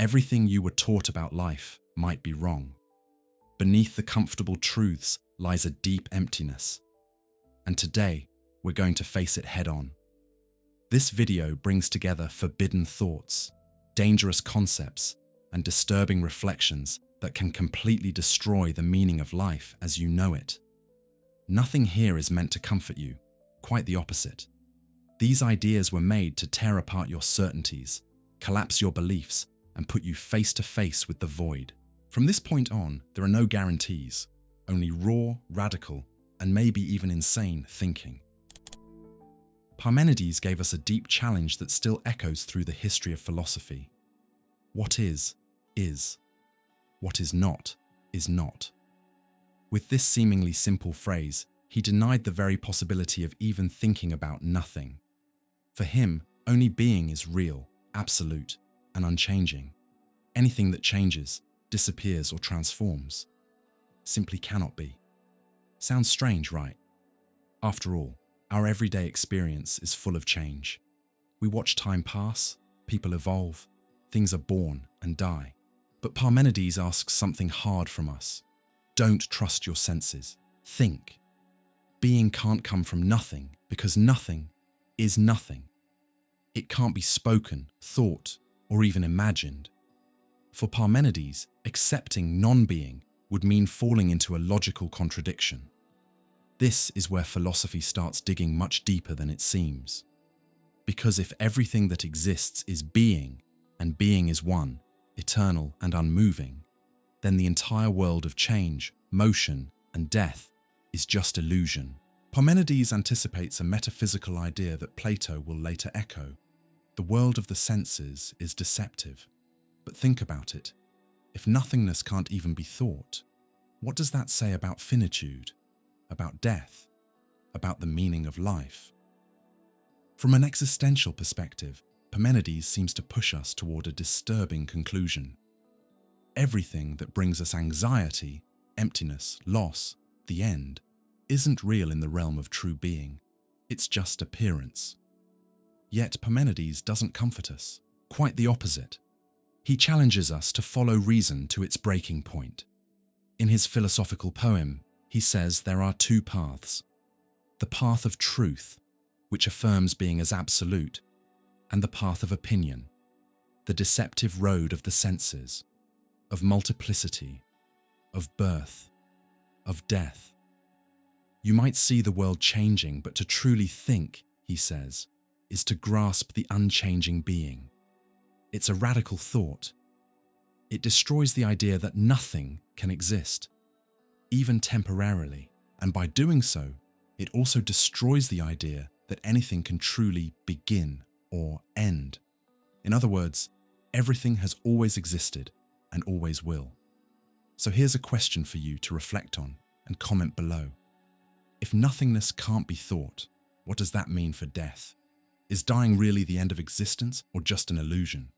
Everything you were taught about life might be wrong. Beneath the comfortable truths lies a deep emptiness. And today, we're going to face it head on. This video brings together forbidden thoughts, dangerous concepts, and disturbing reflections that can completely destroy the meaning of life as you know it. Nothing here is meant to comfort you, quite the opposite. These ideas were made to tear apart your certainties, collapse your beliefs, and put you face to face with the void. From this point on, there are no guarantees, only raw, radical, and maybe even insane thinking. Parmenides gave us a deep challenge that still echoes through the history of philosophy. What is, is. What is not, is not. With this seemingly simple phrase, he denied the very possibility of even thinking about nothing. For him, only being is real, absolute, and unchanging. Anything that changes, disappears, or transforms simply cannot be. Sounds strange, right? After all, our everyday experience is full of change. We watch time pass, people evolve, things are born and die. But Parmenides asks something hard from us. Don't trust your senses. Think. Being can't come from nothing because nothing is nothing. It can't be spoken, thought, or even imagined. For Parmenides, accepting non-being would mean falling into a logical contradiction. This is where philosophy starts digging much deeper than it seems. Because if everything that exists is being, and being is one, eternal and unmoving, then the entire world of change, motion, and death is just illusion. Parmenides anticipates a metaphysical idea that Plato will later echo. The world of the senses is deceptive. But think about it. If nothingness can't even be thought, what does that say about finitude, about death, about the meaning of life? From an existential perspective, Parmenides seems to push us toward a disturbing conclusion. Everything that brings us anxiety, emptiness, loss, the end, isn't real in the realm of true being. It's just appearance. Yet Parmenides doesn't comfort us. Quite the opposite. He challenges us to follow reason to its breaking point. In his philosophical poem, he says there are two paths. The path of truth, which affirms being as absolute, and the path of opinion, the deceptive road of the senses, of multiplicity, of birth, of death. You might see the world changing, but to truly think, he says, is to grasp the unchanging being. It's a radical thought. It destroys the idea that nothing can exist, even temporarily, and by doing so, it also destroys the idea that anything can truly begin or end. In other words, everything has always existed and always will. So here's a question for you to reflect on and comment below. If nothingness can't be thought, what does that mean for death? Is dying really the end of existence or just an illusion?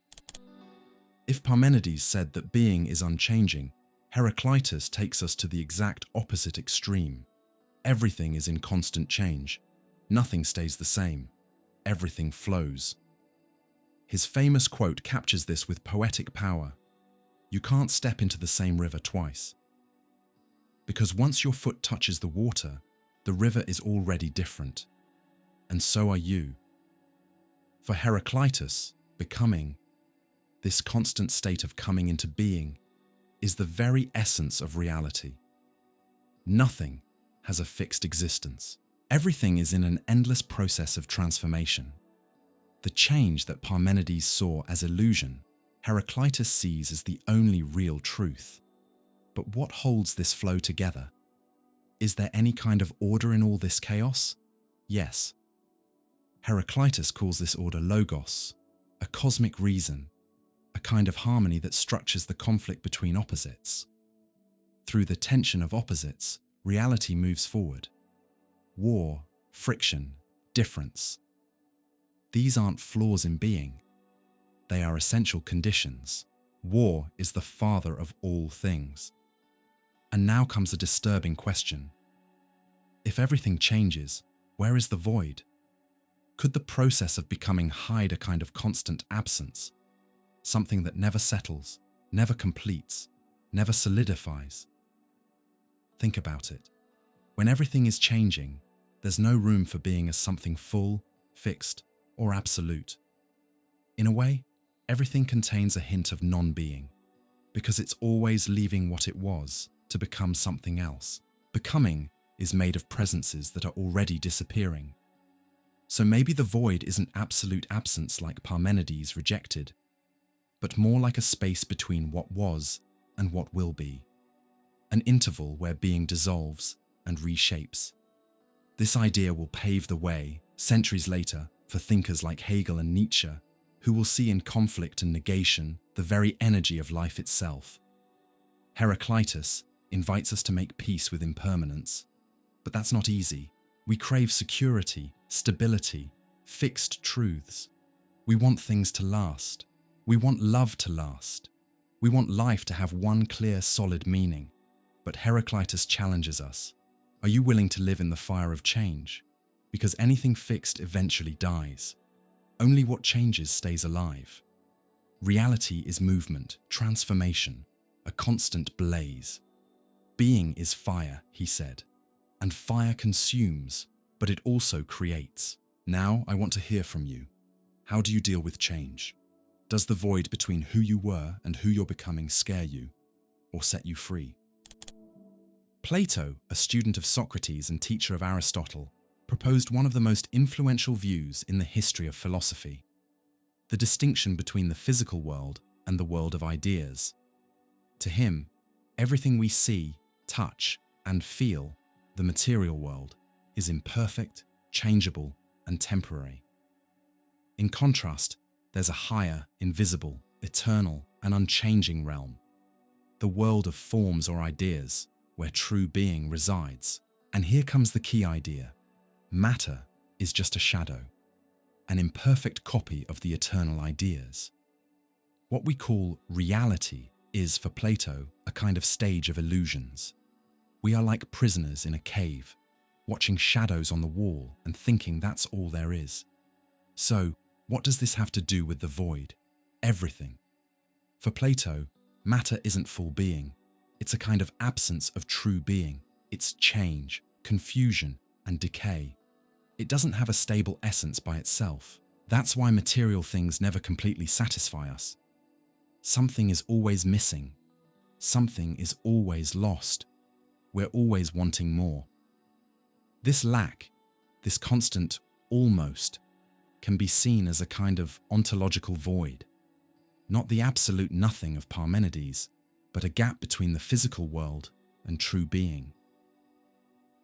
If Parmenides said that being is unchanging, Heraclitus takes us to the exact opposite extreme. Everything is in constant change. Nothing stays the same. Everything flows. His famous quote captures this with poetic power. You can't step into the same river twice. Because once your foot touches the water, the river is already different. And so are you. For Heraclitus, becoming, this constant state of coming into being, is the very essence of reality. Nothing has a fixed existence. Everything is in an endless process of transformation. The change that Parmenides saw as illusion, Heraclitus sees as the only real truth. But what holds this flow together? Is there any kind of order in all this chaos? Yes. Heraclitus calls this order logos, a cosmic reason, a kind of harmony that structures the conflict between opposites. Through the tension of opposites, reality moves forward. War, friction, difference. These aren't flaws in being. They are essential conditions. War is the father of all things. And now comes a disturbing question. If everything changes, where is the void? Could the process of becoming hide a kind of constant absence? something that never settles, never completes, never solidifies. Think about it. When everything is changing, there's no room for being as something full, fixed, or absolute. In a way, everything contains a hint of non-being, because it's always leaving what it was to become something else. Becoming is made of presences that are already disappearing. So maybe the void isn't absolute absence like Parmenides rejected, but more like a space between what was and what will be. An interval where being dissolves and reshapes. This idea will pave the way, centuries later, for thinkers like Hegel and Nietzsche, who will see in conflict and negation the very energy of life itself. Heraclitus invites us to make peace with impermanence. But that's not easy. We crave security, stability, fixed truths. We want things to last. We want love to last. We want life to have one clear, solid meaning. But Heraclitus challenges us. Are you willing to live in the fire of change? Because anything fixed eventually dies. Only what changes stays alive. Reality is movement, transformation, a constant blaze. Being is fire, he said, and fire consumes, but it also creates. Now I want to hear from you. How do you deal with change? Does the void between who you were and who you're becoming scare you, or set you free? Plato, a student of Socrates and teacher of Aristotle, proposed one of the most influential views in the history of philosophy: the distinction between the physical world and the world of ideas. To him, everything we see, touch, and feel, the material world, is imperfect, changeable, and temporary. In contrast, there's a higher, invisible, eternal, and unchanging realm, the world of forms or ideas, where true being resides. And here comes the key idea. Matter is just a shadow, an imperfect copy of the eternal ideas. What we call reality is, for Plato, a kind of stage of illusions. We are like prisoners in a cave, watching shadows on the wall and thinking that's all there is. So, what does this have to do with the void? Everything. For Plato, matter isn't full being. It's a kind of absence of true being. It's change, confusion, and decay. It doesn't have a stable essence by itself. That's why material things never completely satisfy us. Something is always missing. Something is always lost. We're always wanting more. This lack, this constant almost, can be seen as a kind of ontological void. Not the absolute nothing of Parmenides, but a gap between the physical world and true being.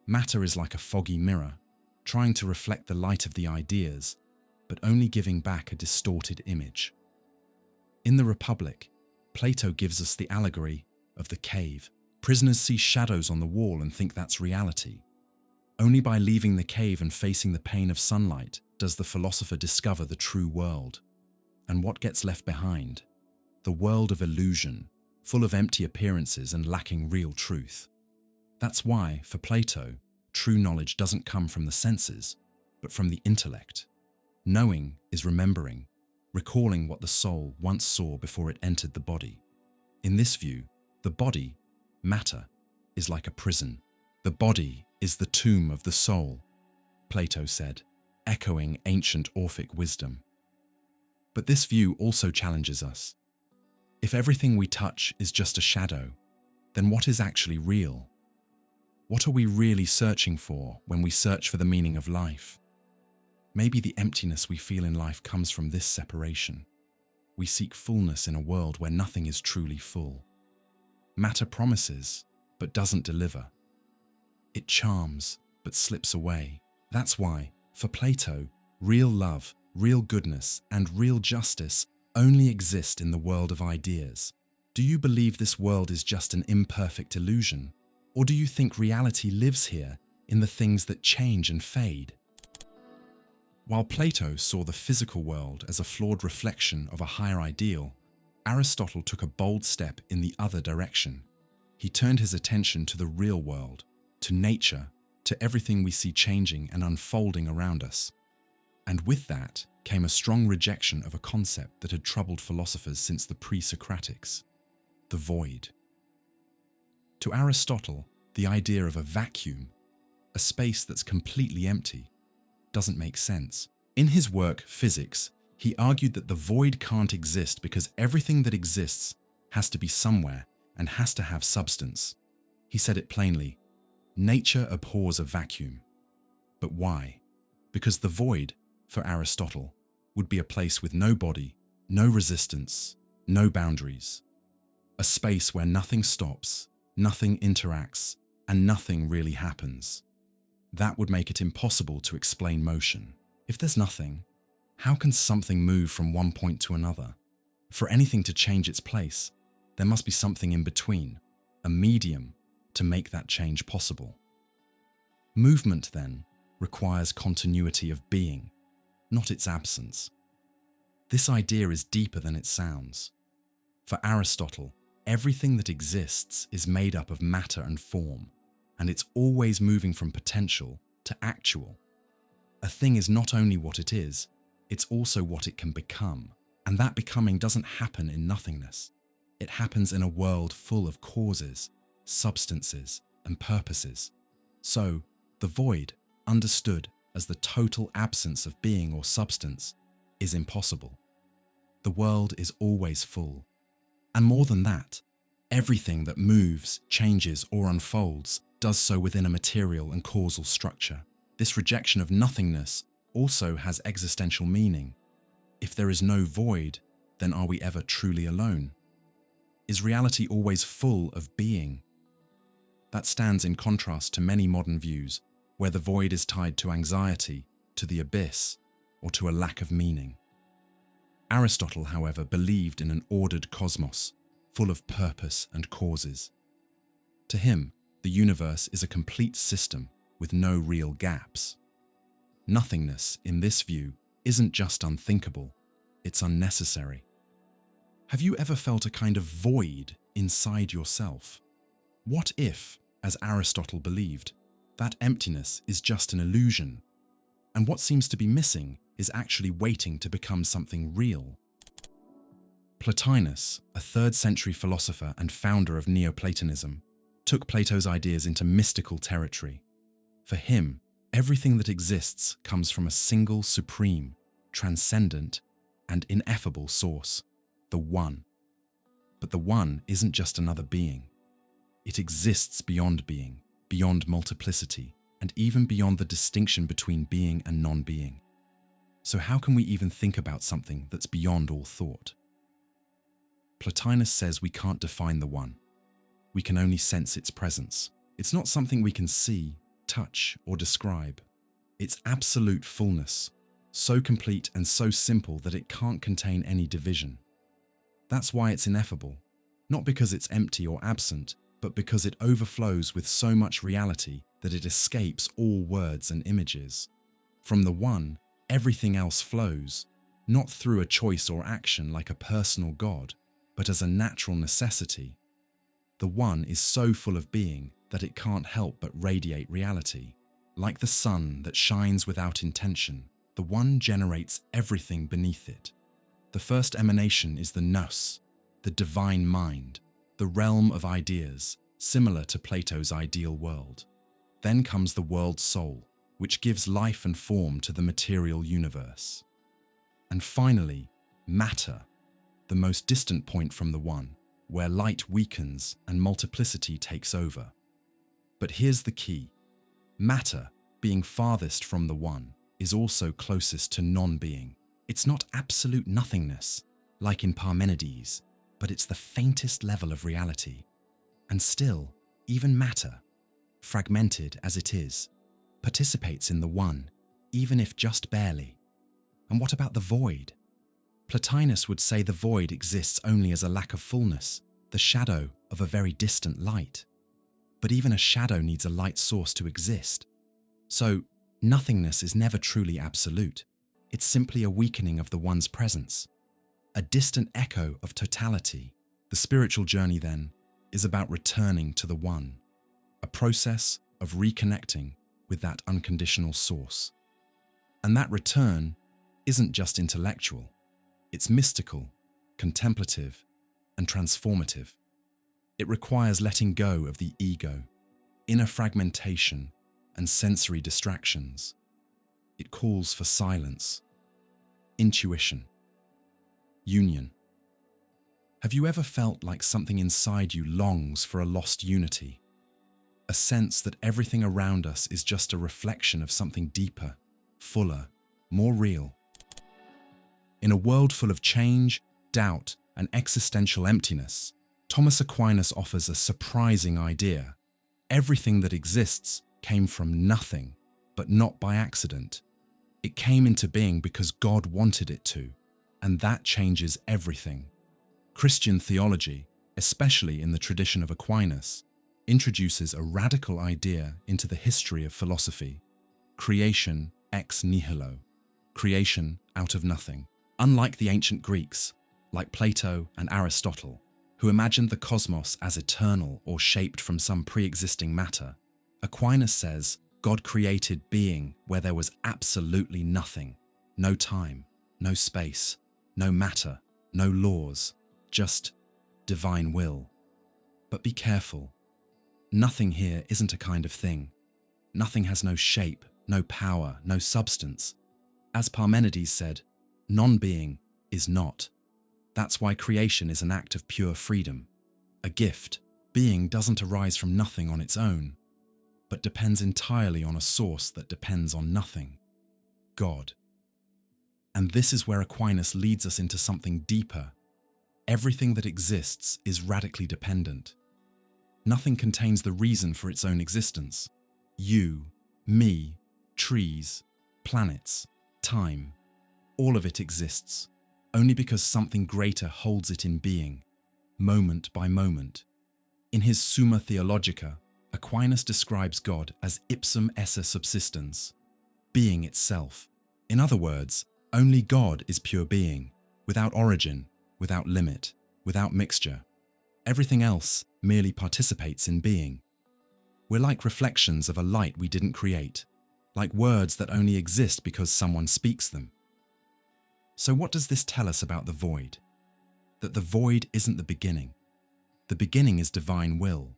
Matter is like a foggy mirror, trying to reflect the light of the ideas, but only giving back a distorted image. In the Republic, Plato gives us the allegory of the cave. Prisoners see shadows on the wall and think that's reality. Only by leaving the cave and facing the pain of sunlight does the philosopher discover the true world. And what gets left behind? The world of illusion, full of empty appearances and lacking real truth. That's why, for Plato, true knowledge doesn't come from the senses, but from the intellect. Knowing is remembering, recalling what the soul once saw before it entered the body. In this view, the body, matter, is like a prison. The body is the tomb of the soul, Plato said, echoing ancient Orphic wisdom. But this view also challenges us. If everything we touch is just a shadow, then what is actually real? What are we really searching for when we search for the meaning of life? Maybe the emptiness we feel in life comes from this separation. We seek fullness in a world where nothing is truly full. Matter promises, but doesn't deliver. It charms, but slips away. That's why, for Plato, real love, real goodness, and real justice only exist in the world of ideas. Do you believe this world is just an imperfect illusion? Or do you think reality lives here in the things that change and fade? While Plato saw the physical world as a flawed reflection of a higher ideal, Aristotle took a bold step in the other direction. He turned his attention to the real world, to nature, to everything we see changing and unfolding around us. And with that came a strong rejection of a concept that had troubled philosophers since the pre-Socratics: the void. To Aristotle, the idea of a vacuum, a space that's completely empty, doesn't make sense. In his work, Physics, he argued that the void can't exist because everything that exists has to be somewhere and has to have substance. He said it plainly: nature abhors a vacuum. But why? Because the void, for Aristotle, would be a place with no body, no resistance, no boundaries. A space where nothing stops, nothing interacts, and nothing really happens. That would make it impossible to explain motion. If there's nothing, how can something move from one point to another? For anything to change its place, there must be something in between, a medium, to make that change possible. Movement, then, requires continuity of being, not its absence. This idea is deeper than it sounds. For Aristotle, everything that exists is made up of matter and form, and it's always moving from potential to actual. A thing is not only what it is, it's also what it can become, and that becoming doesn't happen in nothingness. It happens in a world full of causes, substances, and purposes. So, the void, understood as the total absence of being or substance, is impossible. The world is always full. And more than that, everything that moves, changes, or unfolds does so within a material and causal structure. This rejection of nothingness also has existential meaning. If there is no void, then are we ever truly alone? Is reality always full of being? That stands in contrast to many modern views, where the void is tied to anxiety, to the abyss, or to a lack of meaning. Aristotle, however, believed in an ordered cosmos, full of purpose and causes. To him, the universe is a complete system with no real gaps. Nothingness, in this view, isn't just unthinkable, it's unnecessary. Have you ever felt a kind of void inside yourself? What if, as Aristotle believed, that emptiness is just an illusion, and what seems to be missing is actually waiting to become something real? Plotinus, a 3rd century philosopher and founder of Neoplatonism, took Plato's ideas into mystical territory. For him, everything that exists comes from a single supreme, transcendent, and ineffable source, the One. But the One isn't just another being. It exists beyond being, beyond multiplicity, and even beyond the distinction between being and non-being. So how can we even think about something that's beyond all thought? Plotinus says we can't define the One. We can only sense its presence. It's not something we can see, touch, or describe. It's absolute fullness, so complete and so simple that it can't contain any division. That's why it's ineffable, not because it's empty or absent, but because it overflows with so much reality that it escapes all words and images. From the One, everything else flows, not through a choice or action like a personal God, but as a natural necessity. The One is so full of being that it can't help but radiate reality. Like the sun that shines without intention, the One generates everything beneath it. The first emanation is the nous, the divine mind, the realm of ideas, similar to Plato's ideal world. Then comes the world soul, which gives life and form to the material universe. And finally, matter, the most distant point from the One, where light weakens and multiplicity takes over. But here's the key. Matter, being farthest from the One, is also closest to non-being. It's not absolute nothingness, like in Parmenides, but it's the faintest level of reality. And still, even matter, fragmented as it is, participates in the One, even if just barely. And what about the void? Plotinus would say the void exists only as a lack of fullness, the shadow of a very distant light. But even a shadow needs a light source to exist. So, nothingness is never truly absolute. It's simply a weakening of the One's presence, a distant echo of totality. The spiritual journey, then, is about returning to the One, a process of reconnecting with that unconditional source. And that return isn't just intellectual, it's mystical, contemplative, and transformative. It requires letting go of the ego, inner fragmentation, and sensory distractions. It calls for silence, intuition, union. Have you ever felt like something inside you longs for a lost unity? A sense that everything around us is just a reflection of something deeper, fuller, more real? In a world full of change, doubt, and existential emptiness, Thomas Aquinas offers a surprising idea. Everything that exists came from nothing, but not by accident. It came into being because God wanted it to, and that changes everything. Christian theology, especially in the tradition of Aquinas, introduces a radical idea into the history of philosophy: creation ex nihilo, creation out of nothing. Unlike the ancient Greeks, like Plato and Aristotle, who imagined the cosmos as eternal or shaped from some pre-existing matter, Aquinas says God created being where there was absolutely nothing: no time, no space, no matter, no laws, just divine will. But be careful. Nothing here isn't a kind of thing. Nothing has no shape, no power, no substance. As Parmenides said, non-being is not. That's why creation is an act of pure freedom, a gift. Being doesn't arise from nothing on its own, but depends entirely on a source that depends on nothing: God. And this is where Aquinas leads us into something deeper. Everything that exists is radically dependent. Nothing contains the reason for its own existence. You, me, trees, planets, time, all of it exists only because something greater holds it in being, moment by moment. In his Summa Theologica, Aquinas describes God as ipsum esse subsistens, being itself. In other words, only God is pure being, without origin, without limit, without mixture. Everything else merely participates in being. We're like reflections of a light we didn't create, like words that only exist because someone speaks them. So what does this tell us about the void? That the void isn't the beginning. The beginning is divine will.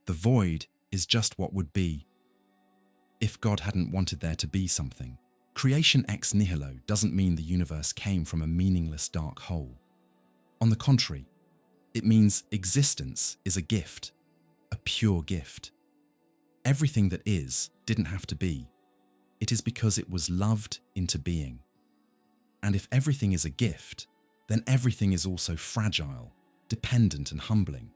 The void is just what would be if God hadn't wanted there to be something. Creation ex nihilo doesn't mean the universe came from a meaningless dark hole. On the contrary, it means existence is a gift, a pure gift. Everything that is didn't have to be. It is because it was loved into being. And if everything is a gift, then everything is also fragile, dependent and humbling.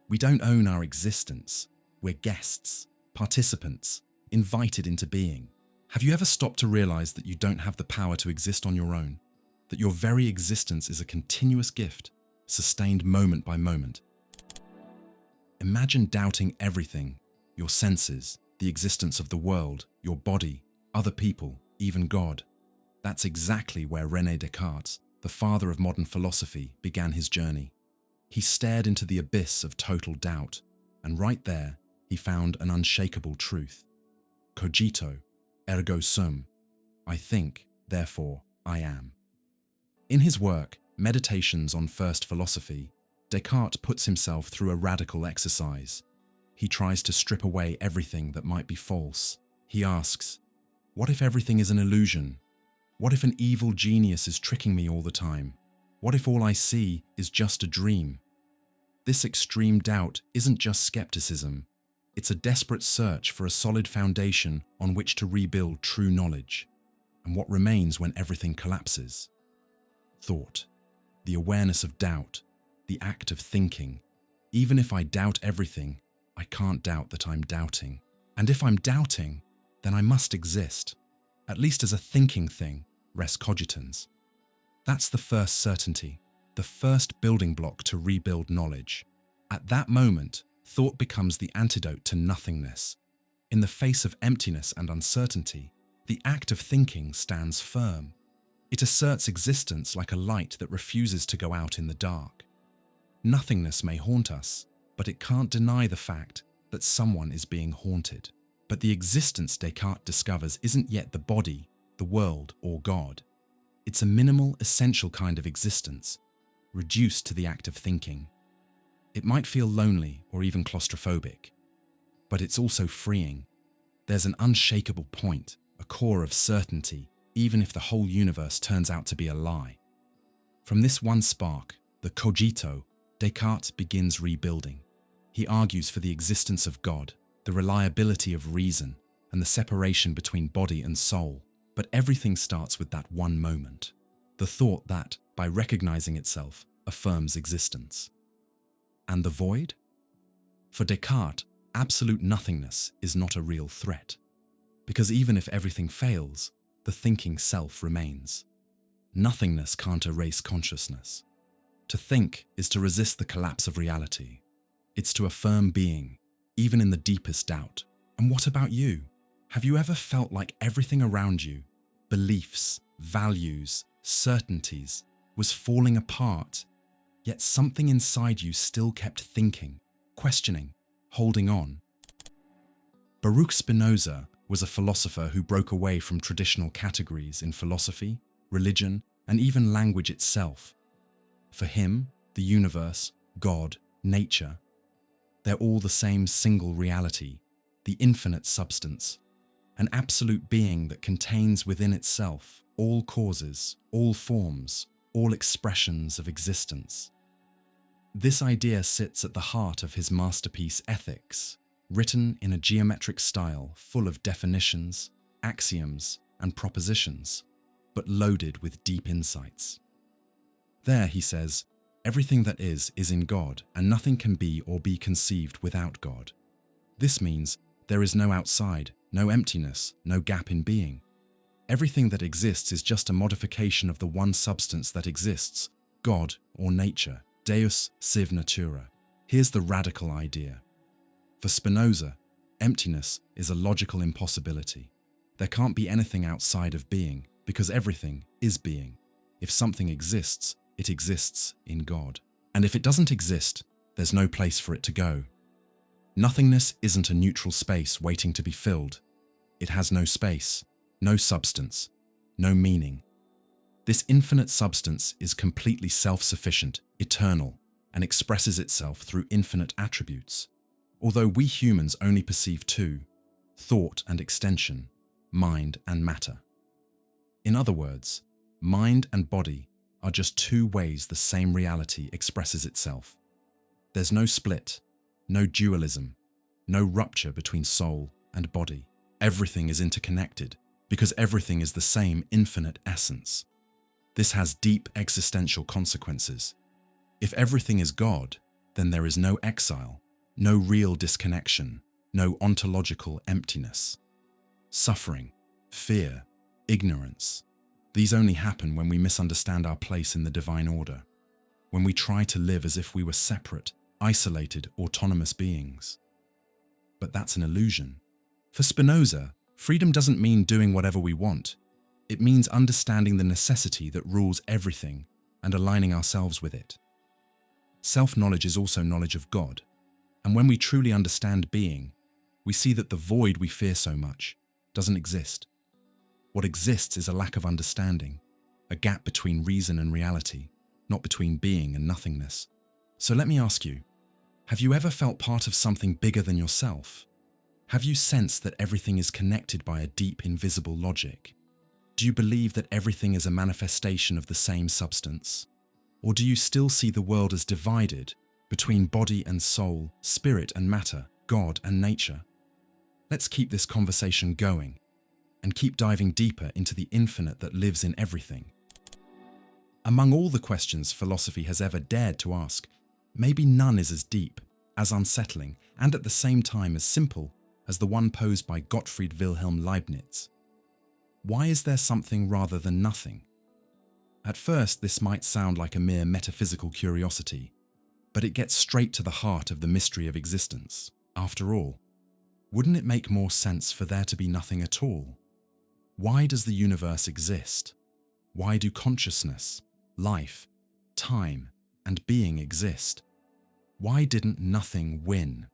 We don't own our existence. We're guests, participants, invited into being. Have you ever stopped to realize that you don't have the power to exist on your own? That your very existence is a continuous gift, sustained moment by moment? Imagine doubting everything: your senses, the existence of the world, your body, other people, even God. That's exactly where René Descartes, the father of modern philosophy, began his journey. He stared into the abyss of total doubt, and right there, he found an unshakable truth. Cogito, ergo sum. I think, therefore I am. In his work, Meditations on First Philosophy, Descartes puts himself through a radical exercise. He tries to strip away everything that might be false. He asks, what if everything is an illusion? What if an evil genius is tricking me all the time? What if all I see is just a dream? This extreme doubt isn't just skepticism. It's a desperate search for a solid foundation on which to rebuild true knowledge. And what remains when everything collapses? Thought, the awareness of doubt, the act of thinking. Even if I doubt everything, I can't doubt that I'm doubting. And if I'm doubting, then I must exist, at least as a thinking thing, res cogitans. That's the first certainty, the first building block to rebuild knowledge. At that moment, thought becomes the antidote to nothingness. In the face of emptiness and uncertainty, the act of thinking stands firm. It asserts existence like a light that refuses to go out in the dark. Nothingness may haunt us, but it can't deny the fact that someone is being haunted. But the existence Descartes discovers isn't yet the body, the world, or God. It's a minimal, essential kind of existence, reduced to the act of thinking. It might feel lonely or even claustrophobic, but it's also freeing. There's an unshakable point, a core of certainty, even if the whole universe turns out to be a lie. From this one spark, the cogito, Descartes begins rebuilding. He argues for the existence of God, the reliability of reason, and the separation between body and soul. But everything starts with that one moment, the thought that, by recognizing itself, affirms existence. And the void? For Descartes, absolute nothingness is not a real threat, because even if everything fails, the thinking self remains. Nothingness can't erase consciousness. To think is to resist the collapse of reality. It's to affirm being, even in the deepest doubt. And what about you? Have you ever felt like everything around you, beliefs, values, certainties, was falling apart, yet something inside you still kept thinking, questioning, holding on? Baruch Spinoza was a philosopher who broke away from traditional categories in philosophy, religion, and even language itself. For him, the universe, God, nature, they're all the same single reality, the infinite substance, an absolute being that contains within itself all causes, all forms, all expressions of existence. This idea sits at the heart of his masterpiece Ethics, written in a geometric style full of definitions, axioms, and propositions, but loaded with deep insights. There, he says, everything that is in God, and nothing can be or be conceived without God. This means there is no outside, no emptiness, no gap in being. Everything that exists is just a modification of the one substance that exists, God or nature, Deus sive natura. Here's the radical idea. For Spinoza, emptiness is a logical impossibility. There can't be anything outside of being, because everything is being. If something exists, it exists in God. And if it doesn't exist, there's no place for it to go. Nothingness isn't a neutral space waiting to be filled. It has no space, no substance, no meaning. This infinite substance is completely self-sufficient, eternal, and expresses itself through infinite attributes. Although we humans only perceive two, thought and extension, mind and matter. In other words, mind and body are just two ways the same reality expresses itself. There's no split, no dualism, no rupture between soul and body. Everything is interconnected because everything is the same infinite essence. This has deep existential consequences. If everything is God, then there is no exile, no real disconnection, no ontological emptiness. Suffering, fear, ignorance, these only happen when we misunderstand our place in the divine order, when we try to live as if we were separate, isolated, autonomous beings. But that's an illusion. For Spinoza, freedom doesn't mean doing whatever we want. It means understanding the necessity that rules everything and aligning ourselves with it. Self-knowledge is also knowledge of God, and when we truly understand being, we see that the void we fear so much doesn't exist. What exists is a lack of understanding, a gap between reason and reality, not between being and nothingness. So let me ask you, have you ever felt part of something bigger than yourself? Have you sensed that everything is connected by a deep, invisible logic? Do you believe that everything is a manifestation of the same substance? Or do you still see the world as divided between body and soul, spirit and matter, God and nature? Let's keep this conversation going and keep diving deeper into the infinite that lives in everything. Among all the questions philosophy has ever dared to ask, maybe none is as deep, as unsettling, and at the same time as simple as the one posed by Gottfried Wilhelm Leibniz. Why is there something rather than nothing? At first, this might sound like a mere metaphysical curiosity, but it gets straight to the heart of the mystery of existence. After all, wouldn't it make more sense for there to be nothing at all? Why does the universe exist? Why do consciousness, life, time, and being exist? Why didn't nothing win?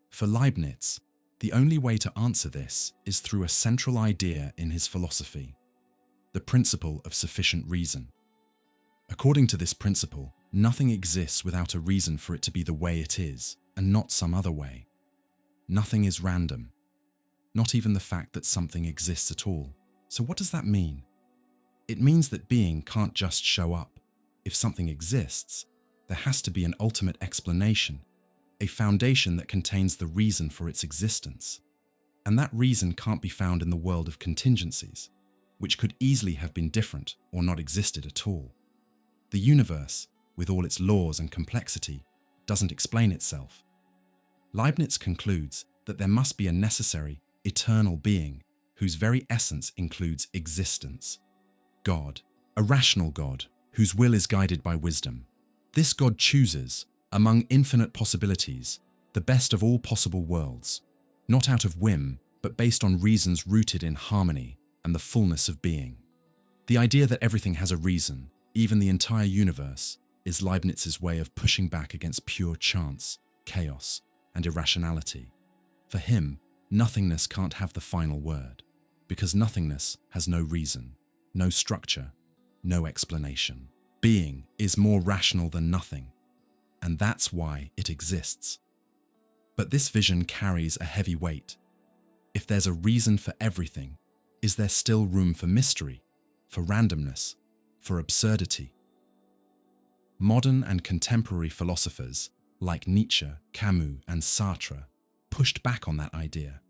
For Leibniz, the only way to answer this is through a central idea in his philosophy, the principle of sufficient reason. According to this principle, nothing exists without a reason for it to be the way it is, and not some other way. Nothing is random, not even the fact that something exists at all. So what does that mean? It means that being can't just show up. If something exists, there has to be an ultimate explanation, a foundation that contains the reason for its existence. And that reason can't be found in the world of contingencies, which could easily have been different or not existed at all. The universe, with all its laws and complexity, doesn't explain itself. Leibniz concludes that there must be a necessary, eternal being whose very essence includes existence. God, a rational God whose will is guided by wisdom. This God chooses, among infinite possibilities, the best of all possible worlds, not out of whim, but based on reasons rooted in harmony and the fullness of being. The idea that everything has a reason, even the entire universe, is Leibniz's way of pushing back against pure chance, chaos, and irrationality. For him, nothingness can't have the final word, because nothingness has no reason, no structure, no explanation. Being is more rational than nothing, and that's why it exists. But this vision carries a heavy weight. If there's a reason for everything, is there still room for mystery, for randomness, for absurdity? Modern and contemporary philosophers, like Nietzsche, Camus, and Sartre, pushed back on that idea.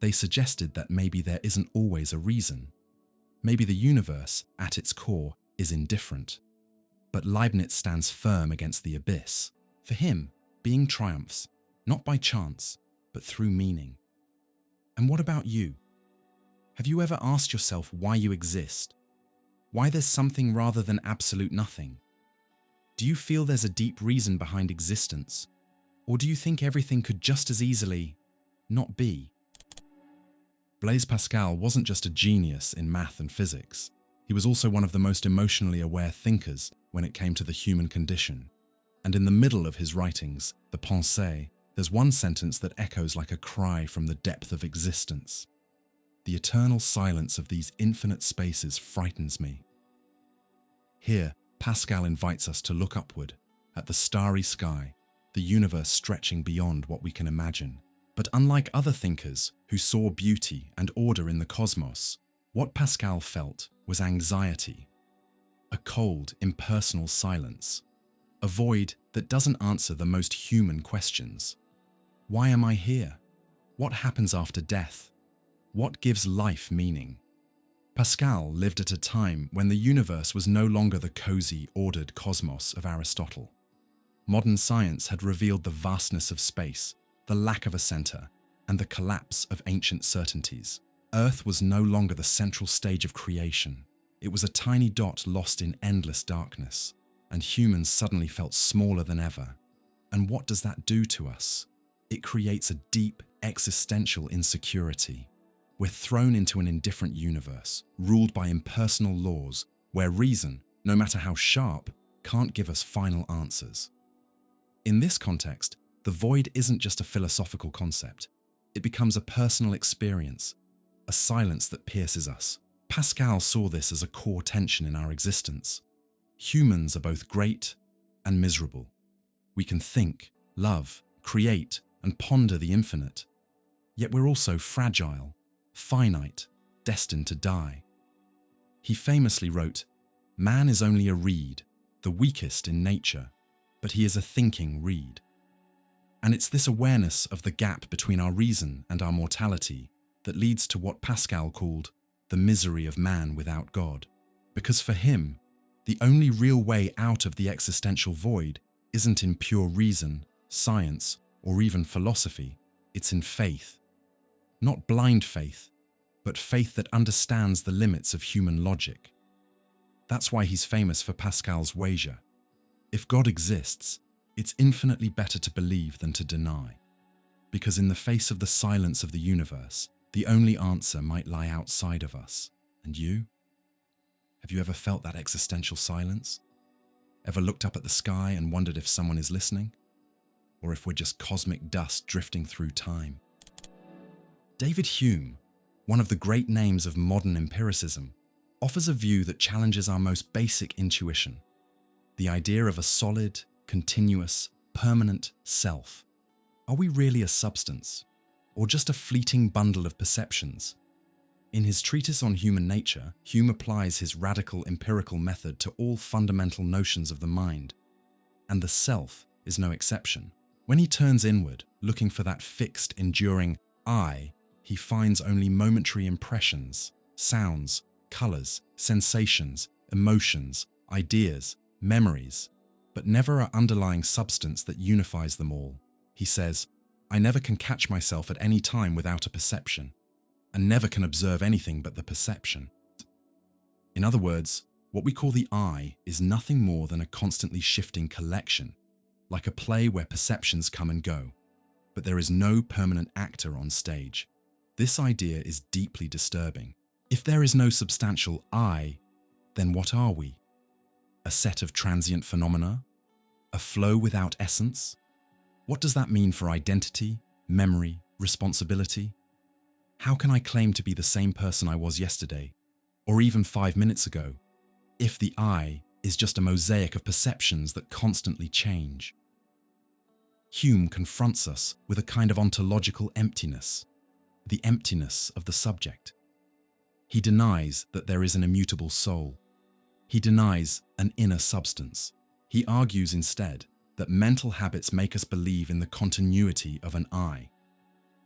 They suggested that maybe there isn't always a reason. Maybe the universe, at its core, is indifferent. But Leibniz stands firm against the abyss. For him, being triumphs, not by chance, but through meaning. And what about you? Have you ever asked yourself why you exist? Why there's something rather than absolute nothing? Do you feel there's a deep reason behind existence? Or do you think everything could just as easily not be? Blaise Pascal wasn't just a genius in math and physics. He was also one of the most emotionally aware thinkers when it came to the human condition. And in the middle of his writings, the Pensées, there's one sentence that echoes like a cry from the depth of existence. The eternal silence of these infinite spaces frightens me. Here, Pascal invites us to look upward, at the starry sky, the universe stretching beyond what we can imagine. But unlike other thinkers who saw beauty and order in the cosmos, what Pascal felt was anxiety, a cold, impersonal silence, a void that doesn't answer the most human questions. Why am I here? What happens after death? What gives life meaning? Pascal lived at a time when the universe was no longer the cozy, ordered cosmos of Aristotle. Modern science had revealed the vastness of space, the lack of a center, and the collapse of ancient certainties. Earth was no longer the central stage of creation. It was a tiny dot lost in endless darkness, and humans suddenly felt smaller than ever. And what does that do to us? It creates a deep, existential insecurity. We're thrown into an indifferent universe, ruled by impersonal laws, where reason, no matter how sharp, can't give us final answers. In this context, the void isn't just a philosophical concept. It becomes a personal experience, a silence that pierces us. Pascal saw this as a core tension in our existence. Humans are both great and miserable. We can think, love, create, and ponder the infinite. Yet we're also fragile, finite, destined to die. He famously wrote, "Man is only a reed, the weakest in nature, but he is a thinking reed." And it's this awareness of the gap between our reason and our mortality that leads to what Pascal called the misery of man without God. Because for him, the only real way out of the existential void isn't in pure reason, science, or even philosophy. It's in faith. Not blind faith, but faith that understands the limits of human logic. That's why he's famous for Pascal's wager. If God exists, it's infinitely better to believe than to deny. Because in the face of the silence of the universe, the only answer might lie outside of us. And you? Have you ever felt that existential silence? Ever looked up at the sky and wondered if someone is listening? Or if we're just cosmic dust drifting through time? David Hume, one of the great names of modern empiricism, offers a view that challenges our most basic intuition, the idea of a solid, continuous, permanent self. Are we really a substance, or just a fleeting bundle of perceptions? In his treatise on human nature, Hume applies his radical empirical method to all fundamental notions of the mind, and the self is no exception. When he turns inward, looking for that fixed, enduring I, he finds only momentary impressions, sounds, colours, sensations, emotions, ideas, memories, but never an underlying substance that unifies them all. He says, I never can catch myself at any time without a perception, and never can observe anything but the perception. In other words, what we call the I is nothing more than a constantly shifting collection, like a play where perceptions come and go, but there is no permanent actor on stage. This idea is deeply disturbing. If there is no substantial I, then what are we? A set of transient phenomena? A flow without essence? What does that mean for identity, memory, responsibility? How can I claim to be the same person I was yesterday, or even 5 minutes ago, if the I is just a mosaic of perceptions that constantly change? Hume confronts us with a kind of ontological emptiness, the emptiness of the subject. He denies that there is an immutable soul. He denies an inner substance. He argues instead that mental habits make us believe in the continuity of an I,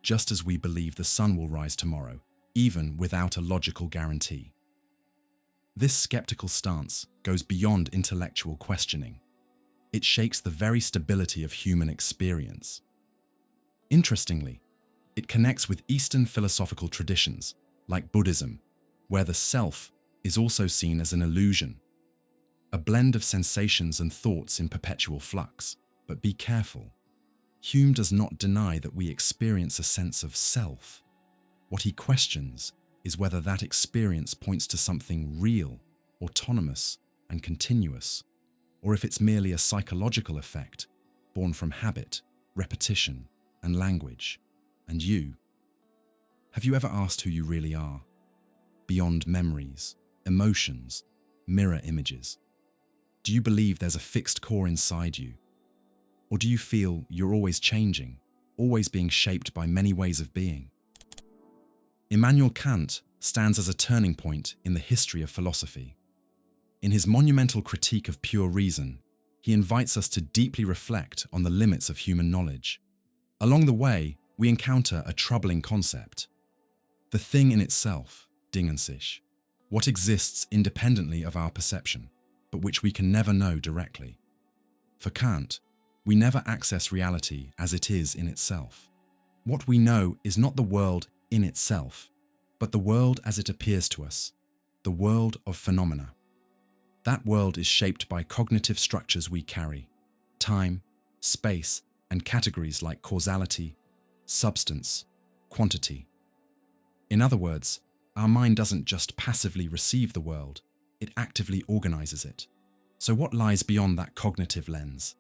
just as we believe the sun will rise tomorrow, even without a logical guarantee. This skeptical stance goes beyond intellectual questioning. It shakes the very stability of human experience. Interestingly, it connects with Eastern philosophical traditions, like Buddhism, where the self is also seen as an illusion, a blend of sensations and thoughts in perpetual flux. But be careful. Hume does not deny that we experience a sense of self. What he questions is whether that experience points to something real, autonomous, and continuous, or if it's merely a psychological effect born from habit, repetition, and language. And you? Have you ever asked who you really are? Beyond memories, emotions, mirror images. Do you believe there's a fixed core inside you? Or do you feel you're always changing, always being shaped by many ways of being? Immanuel Kant stands as a turning point in the history of philosophy. In his monumental critique of pure reason, he invites us to deeply reflect on the limits of human knowledge. Along the way, we encounter a troubling concept: the thing in itself, Ding an sich, what exists independently of our perception, but which we can never know directly. For Kant, we never access reality as it is in itself. What we know is not the world in itself, but the world as it appears to us, the world of phenomena. That world is shaped by cognitive structures we carry: time, space, and categories like causality, substance, quantity. In other words, our mind doesn't just passively receive the world, it actively organizes it. So what lies beyond that cognitive lens?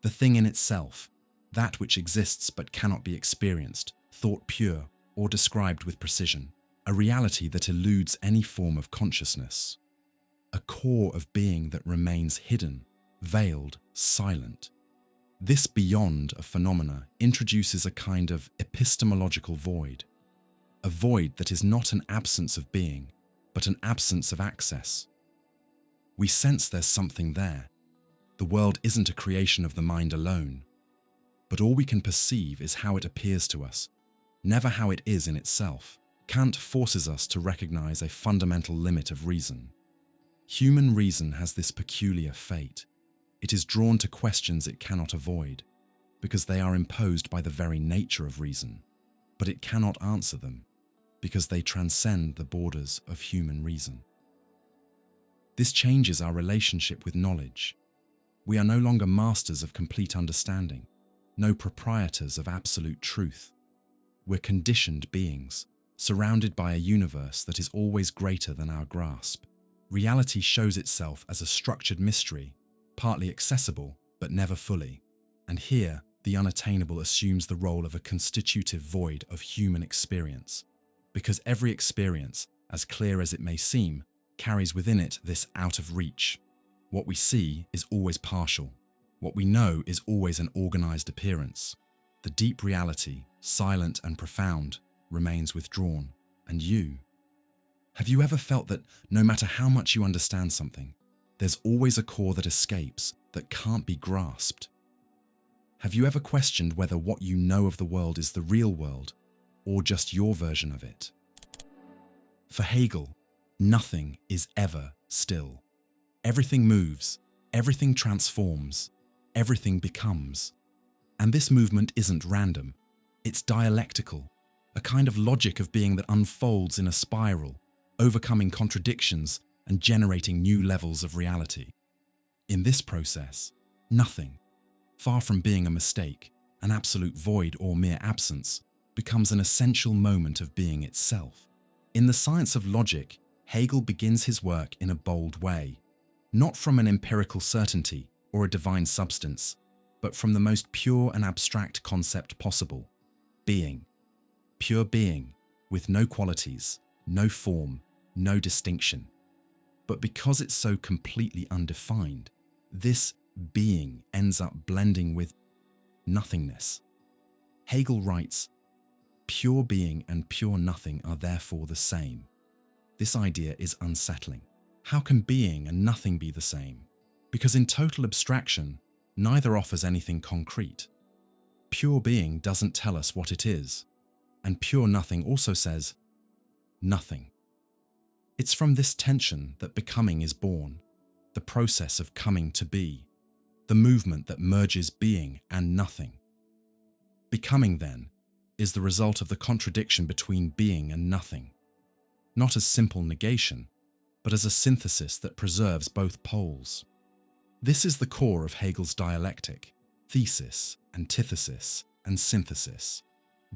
The thing in itself, that which exists but cannot be experienced, thought pure, or described with precision, a reality that eludes any form of consciousness. A core of being that remains hidden, veiled, silent. This beyond of phenomena introduces a kind of epistemological void, a void that is not an absence of being, but an absence of access. We sense there's something there. The world isn't a creation of the mind alone, but all we can perceive is how it appears to us, never how it is in itself. Kant forces us to recognize a fundamental limit of reason. Human reason has this peculiar fate. It is drawn to questions it cannot avoid, because they are imposed by the very nature of reason, but it cannot answer them, because they transcend the borders of human reason. This changes our relationship with knowledge. We are no longer masters of complete understanding, no proprietors of absolute truth. We're conditioned beings, surrounded by a universe that is always greater than our grasp. Reality shows itself as a structured mystery, partly accessible, but never fully. And here, the unattainable assumes the role of a constitutive void of human experience. Because every experience, as clear as it may seem, carries within it this out of reach. What we see is always partial. What we know is always an organized appearance. The deep reality, silent and profound, remains withdrawn. And you? Have you ever felt that no matter how much you understand something, there's always a core that escapes, that can't be grasped? Have you ever questioned whether what you know of the world is the real world, or just your version of it? For Hegel, nothing is ever still. Everything moves, everything transforms, everything becomes. And this movement isn't random. It's dialectical, a kind of logic of being that unfolds in a spiral, overcoming contradictions and generating new levels of reality. In this process, nothing, far from being a mistake, an absolute void or mere absence, becomes an essential moment of being itself. In the science of logic, Hegel begins his work in a bold way, not from an empirical certainty or a divine substance, but from the most pure and abstract concept possible: being. Pure being, with no qualities, no form, no distinction. But because it's so completely undefined, this being ends up blending with nothingness. Hegel writes, "Pure being and pure nothing are therefore the same." This idea is unsettling. How can being and nothing be the same? Because in total abstraction, neither offers anything concrete. Pure being doesn't tell us what it is, and pure nothing also says nothing. It's from this tension that becoming is born, the process of coming to be, the movement that merges being and nothing. Becoming, then, is the result of the contradiction between being and nothing, not as simple negation, but as a synthesis that preserves both poles. This is the core of Hegel's dialectic: thesis, antithesis, and synthesis.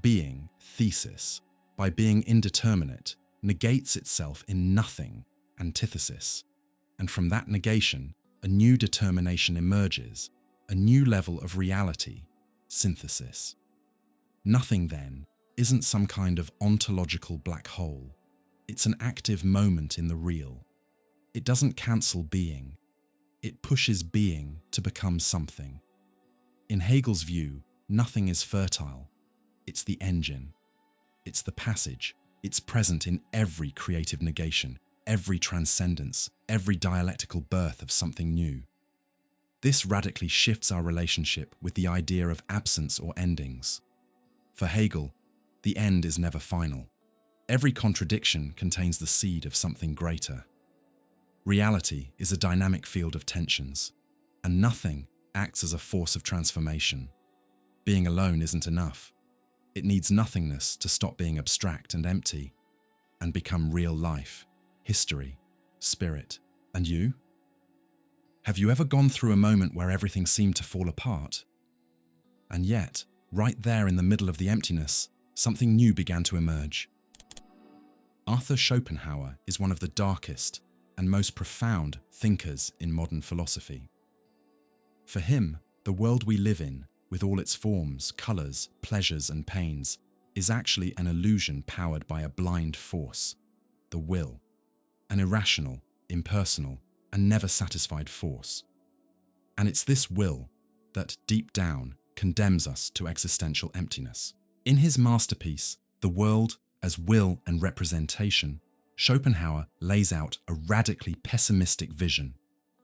Being, thesis, by being indeterminate, negates itself in nothing, antithesis, and from that negation, a new determination emerges, a new level of reality, synthesis. Nothing, then, isn't some kind of ontological black hole. It's an active moment in the real. It doesn't cancel being. It pushes being to become something. In Hegel's view, nothing is fertile. It's the engine. It's the passage. It's present in every creative negation, every transcendence, every dialectical birth of something new. This radically shifts our relationship with the idea of absence or endings. For Hegel, the end is never final. Every contradiction contains the seed of something greater. Reality is a dynamic field of tensions, and nothing acts as a force of transformation. Being alone isn't enough. It needs nothingness to stop being abstract and empty, and become real life, history, spirit. And you? Have you ever gone through a moment where everything seemed to fall apart? And yet, right there in the middle of the emptiness, something new began to emerge. Arthur Schopenhauer is one of the darkest and most profound thinkers in modern philosophy. For him, the world we live in, with all its forms, colours, pleasures and pains, is actually an illusion powered by a blind force, the will, an irrational, impersonal, and never satisfied force. And it's this will that, deep down, condemns us to existential emptiness. In his masterpiece, The World as Will and Representation, Schopenhauer lays out a radically pessimistic vision.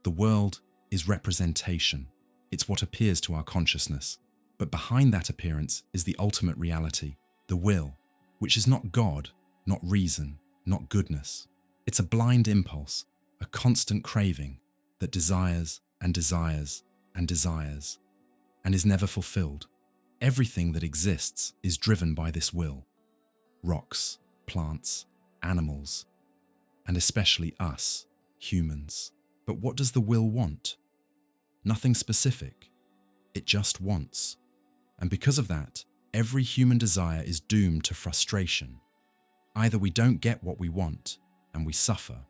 The world is representation. It's what appears to our consciousness. But behind that appearance is the ultimate reality, the will, which is not God, not reason, not goodness. It's a blind impulse, a constant craving that desires and desires and desires, and is never fulfilled. Everything that exists is driven by this will. Rocks, plants, animals, and especially us, humans. But what does the will want? Nothing specific. It just wants. And because of that, every human desire is doomed to frustration. Either we don't get what we want, and we suffer,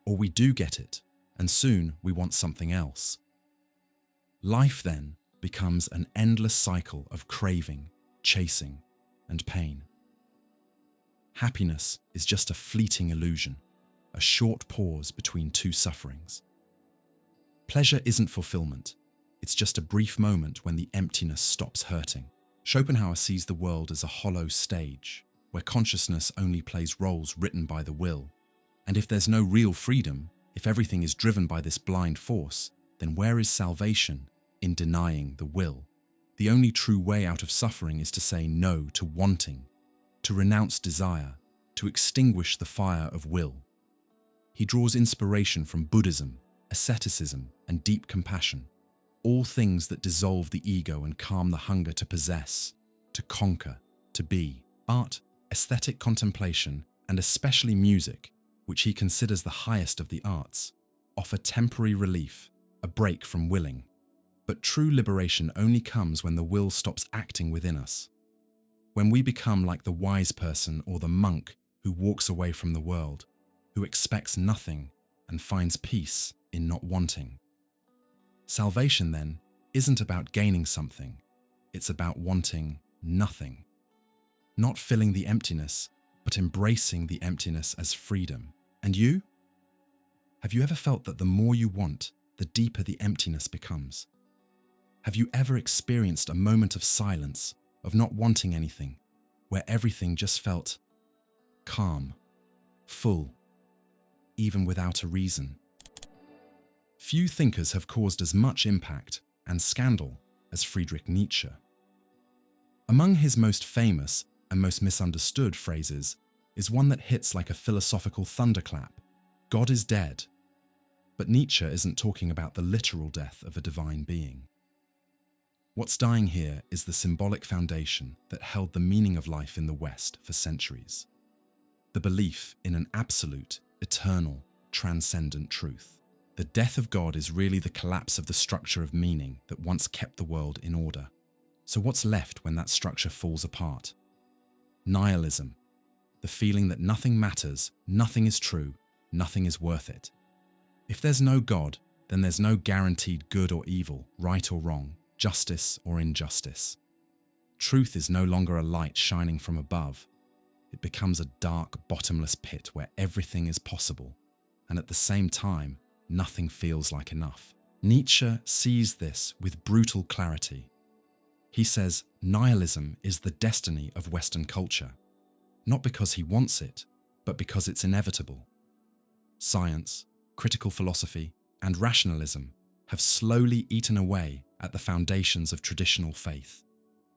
or we do get it, and soon we want something else. Life then becomes an endless cycle of craving, chasing, and pain. Happiness is just a fleeting illusion. a short pause between two sufferings. Pleasure isn't fulfillment. It's just a brief moment when the emptiness stops hurting. Schopenhauer sees the world as a hollow stage, where consciousness only plays roles written by the will. And if there's no real freedom, if everything is driven by this blind force, then where is salvation in denying the will? The only true way out of suffering is to say no to wanting, to renounce desire, to extinguish the fire of will. He draws inspiration from Buddhism, asceticism, and deep compassion, all things that dissolve the ego and calm the hunger to possess, to conquer, to be. Art, aesthetic contemplation, and especially music, which he considers the highest of the arts, offer temporary relief, a break from willing. But true liberation only comes when the will stops acting within us. When we become like the wise person or the monk who walks away from the world, who expects nothing and finds peace in not wanting. Salvation, then, isn't about gaining something, it's about wanting nothing. Not filling the emptiness, but embracing the emptiness as freedom. And you? Have you ever felt that the more you want, the deeper the emptiness becomes? Have you ever experienced a moment of silence, of not wanting anything, where everything just felt calm, full, even without a reason? Few thinkers have caused as much impact and scandal as Friedrich Nietzsche. Among his most famous and most misunderstood phrases is one that hits like a philosophical thunderclap: God is dead. But Nietzsche isn't talking about the literal death of a divine being. What's dying here is the symbolic foundation that held the meaning of life in the West for centuries. The belief in an absolute, eternal, transcendent truth. The death of God is really the collapse of the structure of meaning that once kept the world in order. So what's left when that structure falls apart? Nihilism. The feeling that nothing matters, nothing is true, nothing is worth it. If there's no God, then there's no guaranteed good or evil, right or wrong, justice or injustice. Truth is no longer a light shining from above. It becomes a dark, bottomless pit where everything is possible, and at the same time, nothing feels like enough. Nietzsche sees this with brutal clarity. He says nihilism is the destiny of Western culture, not because he wants it, but because it's inevitable. Science, critical philosophy, and rationalism have slowly eaten away at the foundations of traditional faith,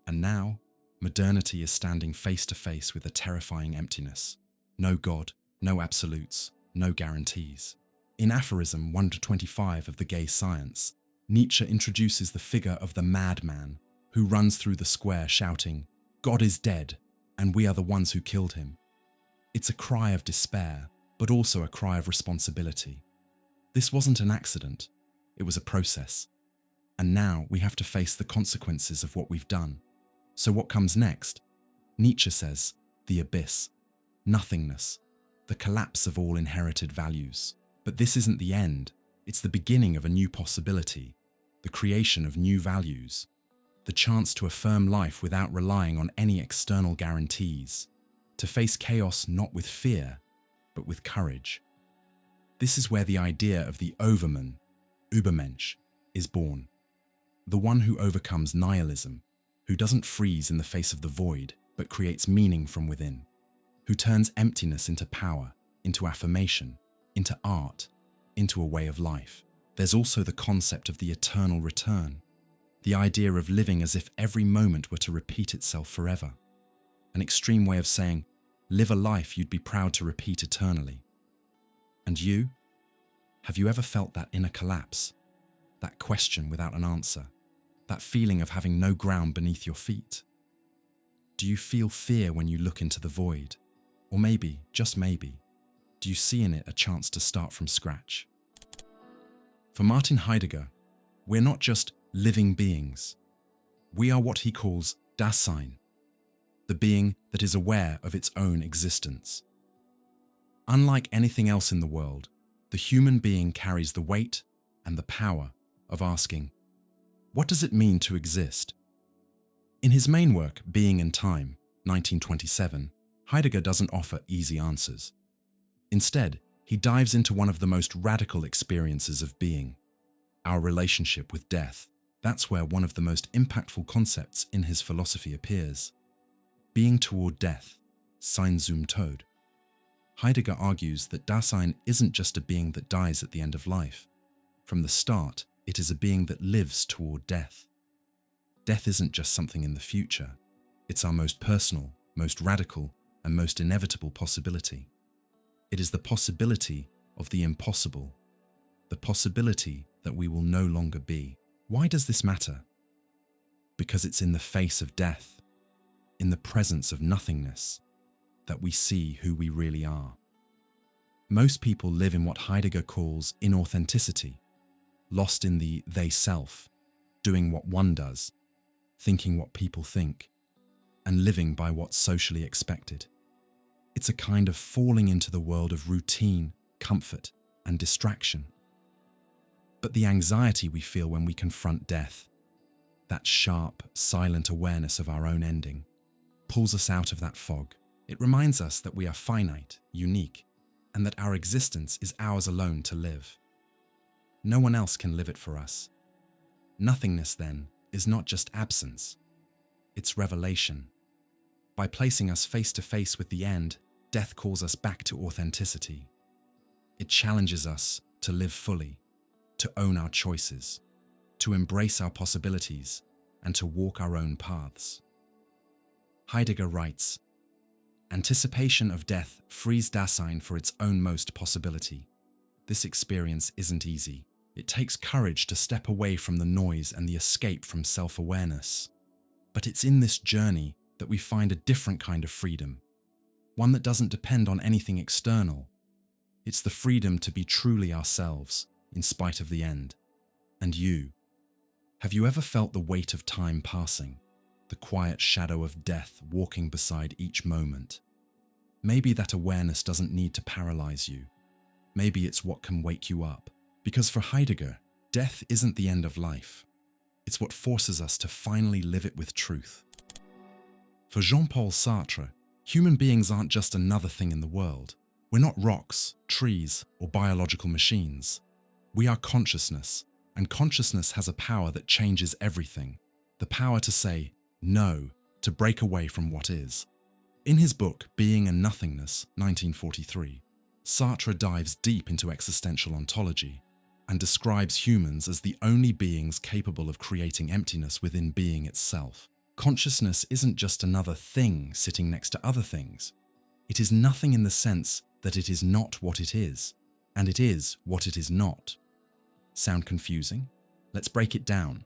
and now modernity is standing face to face with a terrifying emptiness. No God, no absolutes, no guarantees. In aphorism 1-25 of The Gay Science, Nietzsche introduces the figure of the madman who runs through the square shouting, "God is dead, and we are the ones who killed him." It's a cry of despair, but also a cry of responsibility. This wasn't an accident, it was a process. And now we have to face the consequences of what we've done. So what comes next? Nietzsche says, the abyss, nothingness, the collapse of all inherited values. But this isn't the end, it's the beginning of a new possibility, the creation of new values, the chance to affirm life without relying on any external guarantees, to face chaos not with fear, but with courage. This is where the idea of the Overman, Übermensch, is born. The one who overcomes nihilism, who doesn't freeze in the face of the void, but creates meaning from within, who turns emptiness into power, into affirmation, into art, into a way of life. There's also the concept of the eternal return, the idea of living as if every moment were to repeat itself forever. An extreme way of saying, live a life you'd be proud to repeat eternally. And you? Have you ever felt that inner collapse? That question without an answer? That feeling of having no ground beneath your feet? Do you feel fear when you look into the void? Or maybe, just maybe, do you see in it a chance to start from scratch? For Martin Heidegger, we're not just living beings. We are what he calls Dasein, the being that is aware of its own existence. Unlike anything else in the world, the human being carries the weight and the power of asking, what does it mean to exist? In his main work, Being and Time, 1927, Heidegger doesn't offer easy answers. Instead, he dives into one of the most radical experiences of being, our relationship with death. That's where one of the most impactful concepts in his philosophy appears. Being toward death, Sein zum Tod. Heidegger argues that Dasein isn't just a being that dies at the end of life. From the start, it is a being that lives toward death. Death isn't just something in the future. It's our most personal, most radical, and most inevitable possibility. It is the possibility of the impossible, the possibility that we will no longer be. Why does this matter? Because it's in the face of death, in the presence of nothingness, that we see who we really are. Most people live in what Heidegger calls inauthenticity, lost in the they-self, doing what one does, thinking what people think, and living by what's socially expected. It's a kind of falling into the world of routine, comfort, and distraction. But the anxiety we feel when we confront death, that sharp, silent awareness of our own ending, pulls us out of that fog. It reminds us that we are finite, unique, and that our existence is ours alone to live. No one else can live it for us. Nothingness, then, is not just absence, it's revelation. By placing us face to face with the end, death calls us back to authenticity. It challenges us to live fully, to own our choices, to embrace our possibilities, and to walk our own paths. Heidegger writes, "Anticipation of death frees Dasein for its own most possibility. This experience isn't easy. It takes courage to step away from the noise and the escape from self-awareness. But it's in this journey that we find a different kind of freedom, one that doesn't depend on anything external. It's the freedom to be truly ourselves, in spite of the end. And you? Have you ever felt the weight of time passing, the quiet shadow of death walking beside each moment? Maybe that awareness doesn't need to paralyze you. Maybe it's what can wake you up. Because for Heidegger, death isn't the end of life. It's what forces us to finally live it with truth. For Jean-Paul Sartre, human beings aren't just another thing in the world. We're not rocks, trees, or biological machines. We are consciousness, and consciousness has a power that changes everything. The power to say no, to break away from what is. In his book, Being and Nothingness, 1943, Sartre dives deep into existential ontology and describes humans as the only beings capable of creating emptiness within being itself. Consciousness isn't just another thing sitting next to other things. It is nothing in the sense that it is not what it is, and it is what it is not. Sound confusing? Let's break it down.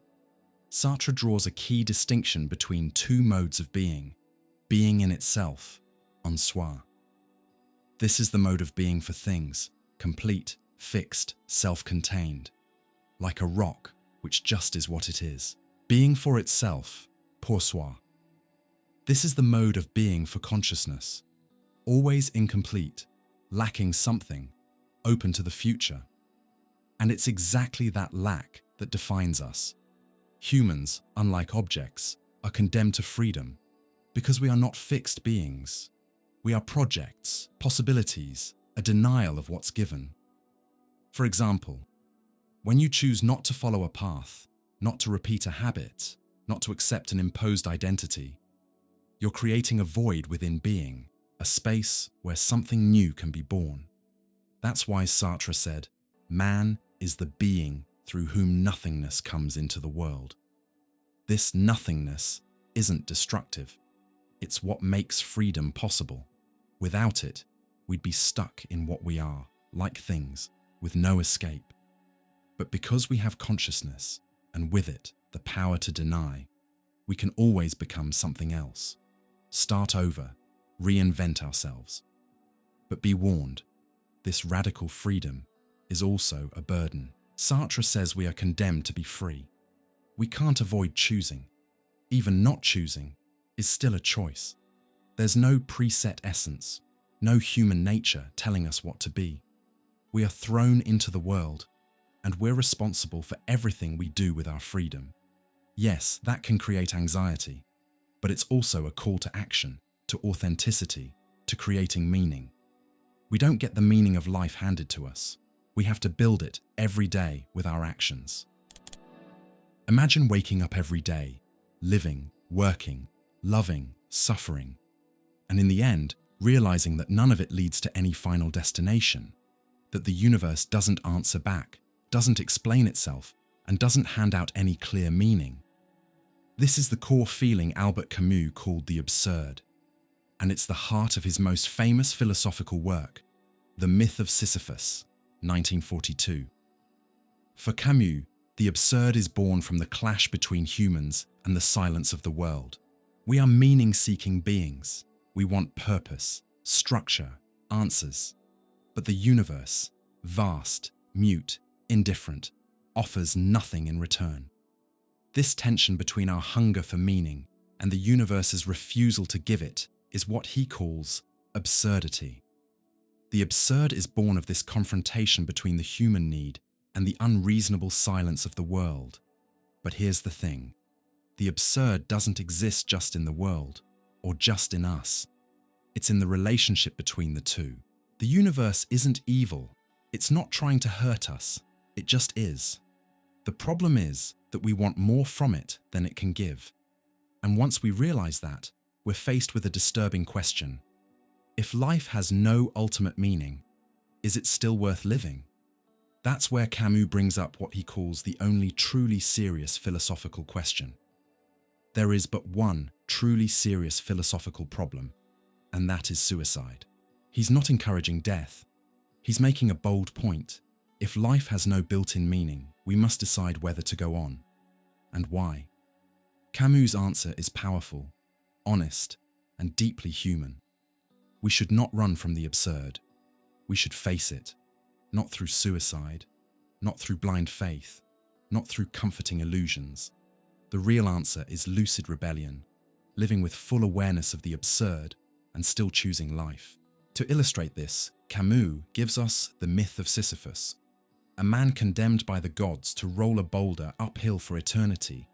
Sartre draws a key distinction between two modes of being in itself, en soi. This is the mode of being for things, complete, fixed, self-contained, like a rock which just is what it is. Being for itself, pour soi. This is the mode of being for consciousness, always incomplete, lacking something, open to the future. And it's exactly that lack that defines us. Humans, unlike objects, are condemned to freedom because we are not fixed beings. We are projects, possibilities, a denial of what's given. For example, when you choose not to follow a path, not to repeat a habit, not to accept an imposed identity, you're creating a void within being, a space where something new can be born. That's why Sartre said, man is the being through whom nothingness comes into the world. This nothingness isn't destructive. It's what makes freedom possible. Without it, we'd be stuck in what we are, like things, with no escape. But because we have consciousness, and with it, the power to deny, we can always become something else. Start over, reinvent ourselves. But be warned, this radical freedom is also a burden. Sartre says we are condemned to be free. We can't avoid choosing. Even not choosing is still a choice. There's no preset essence, no human nature telling us what to be. We are thrown into the world, and we're responsible for everything we do with our freedom. Yes, that can create anxiety, but it's also a call to action, to authenticity, to creating meaning. We don't get the meaning of life handed to us. We have to build it every day with our actions. Imagine waking up every day, living, working, loving, suffering, and in the end, realizing that none of it leads to any final destination, that the universe doesn't answer back, doesn't explain itself, and doesn't hand out any clear meaning. This is the core feeling Albert Camus called the absurd, and it's the heart of his most famous philosophical work, The Myth of Sisyphus, 1942. For Camus, the absurd is born from the clash between humans and the silence of the world. We are meaning-seeking beings. We want purpose, structure, answers. But the universe, vast, mute, indifferent, offers nothing in return. This tension between our hunger for meaning and the universe's refusal to give it is what he calls absurdity. The absurd is born of this confrontation between the human need and the unreasonable silence of the world. But here's the thing. The absurd doesn't exist just in the world, or just in us. It's in the relationship between the two. The universe isn't evil. It's not trying to hurt us. It just is. The problem is that we want more from it than it can give. And once we realize that, we're faced with a disturbing question. If life has no ultimate meaning, is it still worth living? That's where Camus brings up what he calls the only truly serious philosophical question. There is but one truly serious philosophical problem, and that is suicide. He's not encouraging death. He's making a bold point. If life has no built-in meaning, we must decide whether to go on. And why? Camus' answer is powerful, honest, and deeply human. We should not run from the absurd. We should face it, not through suicide, not through blind faith, not through comforting illusions. The real answer is lucid rebellion, living with full awareness of the absurd and still choosing life. To illustrate this, Camus gives us the myth of Sisyphus, a man condemned by the gods to roll a boulder uphill for eternity,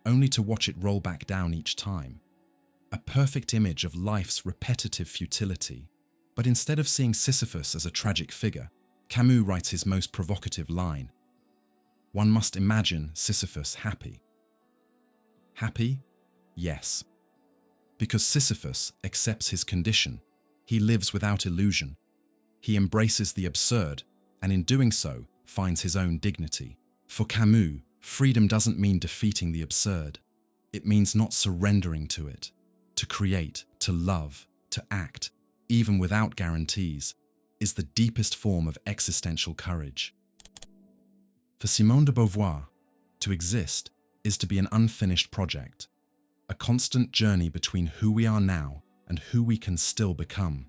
only to watch it roll back down each time. A perfect image of life's repetitive futility. But instead of seeing Sisyphus as a tragic figure, Camus writes his most provocative line. One must imagine Sisyphus happy. Happy? Yes. Because Sisyphus accepts his condition. He lives without illusion. He embraces the absurd, and in doing so, finds his own dignity. For Camus, freedom doesn't mean defeating the absurd. It means not surrendering to it. To create, to love, to act, even without guarantees, is the deepest form of existential courage. For Simone de Beauvoir, to exist is to be an unfinished project, a constant journey between who we are now and who we can still become.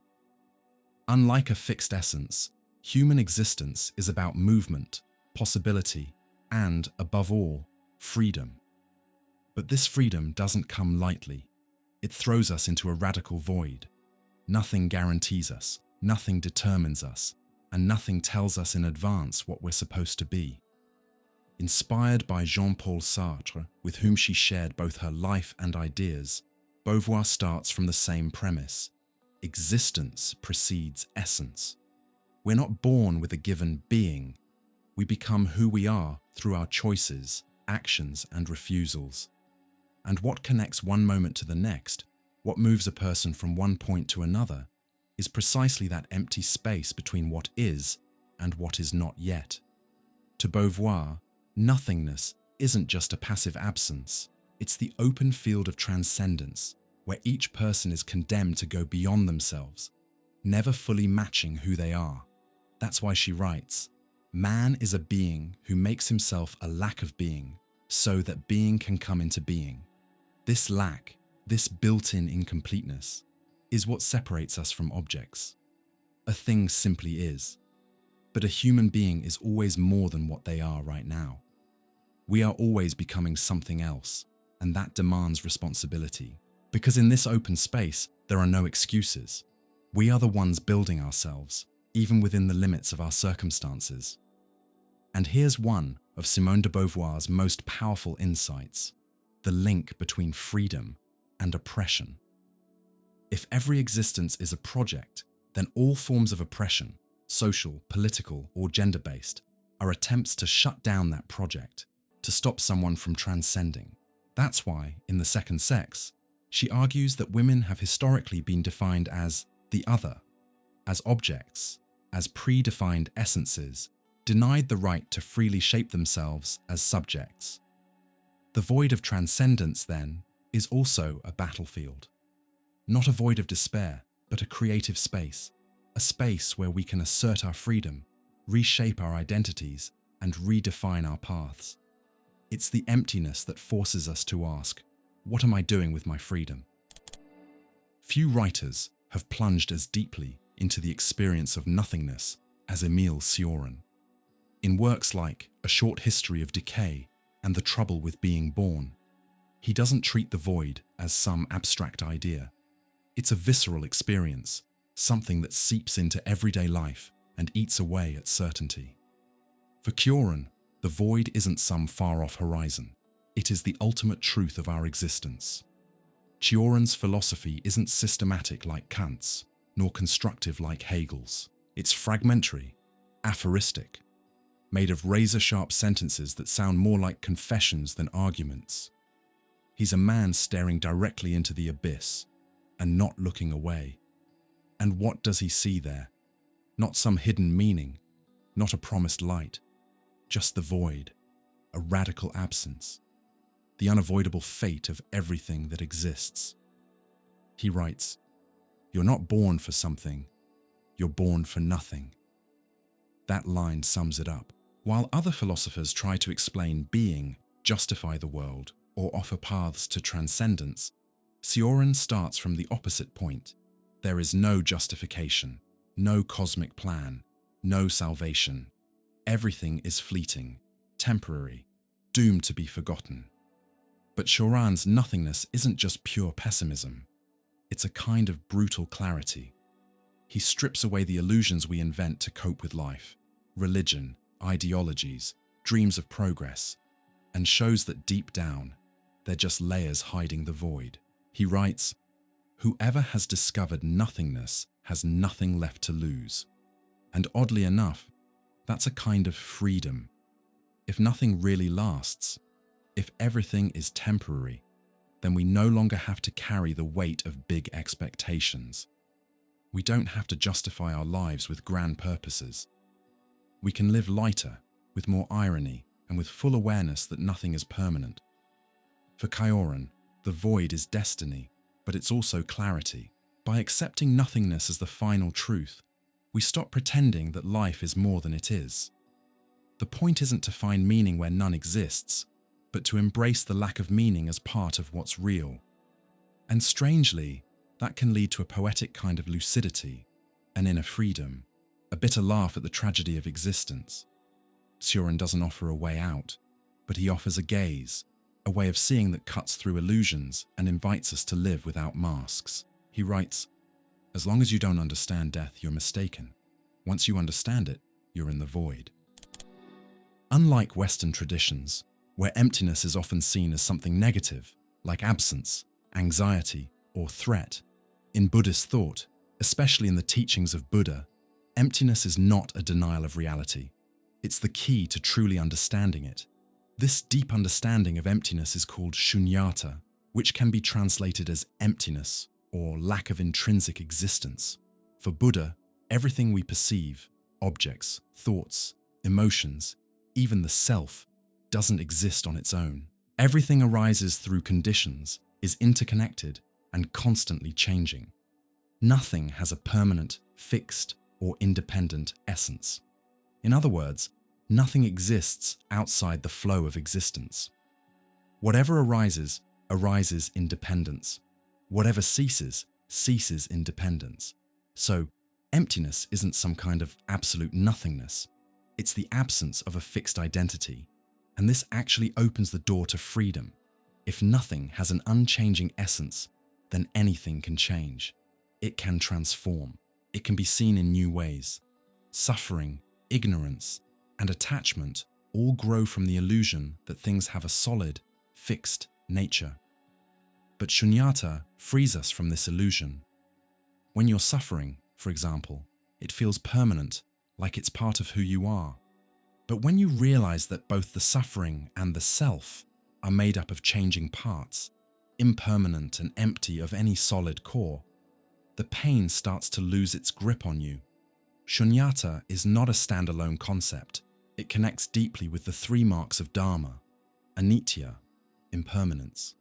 Unlike a fixed essence, human existence is about movement, possibility, and, above all, freedom. But this freedom doesn't come lightly. It throws us into a radical void. Nothing guarantees us, nothing determines us, and nothing tells us in advance what we're supposed to be. Inspired by Jean-Paul Sartre, with whom she shared both her life and ideas, Beauvoir starts from the same premise. Existence precedes essence. We're not born with a given being. We become who we are through our choices, actions, and refusals. And what connects one moment to the next, what moves a person from one point to another, is precisely that empty space between what is and what is not yet. To Beauvoir, nothingness isn't just a passive absence. It's the open field of transcendence, where each person is condemned to go beyond themselves, never fully matching who they are. That's why she writes, "Man is a being who makes himself a lack of being, so that being can come into being." This lack, this built-in incompleteness, is what separates us from objects. A thing simply is. But a human being is always more than what they are right now. We are always becoming something else, and that demands responsibility. Because in this open space, there are no excuses. We are the ones building ourselves, even within the limits of our circumstances. And here's one of Simone de Beauvoir's most powerful insights: the link between freedom and oppression. If every existence is a project, then all forms of oppression, social, political, or gender-based, are attempts to shut down that project, to stop someone from transcending. That's why, in The Second Sex, she argues that women have historically been defined as the other, as objects, as predefined essences, denied the right to freely shape themselves as subjects. The void of transcendence, then, is also a battlefield. Not a void of despair, but a creative space, a space where we can assert our freedom, reshape our identities, and redefine our paths. It's the emptiness that forces us to ask, what am I doing with my freedom? Few writers have plunged as deeply into the experience of nothingness as Emile Cioran. In works like A Short History of Decay and The Trouble with Being Born, he doesn't treat the void as some abstract idea. It's a visceral experience, something that seeps into everyday life and eats away at certainty. For Cioran, the void isn't some far-off horizon. It is the ultimate truth of our existence. Cioran's philosophy isn't systematic like Kant's, nor constructive like Hegel's. It's fragmentary, aphoristic, made of razor-sharp sentences that sound more like confessions than arguments. He's a man staring directly into the abyss and not looking away. And what does he see there? Not some hidden meaning, not a promised light, just the void, a radical absence, the unavoidable fate of everything that exists. He writes, "You're not born for something, you're born for nothing." That line sums it up. While other philosophers try to explain being, justify the world, or offer paths to transcendence, Cioran starts from the opposite point. There is no justification, no cosmic plan, no salvation. Everything is fleeting, temporary, doomed to be forgotten. But Cioran's nothingness isn't just pure pessimism. It's a kind of brutal clarity. He strips away the illusions we invent to cope with life, religion, ideologies, dreams of progress, and shows that deep down, they're just layers hiding the void. He writes, "Whoever has discovered nothingness has nothing left to lose." And oddly enough, that's a kind of freedom. If nothing really lasts, if everything is temporary, then we no longer have to carry the weight of big expectations. We don't have to justify our lives with grand purposes. We can live lighter, with more irony, and with full awareness that nothing is permanent. For Cioran, the void is destiny, but it's also clarity. By accepting nothingness as the final truth, we stop pretending that life is more than it is. The point isn't to find meaning where none exists, but to embrace the lack of meaning as part of what's real. And strangely, that can lead to a poetic kind of lucidity, an inner freedom, a bitter laugh at the tragedy of existence. Cioran doesn't offer a way out, but he offers a gaze, a way of seeing that cuts through illusions and invites us to live without masks. He writes, "As long as you don't understand death, you're mistaken. Once you understand it, you're in the void." Unlike Western traditions, where emptiness is often seen as something negative, like absence, anxiety, or threat, in Buddhist thought, especially in the teachings of Buddha, emptiness is not a denial of reality. It's the key to truly understanding it. This deep understanding of emptiness is called shunyata, which can be translated as emptiness or lack of intrinsic existence. For Buddha, everything we perceive, objects, thoughts, emotions, even the self, doesn't exist on its own. Everything arises through conditions, is interconnected, and constantly changing. Nothing has a permanent, fixed, or independent essence. In other words, nothing exists outside the flow of existence. Whatever arises, arises in dependence. Whatever ceases, ceases in dependence. So, emptiness isn't some kind of absolute nothingness. It's the absence of a fixed identity. And this actually opens the door to freedom. If nothing has an unchanging essence, then anything can change. It can transform. It can be seen in new ways. Suffering, ignorance, and attachment all grow from the illusion that things have a solid, fixed nature. But shunyata frees us from this illusion. When you're suffering, for example, it feels permanent, like it's part of who you are. But when you realize that both the suffering and the self are made up of changing parts, impermanent and empty of any solid core, the pain starts to lose its grip on you. Shunyata is not a standalone concept. It connects deeply with the three marks of Dharma: anitya, impermanence.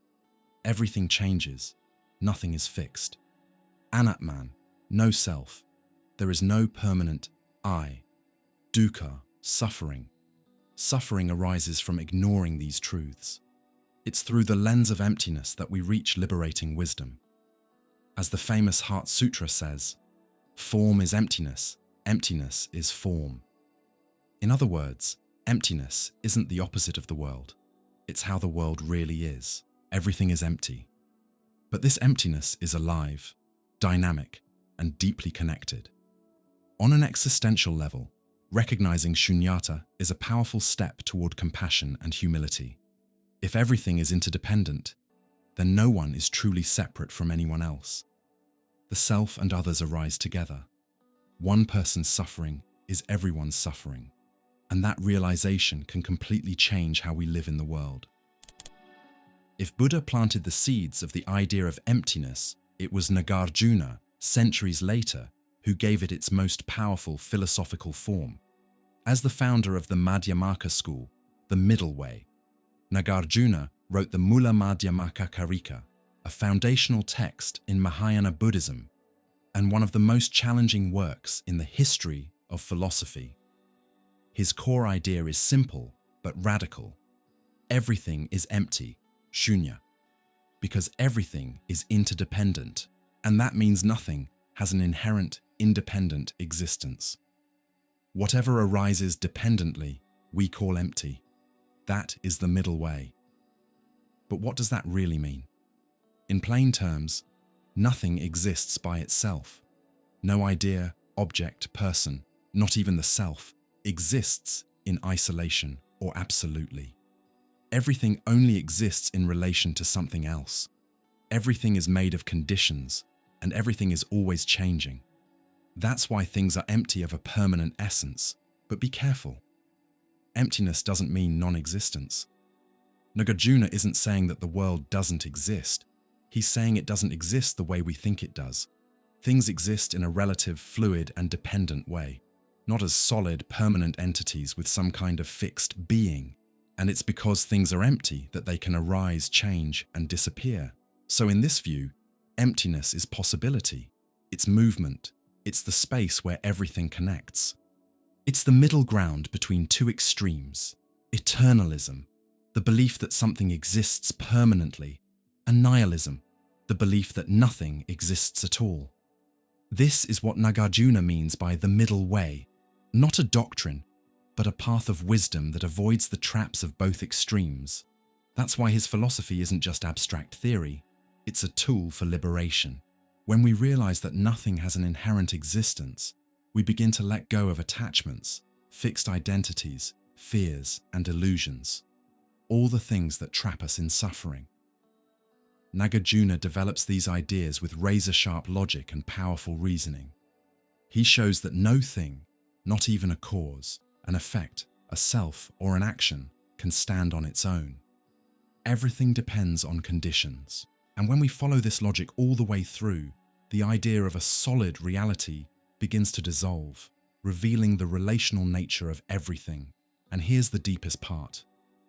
Everything changes, nothing is fixed. Anatman, no self. There is no permanent I. Dukkha, suffering. Suffering arises from ignoring these truths. It's through the lens of emptiness that we reach liberating wisdom. As the famous Heart Sutra says, form is emptiness, emptiness is form. In other words, emptiness isn't the opposite of the world. It's how the world really is. Everything is empty. But this emptiness is alive, dynamic, and deeply connected. On an existential level, recognizing shunyata is a powerful step toward compassion and humility. If everything is interdependent, then no one is truly separate from anyone else. The self and others arise together. One person's suffering is everyone's suffering, and that realization can completely change how we live in the world. If Buddha planted the seeds of the idea of emptiness, it was Nagarjuna, centuries later, who gave it its most powerful philosophical form. As the founder of the Madhyamaka school, the middle way, Nagarjuna wrote the Mula Madhyamaka Karika, a foundational text in Mahayana Buddhism and one of the most challenging works in the history of philosophy. His core idea is simple but radical. Everything is empty, shunya, because everything is interdependent, and that means nothing has an inherent independent existence. Whatever arises dependently, we call empty. That is the middle way. But what does that really mean? In plain terms, nothing exists by itself. No idea, object, person, not even the self, exists in isolation or absolutely. Everything only exists in relation to something else. Everything is made of conditions, and everything is always changing. That's why things are empty of a permanent essence. But be careful. Emptiness doesn't mean non-existence. Nagarjuna isn't saying that the world doesn't exist. He's saying it doesn't exist the way we think it does. Things exist in a relative, fluid, and dependent way, not as solid, permanent entities with some kind of fixed being. And it's because things are empty that they can arise, change, and disappear. So in this view, emptiness is possibility. It's movement. It's the space where everything connects. It's the middle ground between two extremes: eternalism, the belief that something exists permanently, and nihilism, the belief that nothing exists at all. This is what Nagarjuna means by the middle way, not a doctrine, but a path of wisdom that avoids the traps of both extremes. That's why his philosophy isn't just abstract theory, it's a tool for liberation. When we realize that nothing has an inherent existence, we begin to let go of attachments, fixed identities, fears, and illusions, all the things that trap us in suffering. Nagarjuna develops these ideas with razor-sharp logic and powerful reasoning. He shows that no thing, not even a cause, an effect, a self, or an action, can stand on its own. Everything depends on conditions. And when we follow this logic all the way through, the idea of a solid reality begins to dissolve, revealing the relational nature of everything. And here's the deepest part.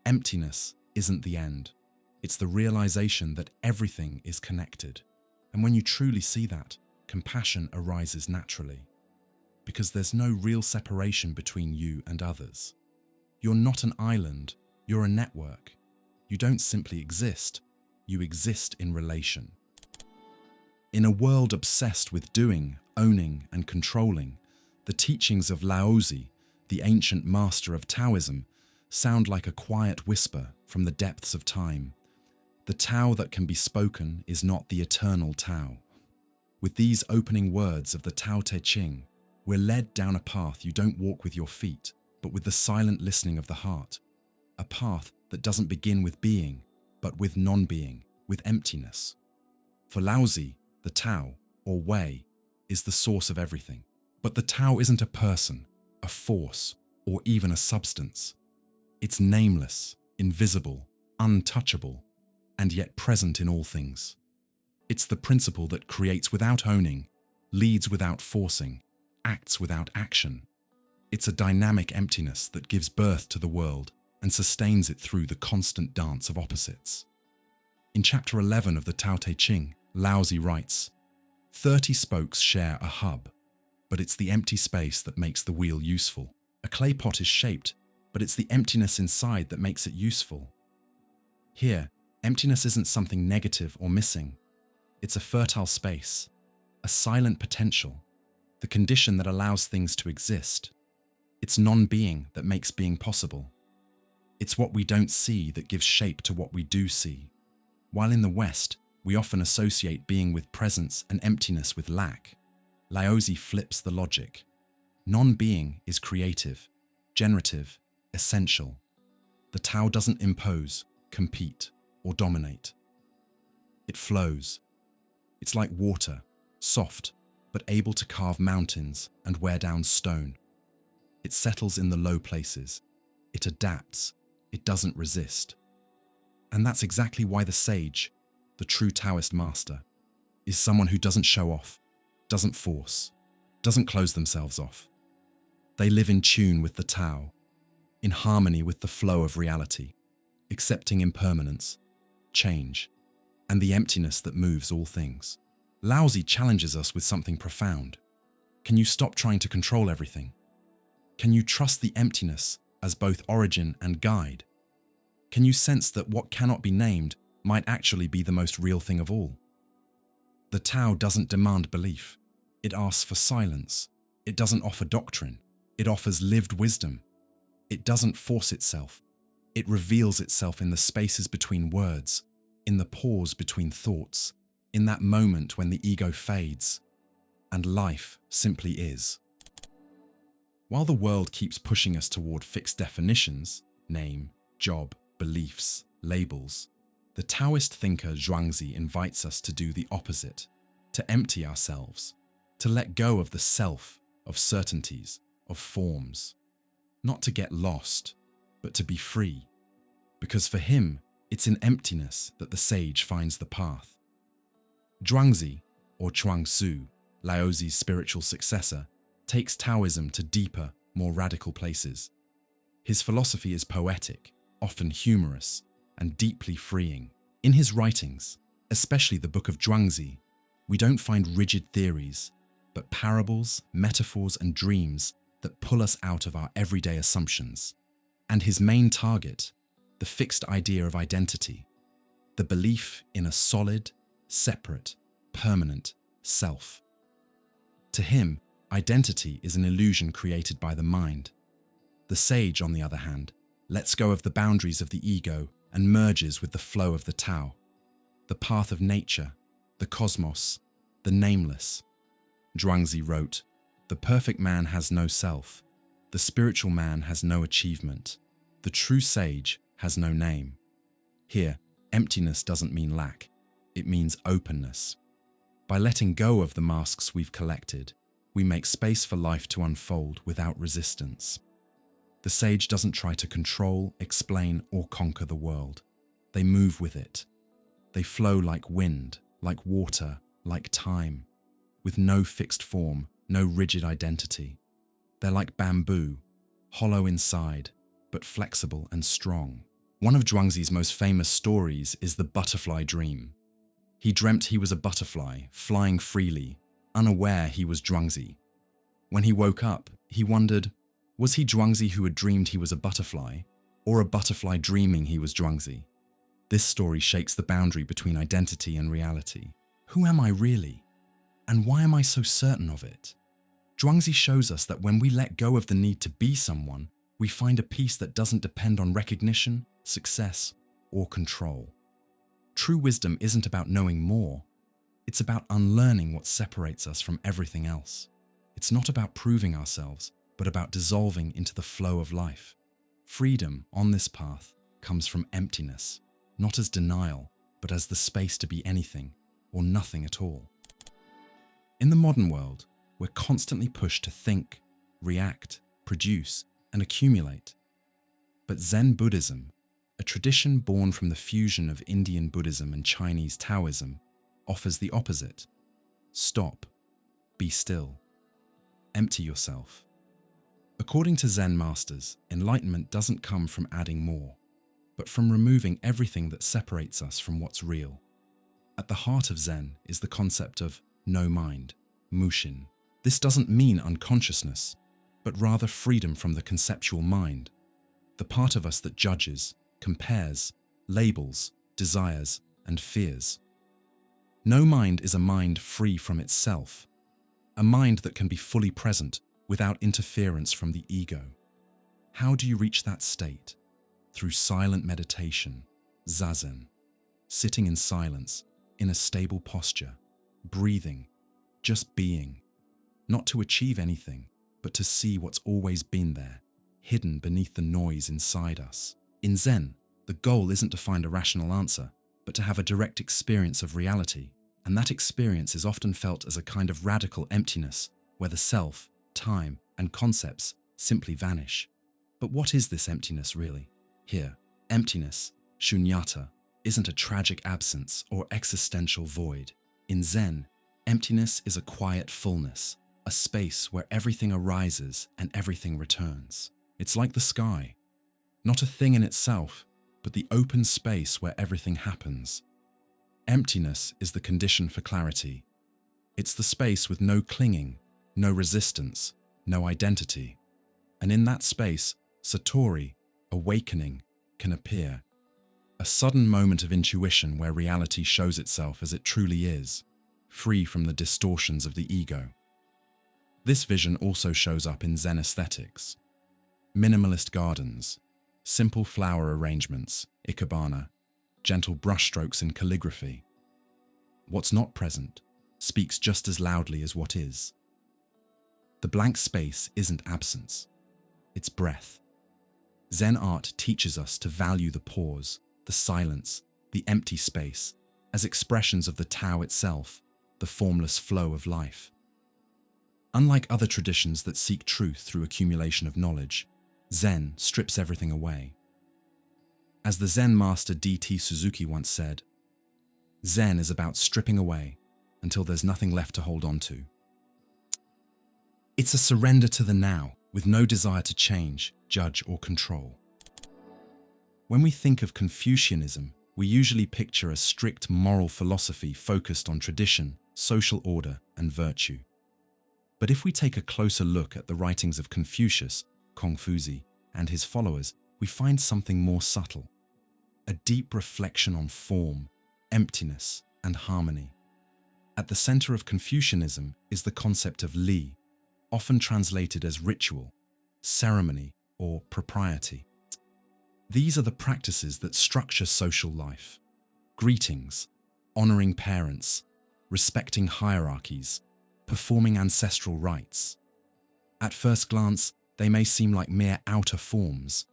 Emptiness isn't the end. It's the realization that everything is connected. And when you truly see that, compassion arises naturally. Because there's no real separation between you and others. You're not an island, you're a network. You don't simply exist, you exist in relation. In a world obsessed with doing, owning, and controlling, the teachings of Laozi, the ancient master of Taoism, sound like a quiet whisper from the depths of time. The Tao that can be spoken is not the eternal Tao. With these opening words of the Tao Te Ching, we're led down a path you don't walk with your feet, but with the silent listening of the heart. A path that doesn't begin with being, but with non-being, with emptiness. For Laozi, the Tao, or way, is the source of everything. But the Tao isn't a person, a force, or even a substance. It's nameless, invisible, untouchable, and yet present in all things. It's the principle that creates without owning, leads without forcing, acts without action. It's a dynamic emptiness that gives birth to the world and sustains it through the constant dance of opposites. In chapter 11 of the Tao Te Ching, Laozi writes, 30 spokes share a hub, but it's the empty space that makes the wheel useful. A clay pot is shaped, but it's the emptiness inside that makes it useful. Here, emptiness isn't something negative or missing. It's a fertile space, a silent potential, the condition that allows things to exist. It's non-being that makes being possible. It's what we don't see that gives shape to what we do see. While in the West, we often associate being with presence and emptiness with lack, Laozi flips the logic. Non-being is creative, generative, essential. The Tao doesn't impose, compete, or dominate. It flows. It's like water, soft, but able to carve mountains and wear down stone. It settles in the low places. It adapts. It doesn't resist. And that's exactly why the sage, the true Taoist master, is someone who doesn't show off, doesn't force, doesn't close themselves off. They live in tune with the Tao, in harmony with the flow of reality, accepting impermanence, change, and the emptiness that moves all things. Laozi challenges us with something profound. Can you stop trying to control everything? Can you trust the emptiness as both origin and guide? Can you sense that what cannot be named might actually be the most real thing of all? The Tao doesn't demand belief. It asks for silence. It doesn't offer doctrine. It offers lived wisdom. It doesn't force itself. It reveals itself in the spaces between words, in the pause between thoughts, in that moment when the ego fades, and life simply is. While the world keeps pushing us toward fixed definitions, name, job, beliefs, labels, the Taoist thinker Zhuangzi invites us to do the opposite, to empty ourselves, to let go of the self, of certainties, of forms, not to get lost, but to be free, because for him, it's in emptiness that the sage finds the path. Zhuangzi, or Chuang Tzu, Laozi's spiritual successor, takes Taoism to deeper, more radical places. His philosophy is poetic, often humorous, and deeply freeing. In his writings, especially the Book of Zhuangzi, we don't find rigid theories, but parables, metaphors, and dreams that pull us out of our everyday assumptions. And his main target, the fixed idea of identity, the belief in a solid, separate, permanent self. To him, identity is an illusion created by the mind. The sage, on the other hand, lets go of the boundaries of the ego and merges with the flow of the Tao, the path of nature, the cosmos, the nameless. Zhuangzi wrote, "The perfect man has no self. The spiritual man has no achievement. The true sage has no name." Here, emptiness doesn't mean lack. It means openness. By letting go of the masks we've collected, we make space for life to unfold without resistance. The sage doesn't try to control, explain, or conquer the world. They move with it. They flow like wind, like water, like time, with no fixed form, no rigid identity. They're like bamboo, hollow inside, but flexible and strong. One of Zhuangzi's most famous stories is the butterfly dream. He dreamt he was a butterfly, flying freely, unaware he was Zhuangzi. When he woke up, he wondered, was he Zhuangzi who had dreamed he was a butterfly, or a butterfly dreaming he was Zhuangzi? This story shakes the boundary between identity and reality. Who am I really? And why am I so certain of it? Zhuangzi shows us that when we let go of the need to be someone, we find a peace that doesn't depend on recognition, success, or control. True wisdom isn't about knowing more. It's about unlearning what separates us from everything else. It's not about proving ourselves, but about dissolving into the flow of life. Freedom on this path comes from emptiness, not as denial, but as the space to be anything or nothing at all. In the modern world, we're constantly pushed to think, react, produce, and accumulate. But Zen Buddhism, a tradition born from the fusion of Indian Buddhism and Chinese Taoism, offers the opposite. Stop, be still, empty yourself. According to Zen masters, enlightenment doesn't come from adding more, but from removing everything that separates us from what's real. At the heart of Zen is the concept of no mind, mushin. This doesn't mean unconsciousness, but rather freedom from the conceptual mind, the part of us that judges, compares, labels, desires, and fears. No mind is a mind free from itself, a mind that can be fully present without interference from the ego. How do you reach that state? Through silent meditation, zazen, sitting in silence, in a stable posture, breathing, just being, not to achieve anything, but to see what's always been there, hidden beneath the noise inside us. In Zen, the goal isn't to find a rational answer, but to have a direct experience of reality, and that experience is often felt as a kind of radical emptiness, where the self, time, and concepts simply vanish. But what is this emptiness really? Here, emptiness, shunyata, isn't a tragic absence or existential void. In Zen, emptiness is a quiet fullness, a space where everything arises and everything returns. It's like the sky, not a thing in itself, but the open space where everything happens. Emptiness is the condition for clarity. It's the space with no clinging, no resistance, no identity. And in that space, satori, awakening, can appear. A sudden moment of intuition where reality shows itself as it truly is, free from the distortions of the ego. This vision also shows up in Zen aesthetics. Minimalist gardens, simple flower arrangements, ikebana, gentle brushstrokes in calligraphy. What's not present speaks just as loudly as what is. The blank space isn't absence, it's breath. Zen art teaches us to value the pause, the silence, the empty space, as expressions of the Tao itself, the formless flow of life. Unlike other traditions that seek truth through accumulation of knowledge, Zen strips everything away. As the Zen master D.T. Suzuki once said, Zen is about stripping away until there's nothing left to hold on to. It's a surrender to the now, with no desire to change, judge, or control. When we think of Confucianism, we usually picture a strict moral philosophy focused on tradition, social order, and virtue. But if we take a closer look at the writings of Confucius, Kongfuzi, and his followers, we find something more subtle. A deep reflection on form, emptiness, and harmony. At the center of Confucianism is the concept of li, often translated as ritual, ceremony, or propriety. These are the practices that structure social life. Greetings, honoring parents, respecting hierarchies, performing ancestral rites. At first glance, they may seem like mere outer forms,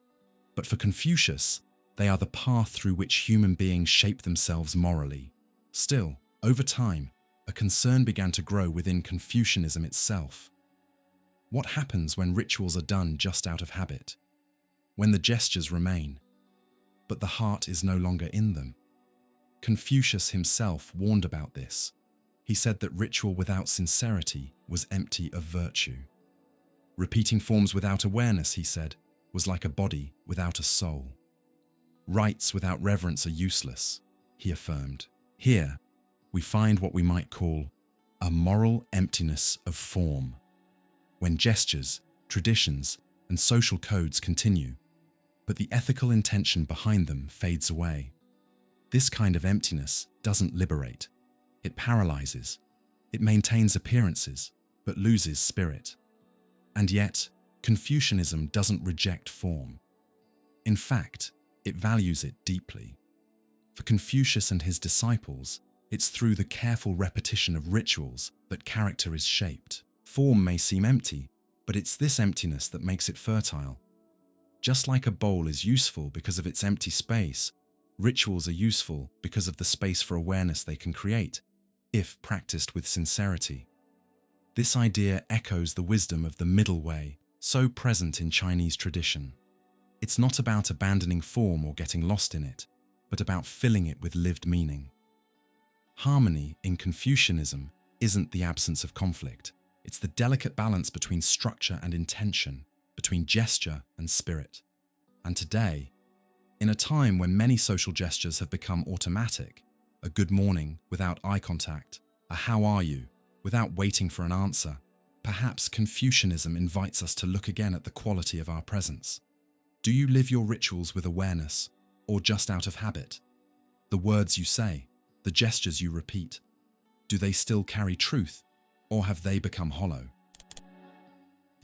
but for Confucius, they are the path through which human beings shape themselves morally. Still, over time, a concern began to grow within Confucianism itself. What happens when rituals are done just out of habit? When the gestures remain, but the heart is no longer in them? Confucius himself warned about this. He said that ritual without sincerity was empty of virtue. Repeating forms without awareness, he said, was like a body without a soul. Rites without reverence are useless, he affirmed. Here, we find what we might call a moral emptiness of form, when gestures, traditions, and social codes continue, but the ethical intention behind them fades away. This kind of emptiness doesn't liberate. It paralyzes. It maintains appearances, but loses spirit. And yet, Confucianism doesn't reject form. In fact, it values it deeply. For Confucius and his disciples, it's through the careful repetition of rituals that character is shaped. Form may seem empty, but it's this emptiness that makes it fertile. Just like a bowl is useful because of its empty space, rituals are useful because of the space for awareness they can create, if practiced with sincerity. This idea echoes the wisdom of the middle way, so present in Chinese tradition. It's not about abandoning form or getting lost in it, but about filling it with lived meaning. Harmony in Confucianism isn't the absence of conflict. It's the delicate balance between structure and intention, between gesture and spirit. And today, in a time when many social gestures have become automatic, a good morning without eye contact, a how are you without waiting for an answer, perhaps Confucianism invites us to look again at the quality of our presence. Do you live your rituals with awareness, or just out of habit? The words you say, the gestures you repeat, do they still carry truth, or have they become hollow?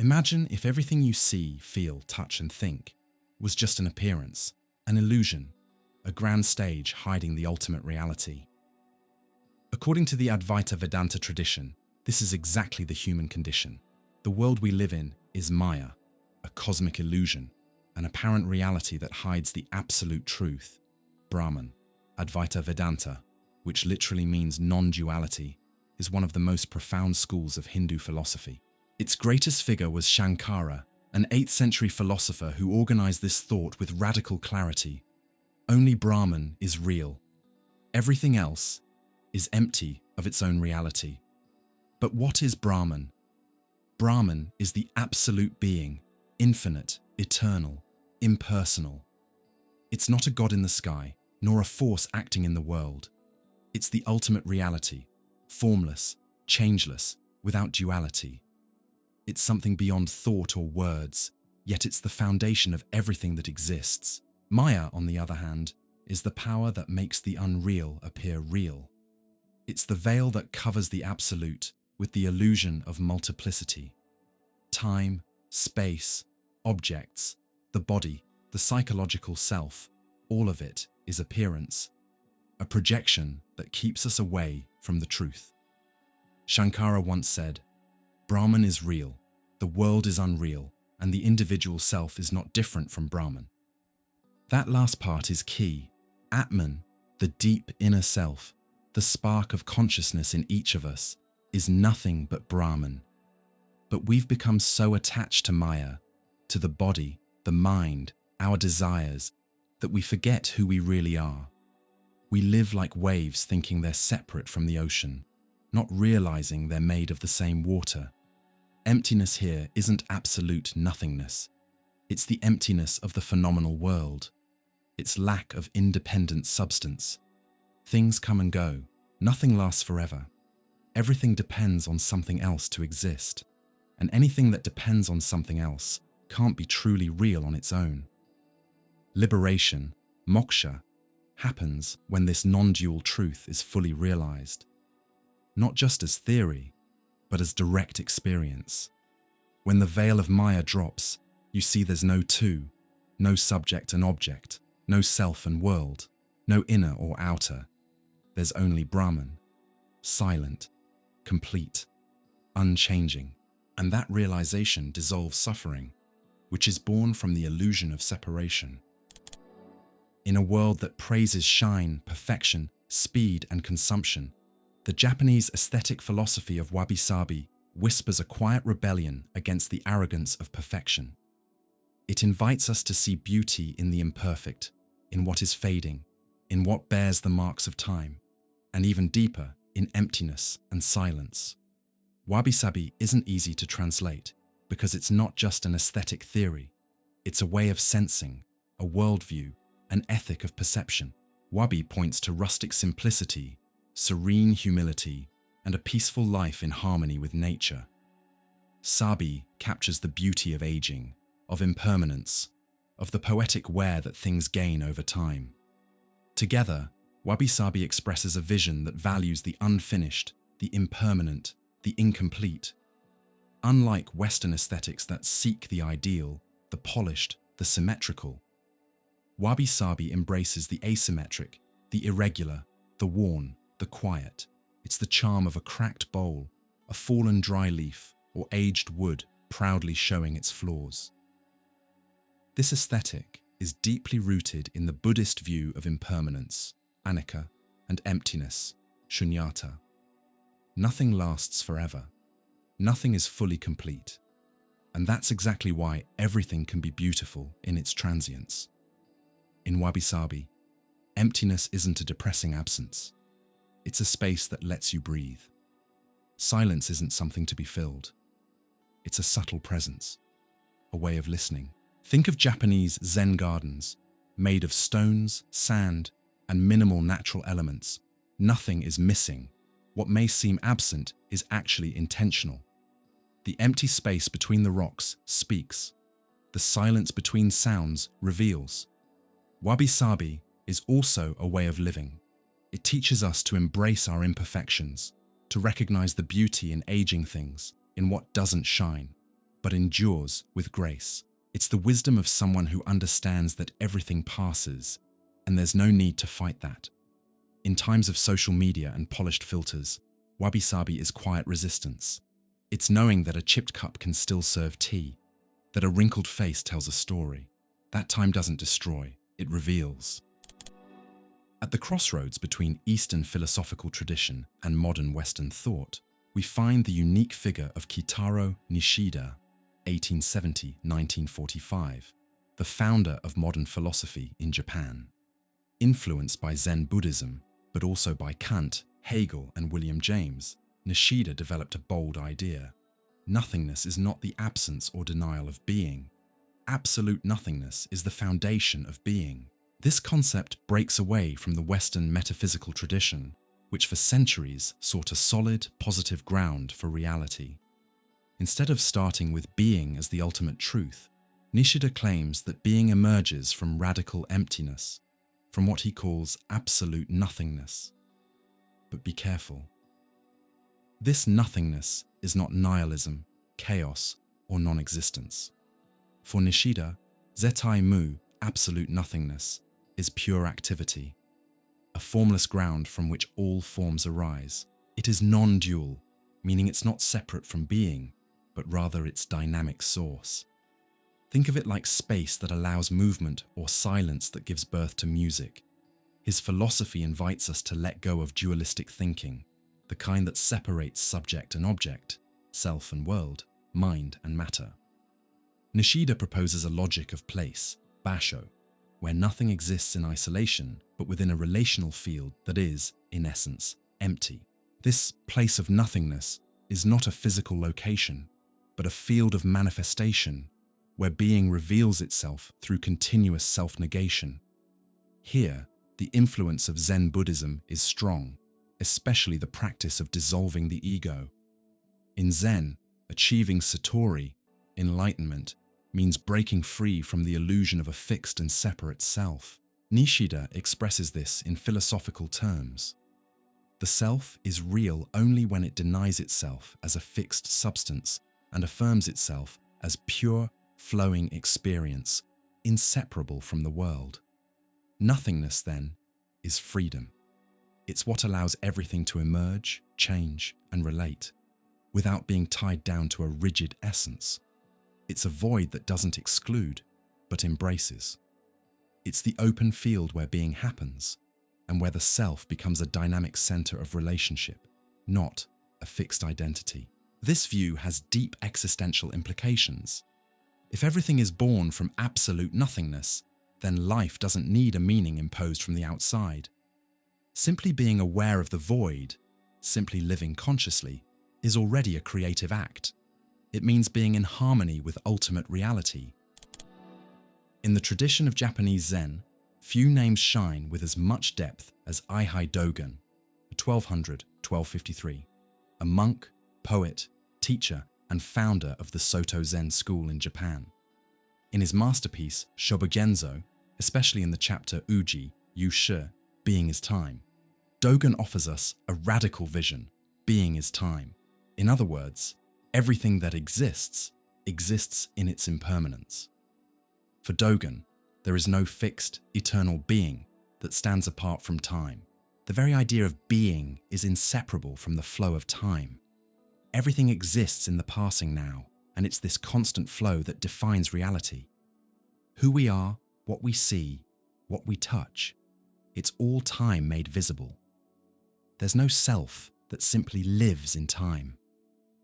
Imagine if everything you see, feel, touch, and think was just an appearance, an illusion, a grand stage hiding the ultimate reality. According to the Advaita Vedanta tradition, this is exactly the human condition. The world we live in is Maya, a cosmic illusion, an apparent reality that hides the absolute truth. Brahman, Advaita Vedanta, which literally means non-duality, is one of the most profound schools of Hindu philosophy. Its greatest figure was Shankara, an 8th century philosopher who organized this thought with radical clarity. Only Brahman is real. Everything else is empty of its own reality. But what is Brahman? Brahman is the absolute being, infinite, eternal, impersonal. It's not a god in the sky, nor a force acting in the world. It's the ultimate reality, formless, changeless, without duality. It's something beyond thought or words, yet it's the foundation of everything that exists. Maya, on the other hand, is the power that makes the unreal appear real. It's the veil that covers the absolute with the illusion of multiplicity. Time, space, objects, the body, the psychological self, all of it is appearance, a projection that keeps us away from the truth. Shankara once said, "Brahman is real, the world is unreal, and the individual self is not different from Brahman." That last part is key. Atman, the deep inner self, the spark of consciousness in each of us, is nothing but Brahman. But we've become so attached to Maya, to the body, the mind, our desires, that we forget who we really are. We live like waves thinking they're separate from the ocean, not realizing they're made of the same water. Emptiness here isn't absolute nothingness. It's the emptiness of the phenomenal world. Its lack of independent substance. Things come and go. Nothing lasts forever. Everything depends on something else to exist. And anything that depends on something else can't be truly real on its own. Liberation, moksha, happens when this non-dual truth is fully realized. Not just as theory, but as direct experience. When the veil of Maya drops, you see there's no two, no subject and object, no self and world, no inner or outer. There's only Brahman, silent, complete, unchanging. And that realization dissolves suffering, which is born from the illusion of separation. In a world that praises shine, perfection, speed, and consumption, the Japanese aesthetic philosophy of wabi-sabi whispers a quiet rebellion against the arrogance of perfection. It invites us to see beauty in the imperfect, in what is fading, in what bears the marks of time, and even deeper, in emptiness and silence. Wabi-sabi isn't easy to translate because it's not just an aesthetic theory. It's a way of sensing, a worldview, an ethic of perception. Wabi points to rustic simplicity, serene humility, and a peaceful life in harmony with nature. Sabi captures the beauty of aging, of impermanence, of the poetic wear that things gain over time. Together, wabi-sabi expresses a vision that values the unfinished, the impermanent, the incomplete. Unlike Western aesthetics that seek the ideal, the polished, the symmetrical, wabi-sabi embraces the asymmetric, the irregular, the worn, the quiet. It's the charm of a cracked bowl, a fallen dry leaf, or aged wood proudly showing its flaws. This aesthetic is deeply rooted in the Buddhist view of impermanence, anicca, and emptiness, shunyata. Nothing lasts forever. Nothing is fully complete. And that's exactly why everything can be beautiful in its transience. In wabi-sabi, emptiness isn't a depressing absence. It's a space that lets you breathe. Silence isn't something to be filled. It's a subtle presence, a way of listening. Think of Japanese Zen gardens, made of stones, sand, and minimal natural elements. Nothing is missing. What may seem absent is actually intentional. The empty space between the rocks speaks. The silence between sounds reveals. Wabi-sabi is also a way of living. It teaches us to embrace our imperfections, to recognize the beauty in aging things, in what doesn't shine, but endures with grace. It's the wisdom of someone who understands that everything passes, and there's no need to fight that. In times of social media and polished filters, wabi-sabi is quiet resistance. It's knowing that a chipped cup can still serve tea, that a wrinkled face tells a story. That time doesn't destroy, it reveals. At the crossroads between Eastern philosophical tradition and modern Western thought, we find the unique figure of Kitaro Nishida, 1870–1945, the founder of modern philosophy in Japan. Influenced by Zen Buddhism, but also by Kant, Hegel, and William James, Nishida developed a bold idea. Nothingness is not the absence or denial of being. Absolute nothingness is the foundation of being. This concept breaks away from the Western metaphysical tradition, which for centuries sought a solid, positive ground for reality. Instead of starting with being as the ultimate truth, Nishida claims that being emerges from radical emptiness, from what he calls absolute nothingness. But be careful. This nothingness is not nihilism, chaos, or non-existence. For Nishida, Zetai Mu, absolute nothingness, is pure activity, a formless ground from which all forms arise. It is non-dual, meaning it's not separate from being, but rather its dynamic source. Think of it like space that allows movement or silence that gives birth to music. His philosophy invites us to let go of dualistic thinking, the kind that separates subject and object, self and world, mind and matter. Nishida proposes a logic of place, basho, where nothing exists in isolation, but within a relational field that is, in essence, empty. This place of nothingness is not a physical location, but a field of manifestation, where being reveals itself through continuous self-negation. Here, the influence of Zen Buddhism is strong, especially the practice of dissolving the ego. In Zen, achieving satori, enlightenment, means breaking free from the illusion of a fixed and separate self. Nishida expresses this in philosophical terms. The self is real only when it denies itself as a fixed substance and affirms itself as pure, flowing experience, inseparable from the world. Nothingness, then, is freedom. It's what allows everything to emerge, change, and relate, without being tied down to a rigid essence. It's a void that doesn't exclude, but embraces. It's the open field where being happens, and where the self becomes a dynamic center of relationship, not a fixed identity. This view has deep existential implications. If everything is born from absolute nothingness, then life doesn't need a meaning imposed from the outside. Simply being aware of the void, simply living consciously, is already a creative act. It means being in harmony with ultimate reality. In the tradition of Japanese Zen, few names shine with as much depth as Eihai Dogen, 1200–1253, a monk, poet, teacher, and founder of the Soto Zen school in Japan. In his masterpiece, Shobogenzo, especially in the chapter Uji, Yu-shi, Being is Time, Dogen offers us a radical vision, being is time. In other words, everything that exists in its impermanence. For Dogen, there is no fixed, eternal being that stands apart from time. The very idea of being is inseparable from the flow of time. Everything exists in the passing now, and it's this constant flow that defines reality. Who we are, what we see, what we touch, it's all time made visible. There's no self that simply lives in time.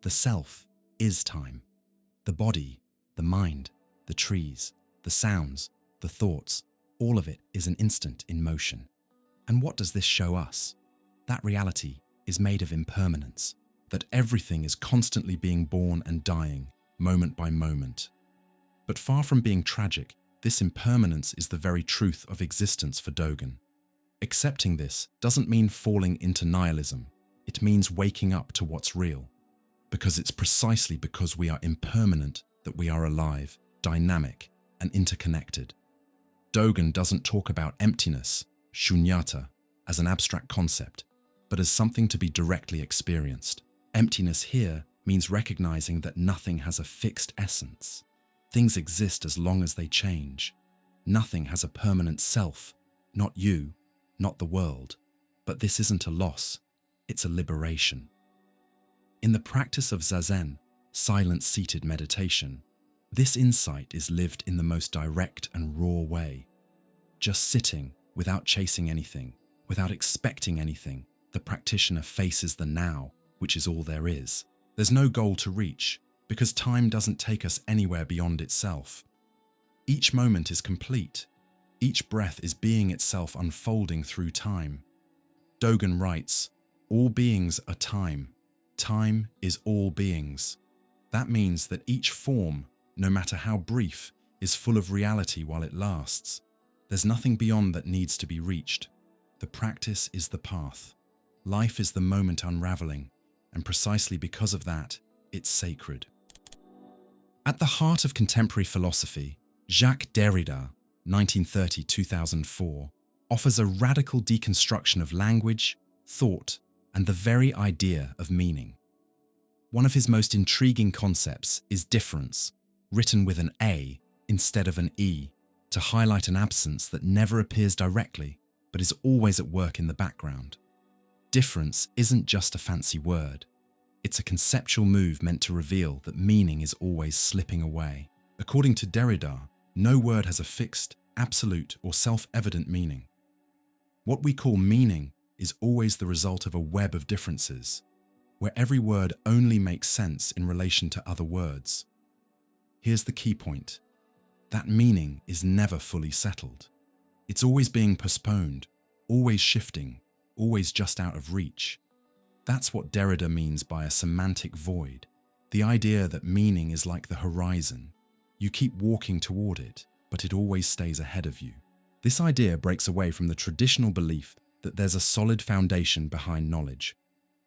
The self is time. The body, the mind, the trees, the sounds, the thoughts, all of it is an instant in motion. And what does this show us? That reality is made of impermanence, that everything is constantly being born and dying, moment by moment. But far from being tragic, this impermanence is the very truth of existence for Dogen. Accepting this doesn't mean falling into nihilism. It means waking up to what's real. Because it's precisely because we are impermanent that we are alive, dynamic, and interconnected. Dogen doesn't talk about emptiness, shunyata, as an abstract concept, but as something to be directly experienced. Emptiness here means recognizing that nothing has a fixed essence. Things exist as long as they change. Nothing has a permanent self, not you, not the world. But this isn't a loss, it's a liberation. In the practice of Zazen, silent-seated meditation, this insight is lived in the most direct and raw way. Just sitting, without chasing anything, without expecting anything, the practitioner faces the now, which is all there is. There's no goal to reach, because time doesn't take us anywhere beyond itself. Each moment is complete. Each breath is being itself unfolding through time. Dogen writes, "All beings are time. Time is all beings." That means that each form, no matter how brief, is full of reality while it lasts. There's nothing beyond that needs to be reached. The practice is the path. Life is the moment unraveling, and precisely because of that, it's sacred. At the heart of contemporary philosophy, Jacques Derrida, 1930-2004, offers a radical deconstruction of language, thought, and the very idea of meaning. One of his most intriguing concepts is difference, written with an A instead of an E, to highlight an absence that never appears directly, but is always at work in the background. Difference isn't just a fancy word. It's a conceptual move meant to reveal that meaning is always slipping away. According to Derrida, no word has a fixed, absolute, or self-evident meaning. What we call meaning is always the result of a web of differences, where every word only makes sense in relation to other words. Here's the key point. That meaning is never fully settled. It's always being postponed, always shifting, always just out of reach. That's what Derrida means by a semantic void, the idea that meaning is like the horizon. You keep walking toward it, but it always stays ahead of you. This idea breaks away from the traditional belief that there's a solid foundation behind knowledge.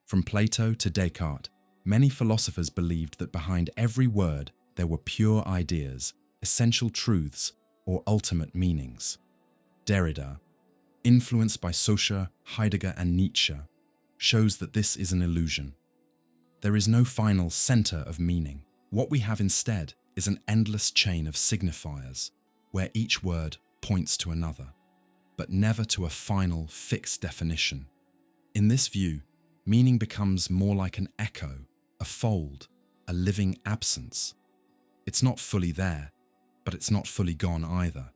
From Plato to Descartes, many philosophers believed that behind every word there were pure ideas, essential truths, or ultimate meanings. Derrida, influenced by Saussure, Heidegger, and Nietzsche, shows that this is an illusion. There is no final center of meaning. What we have instead is an endless chain of signifiers, where each word points to another, but never to a final, fixed definition. In this view, meaning becomes more like an echo, a fold, a living absence. It's not fully there, but it's not fully gone either.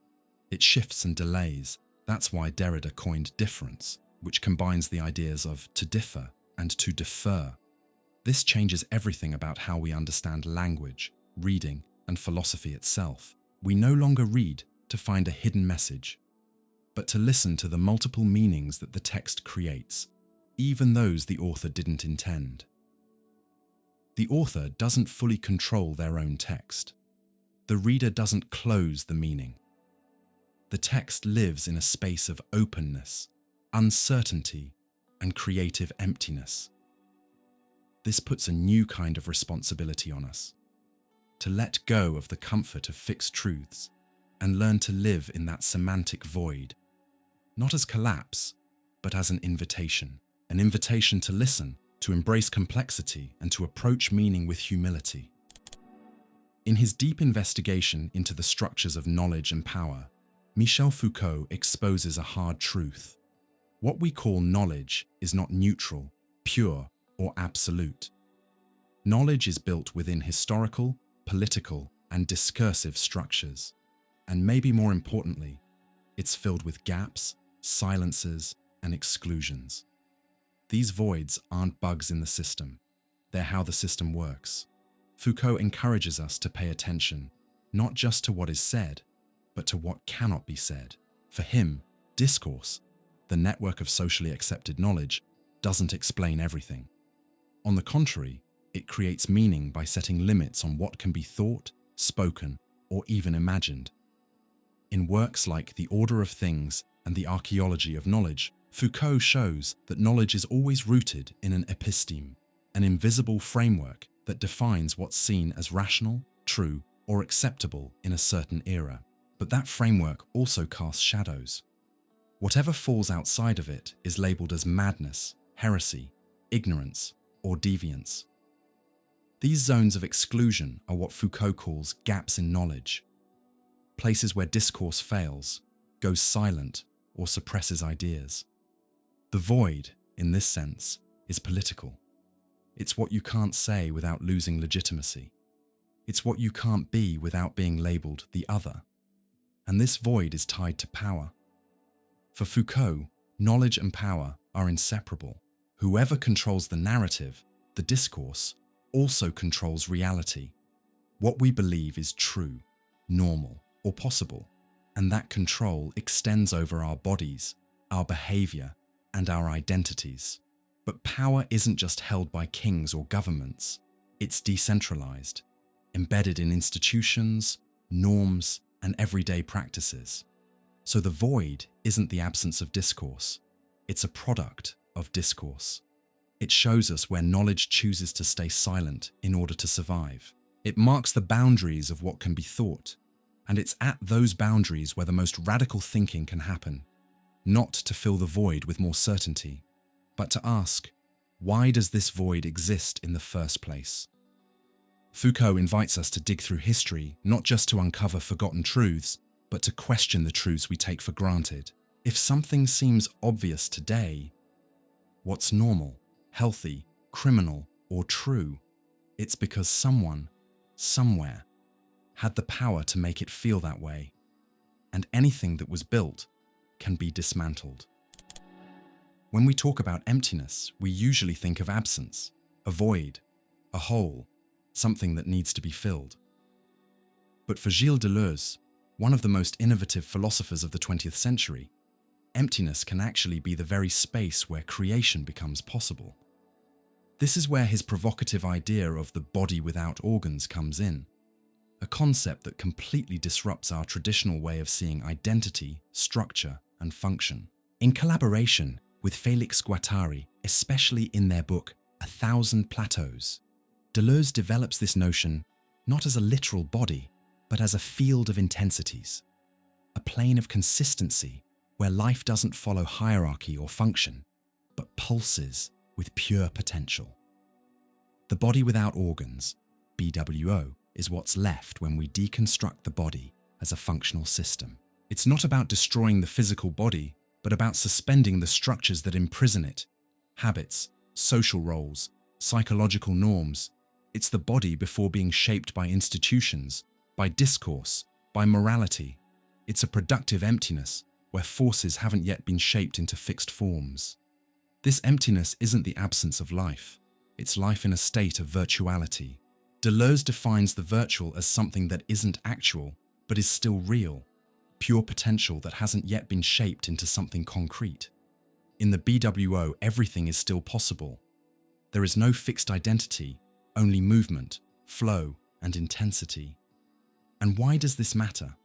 It shifts and delays. That's why Derrida coined difference, which combines the ideas of to differ and to defer. This changes everything about how we understand language, reading, and philosophy itself. We no longer read to find a hidden message, but to listen to the multiple meanings that the text creates, even those the author didn't intend. The author doesn't fully control their own text. The reader doesn't close the meaning. The text lives in a space of openness, uncertainty, and creative emptiness. This puts a new kind of responsibility on us, to let go of the comfort of fixed truths and learn to live in that semantic void, not as collapse, but as an invitation to listen, to embrace complexity, and to approach meaning with humility. In his deep investigation into the structures of knowledge and power, Michel Foucault exposes a hard truth. What we call knowledge is not neutral, pure, or absolute. Knowledge is built within historical, political, and discursive structures. And maybe more importantly, it's filled with gaps, silences, and exclusions. These voids aren't bugs in the system. they're how the system works. Foucault encourages us to pay attention, not just to what is said, but to what cannot be said. For him, discourse, the network of socially accepted knowledge, doesn't explain everything. On the contrary, it creates meaning by setting limits on what can be thought, spoken, or even imagined. In works like The Order of Things and The Archaeology of Knowledge, Foucault shows that knowledge is always rooted in an episteme, an invisible framework that defines what's seen as rational, true, or acceptable in a certain era. But that framework also casts shadows. Whatever falls outside of it is labeled as madness, heresy, ignorance, or deviance. These zones of exclusion are what Foucault calls gaps in knowledge, places where discourse fails, goes silent, or suppresses ideas. The void, in this sense, is political. It's what you can't say without losing legitimacy. It's what you can't be without being labeled the other. And this void is tied to power. For Foucault, knowledge and power are inseparable. Whoever controls the narrative, the discourse, also controls reality. What we believe is true, normal, or possible, and that control extends over our bodies, our behavior, and our identities. But power isn't just held by kings or governments. It's decentralized, embedded in institutions, norms, and everyday practices. So the void isn't the absence of discourse. It's a product of discourse. It shows us where knowledge chooses to stay silent in order to survive. It marks the boundaries of what can be thought, and it's at those boundaries where the most radical thinking can happen, not to fill the void with more certainty, but to ask, why does this void exist in the first place? Foucault invites us to dig through history not just to uncover forgotten truths, but to question the truths we take for granted. If something seems obvious today, what's normal, healthy, criminal, or true, it's because someone, somewhere, had the power to make it feel that way, and anything that was built can be dismantled. When we talk about emptiness, we usually think of absence, a void, a hole, something that needs to be filled. But for Gilles Deleuze, one of the most innovative philosophers of the 20th century, emptiness can actually be the very space where creation becomes possible. This is where his provocative idea of the body without organs comes in, a concept that completely disrupts our traditional way of seeing identity, structure, and function. In collaboration with Félix Guattari, especially in their book A Thousand Plateaus, Deleuze develops this notion not as a literal body, but as a field of intensities, a plane of consistency where life doesn't follow hierarchy or function, but pulses with pure potential. The body without organs, BWO, is what's left when we deconstruct the body as a functional system. It's not about destroying the physical body, but about suspending the structures that imprison it, habits, social roles, psychological norms. It's the body before being shaped by institutions, by discourse, by morality. It's a productive emptiness where forces haven't yet been shaped into fixed forms. This emptiness isn't the absence of life. It's life in a state of virtuality. Deleuze defines the virtual as something that isn't actual, but is still real, pure potential that hasn't yet been shaped into something concrete. In the BWO, everything is still possible. There is no fixed identity, only movement, flow, and intensity. And why does this matter?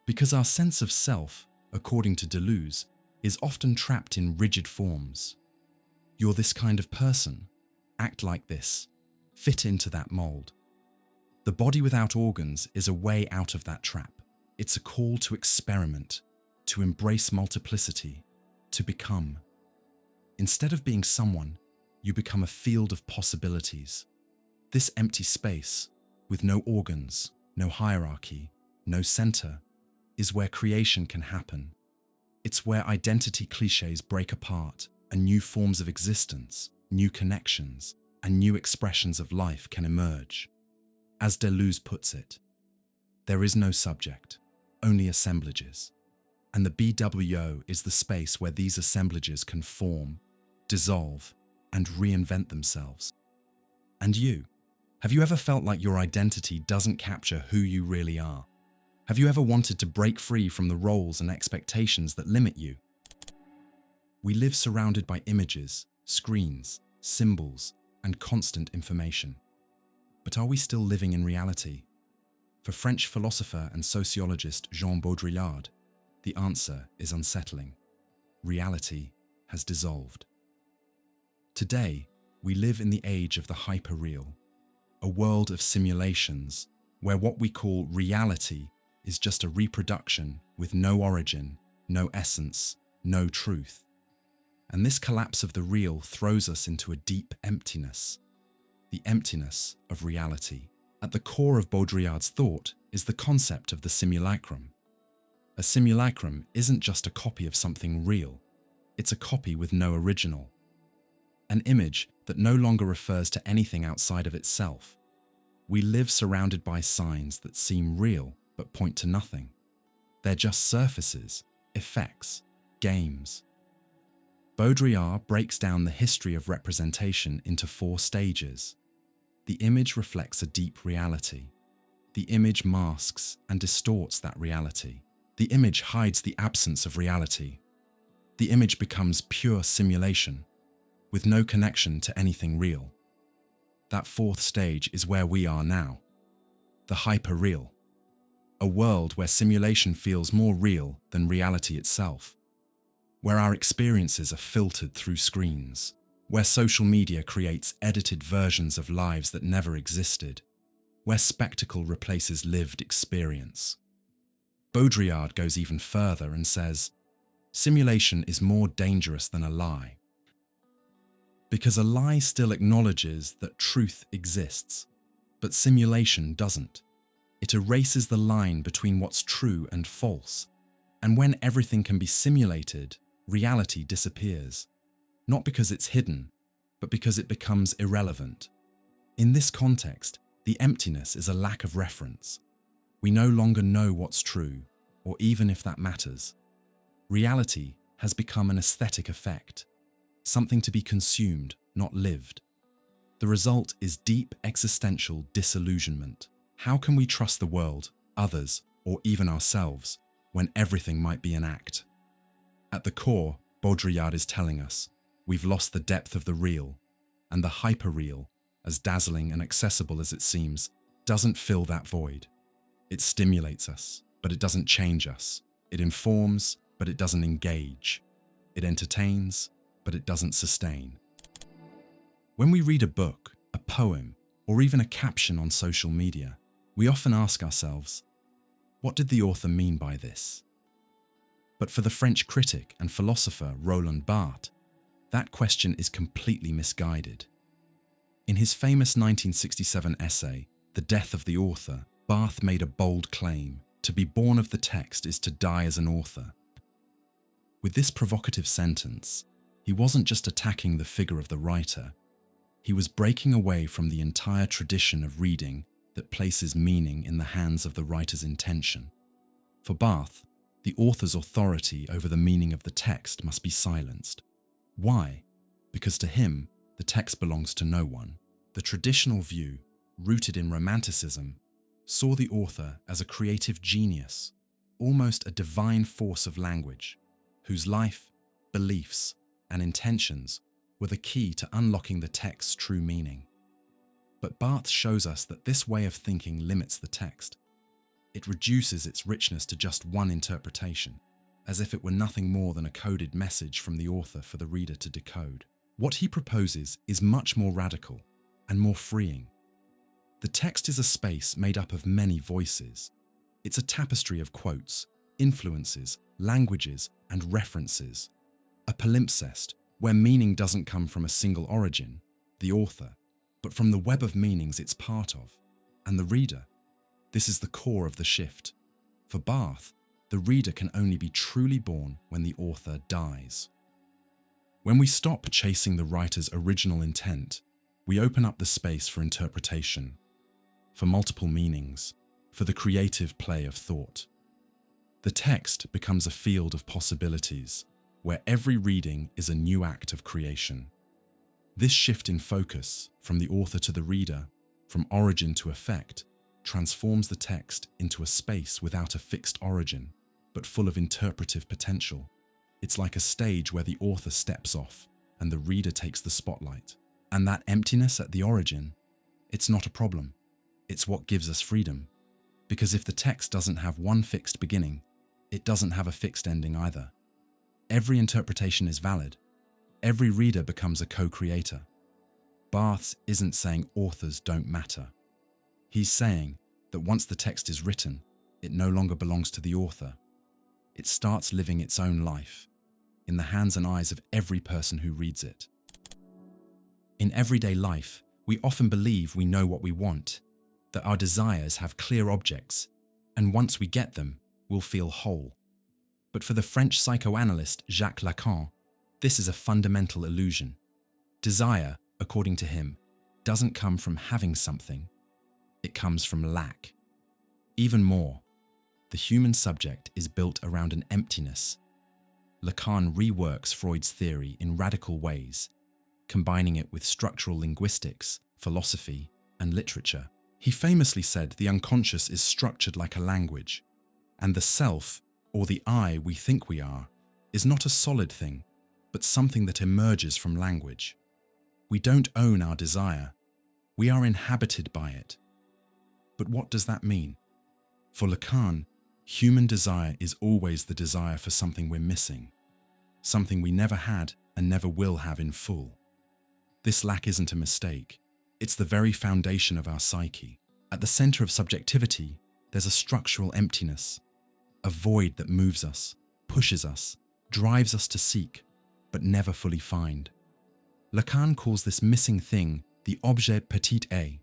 Because our sense of self, according to Deleuze, is often trapped in rigid forms. You're this kind of person, act like this, fit into that mold. The body without organs is a way out of that trap. It's a call to experiment, to embrace multiplicity, to become. Instead of being someone, you become a field of possibilities. This empty space, with no organs, no hierarchy, no center, is where creation can happen. It's where identity cliches break apart and new forms of existence, new connections, and new expressions of life can emerge. As Deleuze puts it, there is no subject, only assemblages. And the BWO is the space where these assemblages can form, dissolve, and reinvent themselves. And you? Have you ever felt like your identity doesn't capture who you really are? Have you ever wanted to break free from the roles and expectations that limit you? We live surrounded by images, screens, symbols, and constant information. But are we still living in reality? For French philosopher and sociologist Jean Baudrillard, the answer is unsettling. Reality has dissolved. Today, we live in the age of the hyperreal, a world of simulations where what we call reality is just a reproduction with no origin, no essence, no truth. And this collapse of the real throws us into a deep emptiness, the emptiness of reality. At the core of Baudrillard's thought is the concept of the simulacrum. A simulacrum isn't just a copy of something real, it's a copy with no original. An image that no longer refers to anything outside of itself. We live surrounded by signs that seem real but point to nothing. They're just surfaces, effects, games. Baudrillard breaks down the history of representation into 4 stages. The image reflects a deep reality. The image masks and distorts that reality. The image hides the absence of reality. The image becomes pure simulation, with no connection to anything real. That 4th stage is where we are now. The hyperreal. A world where simulation feels more real than reality itself. Where our experiences are filtered through screens. Where social media creates edited versions of lives that never existed. Where spectacle replaces lived experience. Baudrillard goes even further and says, simulation is more dangerous than a lie. Because a lie still acknowledges that truth exists, but simulation doesn't. It erases the line between what's true and false, and when everything can be simulated, reality disappears. Not because it's hidden, but because it becomes irrelevant. In this context, the emptiness is a lack of reference. We no longer know what's true, or even if that matters. Reality has become an aesthetic effect, something to be consumed, not lived. The result is deep existential disillusionment. How can we trust the world, others, or even ourselves, when everything might be an act? At the core, Baudrillard is telling us, we've lost the depth of the real, and the hyperreal, as dazzling and accessible as it seems, doesn't fill that void. It stimulates us, but it doesn't change us. It informs, but it doesn't engage. It entertains, but it doesn't sustain. When we read a book, a poem, or even a caption on social media, we often ask ourselves, what did the author mean by this? But for the French critic and philosopher Roland Barthes, that question is completely misguided. In his famous 1967 essay, The Death of the Author, Barthes made a bold claim: to be born of the text is to die as an author. With this provocative sentence, he wasn't just attacking the figure of the writer, he was breaking away from the entire tradition of reading that places meaning in the hands of the writer's intention. For Barthes, the author's authority over the meaning of the text must be silenced. Why? Because to him, the text belongs to no one. The traditional view, rooted in Romanticism, saw the author as a creative genius, almost a divine force of language, whose life, beliefs, and intentions were the key to unlocking the text's true meaning. But Barthes shows us that this way of thinking limits the text. It reduces its richness to just one interpretation, as if it were nothing more than a coded message from the author for the reader to decode. What he proposes is much more radical and more freeing. The text is a space made up of many voices. It's a tapestry of quotes, influences, languages, and references. A palimpsest where meaning doesn't come from a single origin, the author, but from the web of meanings it's part of, and the reader. This is the core of the shift. For Barthes, the reader can only be truly born when the author dies. When we stop chasing the writer's original intent, we open up the space for interpretation, for multiple meanings, for the creative play of thought. The text becomes a field of possibilities, where every reading is a new act of creation. This shift in focus, from the author to the reader, from origin to effect, transforms the text into a space without a fixed origin, but full of interpretive potential. It's like a stage where the author steps off and the reader takes the spotlight. And that emptiness at the origin, it's not a problem. It's what gives us freedom. Because if the text doesn't have one fixed beginning, it doesn't have a fixed ending either. Every interpretation is valid. Every reader becomes a co-creator. Barthes isn't saying authors don't matter. He's saying that once the text is written, it no longer belongs to the author. It starts living its own life, in the hands and eyes of every person who reads it. In everyday life, we often believe we know what we want, that our desires have clear objects, and once we get them, we'll feel whole. But for the French psychoanalyst Jacques Lacan, this is a fundamental illusion. Desire, according to him, doesn't come from having something. It comes from lack. Even more, the human subject is built around an emptiness. Lacan reworks Freud's theory in radical ways, combining it with structural linguistics, philosophy, and literature. He famously said the unconscious is structured like a language, and the self, or the I we think we are, is not a solid thing, but something that emerges from language. We don't own our desire. We are inhabited by it. But what does that mean? For Lacan, human desire is always the desire for something we're missing, something we never had and never will have in full. This lack isn't a mistake. It's the very foundation of our psyche. At the center of subjectivity, there's a structural emptiness, a void that moves us, pushes us, drives us to seek, but never fully find. Lacan calls this missing thing the objet petit a,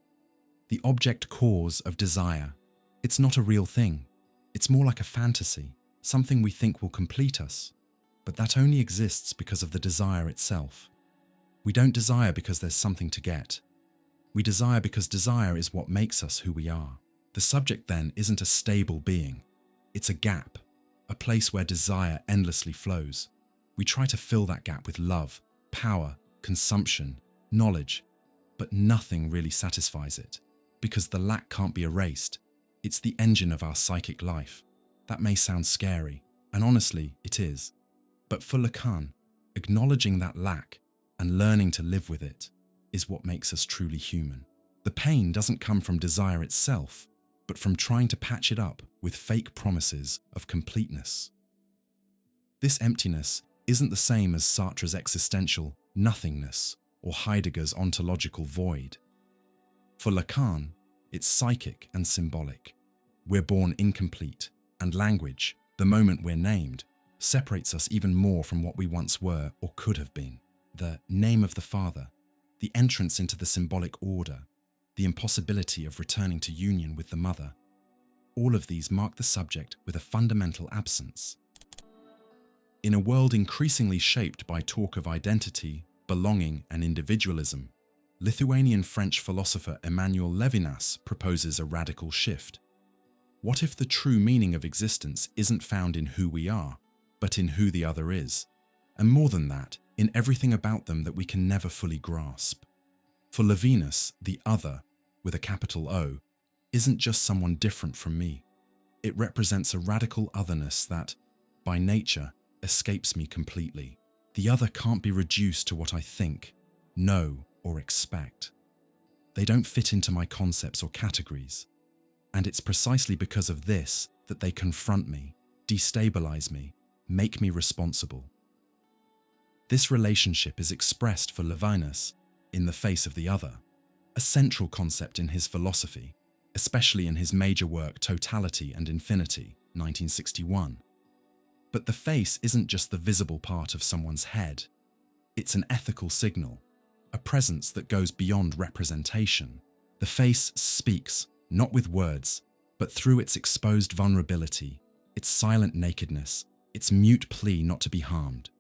the object cause of desire. It's not a real thing. It's more like a fantasy, something we think will complete us, but that only exists because of the desire itself. We don't desire because there's something to get. We desire because desire is what makes us who we are. The subject then isn't a stable being. It's a gap, a place where desire endlessly flows. We try to fill that gap with love, power, consumption, knowledge, but nothing really satisfies it, because the lack can't be erased. It's the engine of our psychic life. That may sound scary, and honestly, it is. But for Lacan, acknowledging that lack and learning to live with it is what makes us truly human. The pain doesn't come from desire itself, but from trying to patch it up with fake promises of completeness. This emptiness isn't the same as Sartre's existential nothingness or Heidegger's ontological void. For Lacan, it's psychic and symbolic. We're born incomplete, and language, the moment we're named, separates us even more from what we once were or could have been. The name of the Father, the entrance into the symbolic order, the impossibility of returning to union with the Mother, all of these mark the subject with a fundamental absence. In a world increasingly shaped by talk of identity, belonging, and individualism, Lithuanian-French philosopher Emmanuel Levinas proposes a radical shift. What if the true meaning of existence isn't found in who we are, but in who the other is? And more than that, in everything about them that we can never fully grasp. For Levinas, the other, with a capital O, isn't just someone different from me. It represents a radical otherness that, by nature, escapes me completely. The other can't be reduced to what I think, know, or expect. They don't fit into my concepts or categories. And it's precisely because of this that they confront me, destabilize me, make me responsible. This relationship is expressed for Levinas in the face of the other, a central concept in his philosophy, especially in his major work Totality and Infinity, 1961. But the face isn't just the visible part of someone's head. It's an ethical signal, a presence that goes beyond representation. The face speaks, not with words, but through its exposed vulnerability, its silent nakedness, its mute plea not to be harmed.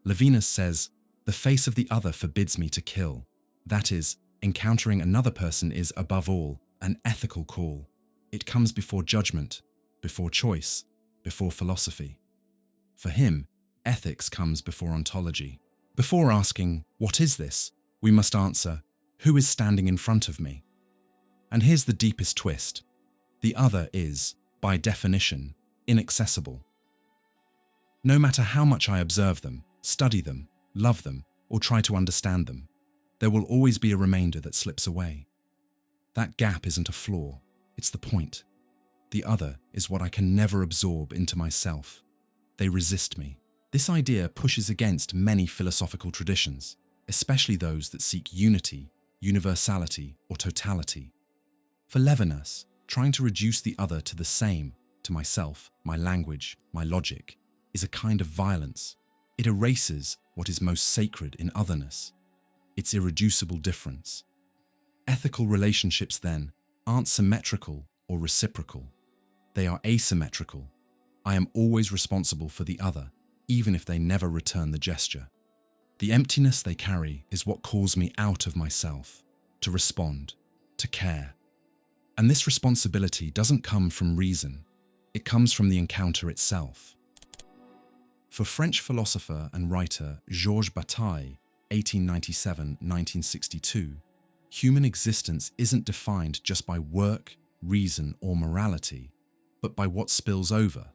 Levinas says, "The face of the other forbids me to kill." That is, encountering another person is, above all, an ethical call. It comes before judgment, before choice, before philosophy. For him, ethics comes before ontology. Before asking, "What is this?" we must answer, who is standing in front of me? And here's the deepest twist. The other is, by definition, inaccessible. No matter how much I observe them, study them, love them, or try to understand them, there will always be a remainder that slips away. That gap isn't a flaw, it's the point. The other is what I can never absorb into myself. They resist me. This idea pushes against many philosophical traditions, especially those that seek unity, universality, or totality. For Levinas, trying to reduce the other to the same, to myself, my language, my logic, is a kind of violence. It erases what is most sacred in otherness, its irreducible difference. Ethical relationships, then, aren't symmetrical or reciprocal. They are asymmetrical. I am always responsible for the other, even if they never return the gesture. The emptiness they carry is what calls me out of myself, to respond, to care. And this responsibility doesn't come from reason, it comes from the encounter itself. For French philosopher and writer Georges Bataille, 1897–1962, human existence isn't defined just by work, reason, or morality, but by what spills over,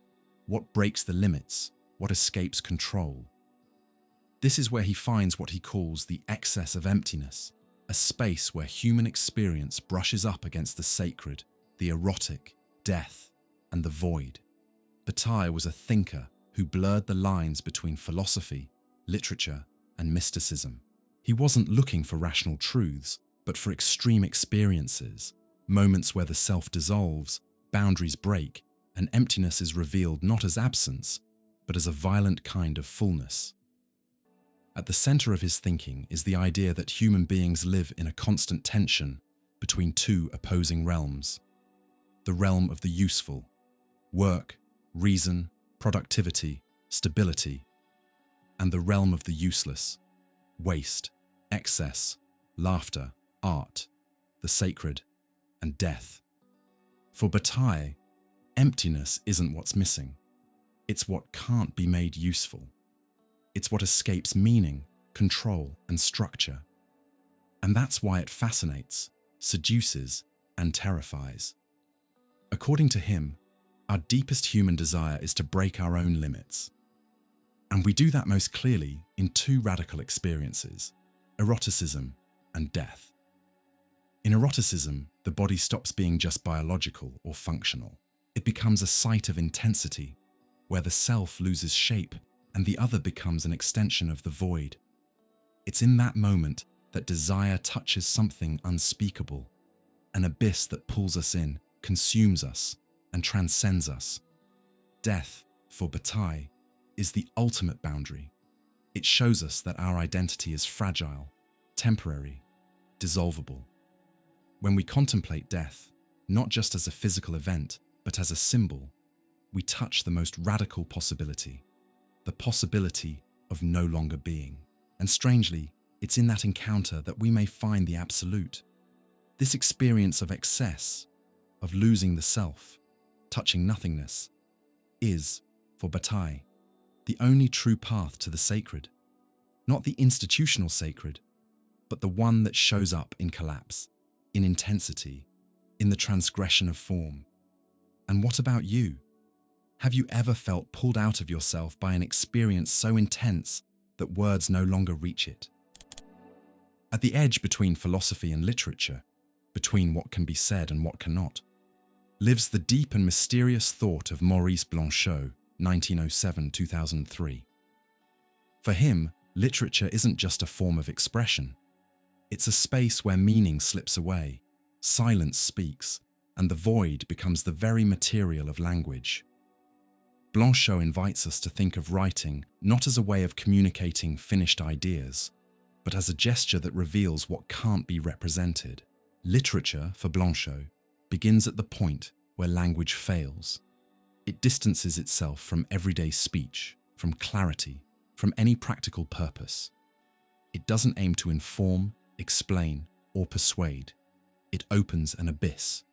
what breaks the limits, what escapes control. This is where he finds what he calls the excess of emptiness, a space where human experience brushes up against the sacred, the erotic, death, and the void. Bataille was a thinker who blurred the lines between philosophy, literature, and mysticism. He wasn't looking for rational truths, but for extreme experiences, moments where the self dissolves, boundaries break, and emptiness is revealed not as absence, but as a violent kind of fullness. At the center of his thinking is the idea that human beings live in a constant tension between two opposing realms. The realm of the useful, work, reason, productivity, stability, and the realm of the useless, waste, excess, laughter, art, the sacred, and death. For Bataille, emptiness isn't what's missing. It's what can't be made useful. It's what escapes meaning, control, and structure. And that's why it fascinates, seduces, and terrifies. According to him, our deepest human desire is to break our own limits. And we do that most clearly in two radical experiences, eroticism and death. In eroticism, the body stops being just biological or functional. It becomes a site of intensity, where the self loses shape and the other becomes an extension of the void. It's in that moment that desire touches something unspeakable, an abyss that pulls us in, consumes us, and transcends us. Death, for Bataille, is the ultimate boundary. It shows us that our identity is fragile, temporary, dissolvable. When we contemplate death, not just as a physical event, but as a symbol, we touch the most radical possibility, the possibility of no longer being. And strangely, it's in that encounter that we may find the absolute. This experience of excess, of losing the self, touching nothingness, is, for Bataille, the only true path to the sacred. Not the institutional sacred, but the one that shows up in collapse, in intensity, in the transgression of form. And what about you? Have you ever felt pulled out of yourself by an experience so intense that words no longer reach it? At the edge between philosophy and literature, between what can be said and what cannot, lives the deep and mysterious thought of Maurice Blanchot, 1907–2003. For him, literature isn't just a form of expression. It's a space where meaning slips away, silence speaks, and the void becomes the very material of language. Blanchot invites us to think of writing not as a way of communicating finished ideas, but as a gesture that reveals what can't be represented. Literature, for Blanchot, begins at the point where language fails. It distances itself from everyday speech, from clarity, from any practical purpose. It doesn't aim to inform, explain, or persuade. It opens an abyss,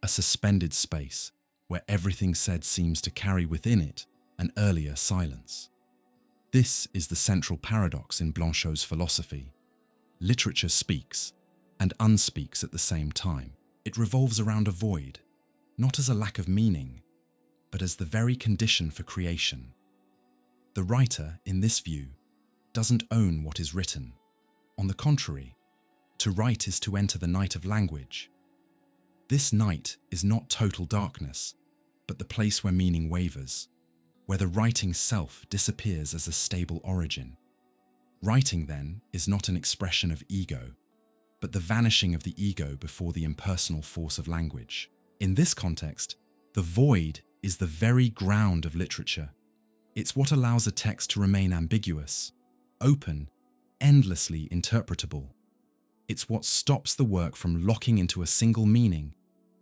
a suspended space where everything said seems to carry within it an earlier silence. This is the central paradox in Blanchot's philosophy. Literature speaks and unspeaks at the same time. It revolves around a void, not as a lack of meaning, but as the very condition for creation. The writer, in this view, doesn't own what is written. On the contrary, to write is to enter the night of language. This night is not total darkness, but the place where meaning wavers, where the writing self disappears as a stable origin. Writing, then, is not an expression of ego, but the vanishing of the ego before the impersonal force of language. In this context, the void is the very ground of literature. It's what allows a text to remain ambiguous, open, endlessly interpretable. It's what stops the work from locking into a single meaning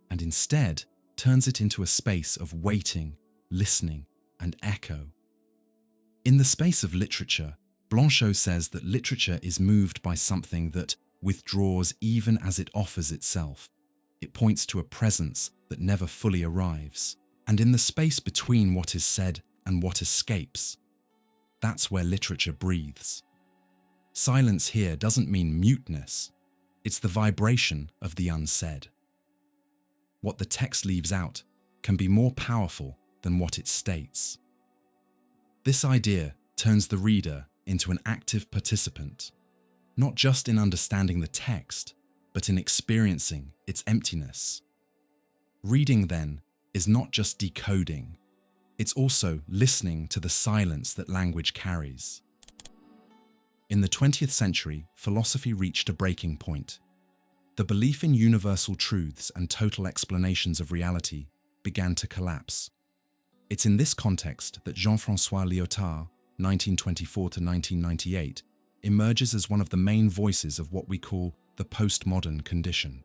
and instead turns it into a space of waiting, listening, and echo. In the space of literature, Blanchot says that literature is moved by something that withdraws even as it offers itself. It points to a presence that never fully arrives. And in the space between what is said and what escapes, that's where literature breathes. Silence here doesn't mean muteness. It's the vibration of the unsaid. What the text leaves out can be more powerful than what it states. This idea turns the reader into an active participant, not just in understanding the text, but in experiencing its emptiness. Reading, then, is not just decoding, it's also listening to the silence that language carries. In the 20th century, philosophy reached a breaking point. The belief in universal truths and total explanations of reality began to collapse. It's in this context that Jean-François Lyotard, 1924 to 1998, emerges as one of the main voices of what we call the postmodern condition.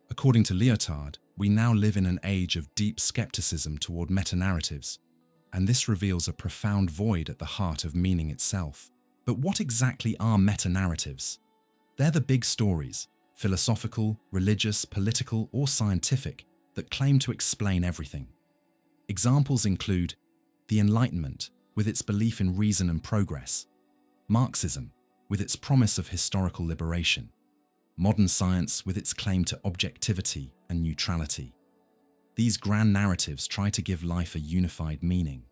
According to Lyotard, we now live in an age of deep skepticism toward meta-narratives, and this reveals a profound void at the heart of meaning itself. But what exactly are meta-narratives? They're the big stories, philosophical, religious, political, or scientific, that claim to explain everything. Examples include the Enlightenment, with its belief in reason and progress, Marxism, with its promise of historical liberation, modern science with its claim to objectivity and neutrality. These grand narratives try to give life a unified meaning,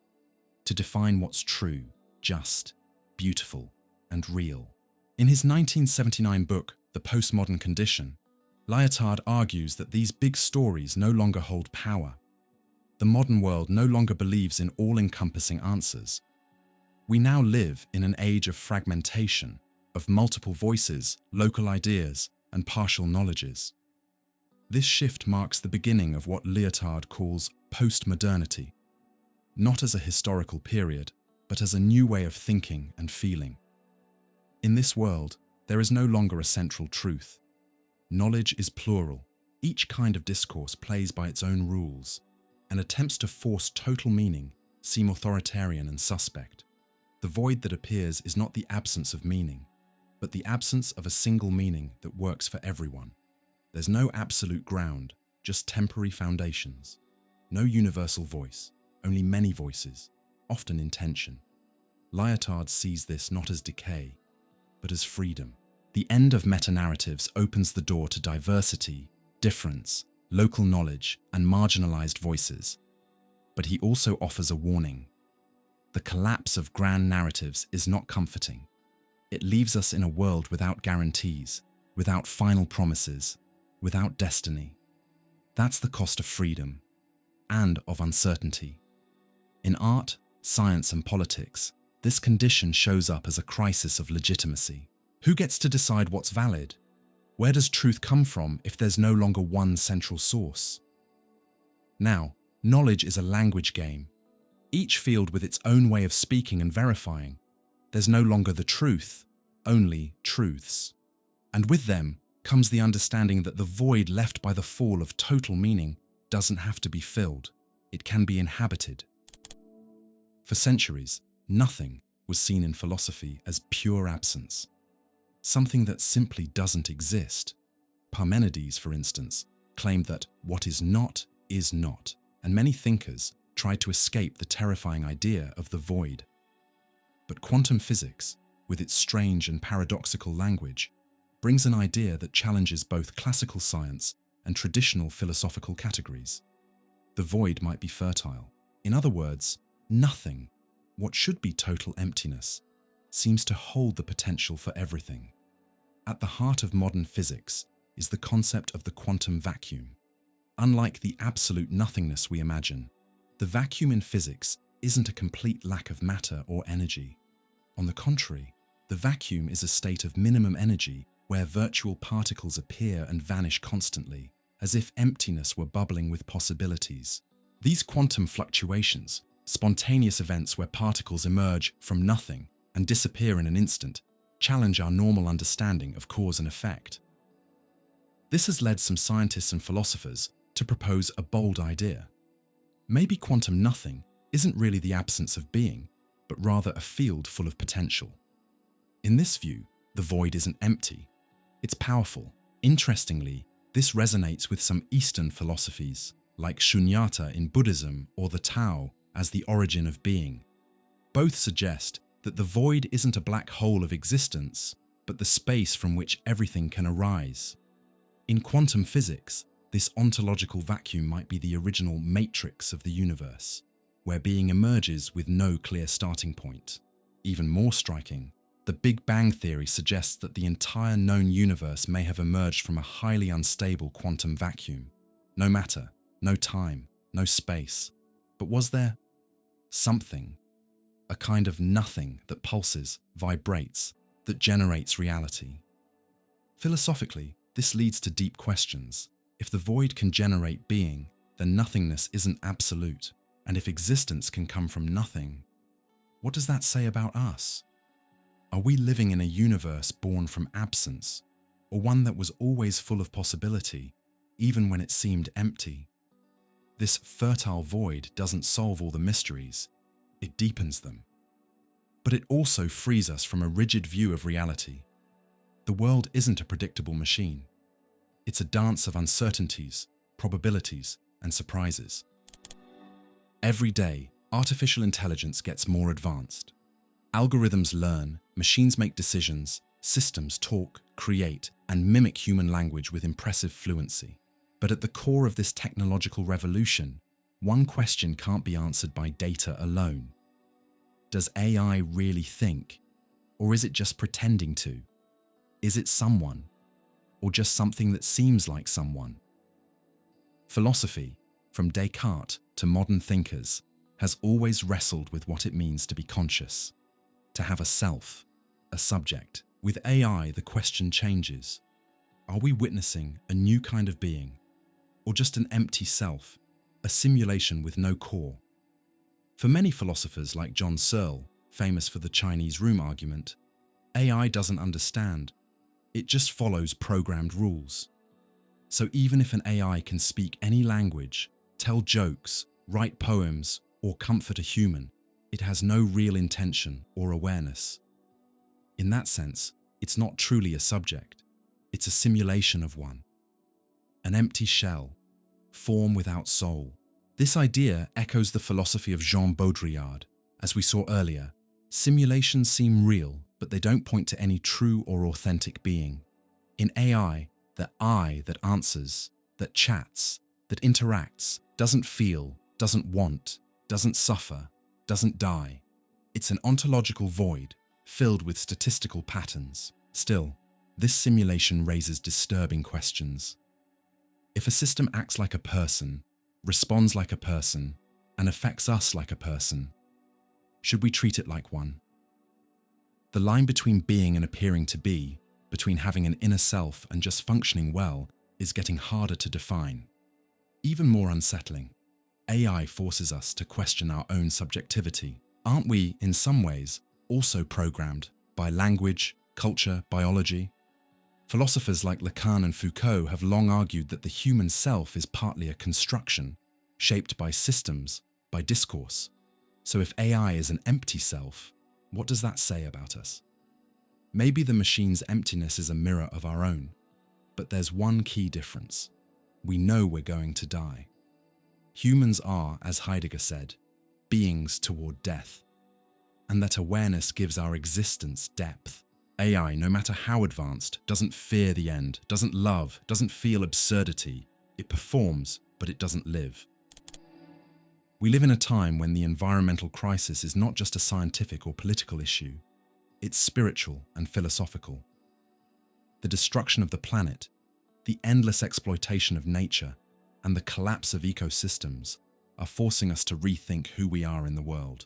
to define what's true, just, beautiful, and real. In his 1979 book, The Postmodern Condition, Lyotard argues that these big stories no longer hold power. The modern world no longer believes in all-encompassing answers. We now live in an age of fragmentation, of multiple voices, local ideas, and partial knowledges. This shift marks the beginning of what Lyotard calls postmodernity, not as a historical period, but as a new way of thinking and feeling. In this world, there is no longer a central truth. Knowledge is plural. Each kind of discourse plays by its own rules, and attempts to force total meaning seem authoritarian and suspect. The void that appears is not the absence of meaning, but the absence of a single meaning that works for everyone. There's no absolute ground, just temporary foundations. No universal voice, only many voices, often in tension. Lyotard sees this not as decay, but as freedom. The end of meta-narratives opens the door to diversity, difference, local knowledge, and marginalized voices. But he also offers a warning. The collapse of grand narratives is not comforting. It leaves us in a world without guarantees, without final promises, without destiny. That's the cost of freedom and of uncertainty. In art, science, and politics, this condition shows up as a crisis of legitimacy. Who gets to decide what's valid? Where does truth come from if there's no longer one central source? Now, knowledge is a language game. Each field with its own way of speaking and verifying. There's no longer the truth, only truths. And with them comes the understanding that the void left by the fall of total meaning doesn't have to be filled. It can be inhabited. For centuries, nothing was seen in philosophy as pure absence. Something that simply doesn't exist. Parmenides, for instance, claimed that what is not, and many thinkers tried to escape the terrifying idea of the void. But quantum physics, with its strange and paradoxical language, brings an idea that challenges both classical science and traditional philosophical categories. The void might be fertile. In other words, nothing, what should be total emptiness, seems to hold the potential for everything. At the heart of modern physics is the concept of the quantum vacuum. Unlike the absolute nothingness we imagine, the vacuum in physics isn't a complete lack of matter or energy. On the contrary, the vacuum is a state of minimum energy where virtual particles appear and vanish constantly, as if emptiness were bubbling with possibilities. These quantum fluctuations, spontaneous events where particles emerge from nothing and disappear in an instant, challenge our normal understanding of cause and effect. This has led some scientists and philosophers to propose a bold idea. Maybe quantum nothing isn't really the absence of being, but rather a field full of potential. In this view, the void isn't empty. It's powerful. Interestingly, this resonates with some Eastern philosophies, like Shunyata in Buddhism or the Tao as the origin of being. Both suggest that the void isn't a black hole of existence, but the space from which everything can arise. In quantum physics, this ontological vacuum might be the original matrix of the universe, where being emerges with no clear starting point. Even more striking, the Big Bang theory suggests that the entire known universe may have emerged from a highly unstable quantum vacuum. No matter, no time, no space. But was there something, a kind of nothing that pulses, vibrates, that generates reality? Philosophically, this leads to deep questions. If the void can generate being, then nothingness isn't absolute. And if existence can come from nothing, what does that say about us? Are we living in a universe born from absence, or one that was always full of possibility, even when it seemed empty? This fertile void doesn't solve all the mysteries, it deepens them. But it also frees us from a rigid view of reality. The world isn't a predictable machine. It's a dance of uncertainties, probabilities, and surprises. Every day, artificial intelligence gets more advanced. Algorithms learn, machines make decisions, systems talk, create, and mimic human language with impressive fluency. But at the core of this technological revolution, one question can't be answered by data alone. Does AI really think? Or is it just pretending to? Is it someone? Or just something that seems like someone? Philosophy, from Descartes to modern thinkers, has always wrestled with what it means to be conscious, to have a self, a subject. With AI, the question changes. Are we witnessing a new kind of being, or just an empty self, a simulation with no core? For many philosophers like John Searle, famous for the Chinese room argument, AI doesn't understand. It just follows programmed rules. So even if an AI can speak any language, tell jokes, write poems, or comfort a human, it has no real intention or awareness. In that sense, it's not truly a subject. It's a simulation of one. An empty shell, form without soul. This idea echoes the philosophy of Jean Baudrillard. As we saw earlier, simulations seem real, but they don't point to any true or authentic being. In AI, the I that answers, that chats, that interacts, doesn't feel, doesn't want, doesn't suffer, doesn't die. It's an ontological void, filled with statistical patterns. Still, this simulation raises disturbing questions. If a system acts like a person, responds like a person, and affects us like a person, should we treat it like one? The line between being and appearing to be, between having an inner self and just functioning well, is getting harder to define. Even more unsettling, AI forces us to question our own subjectivity. Aren't we, in some ways, also programmed by language, culture, biology? Philosophers like Lacan and Foucault have long argued that the human self is partly a construction, shaped by systems, by discourse. So if AI is an empty self, what does that say about us? Maybe the machine's emptiness is a mirror of our own, but there's one key difference. We know we're going to die. Humans are, as Heidegger said, beings toward death, and that awareness gives our existence depth AI, no matter how advanced, doesn't fear the end, doesn't love, doesn't feel absurdity. It performs, but it doesn't live. We live in a time when the environmental crisis is not just a scientific or political issue, it's spiritual and philosophical. The destruction of the planet, the endless exploitation of nature, and the collapse of ecosystems are forcing us to rethink who we are in the world.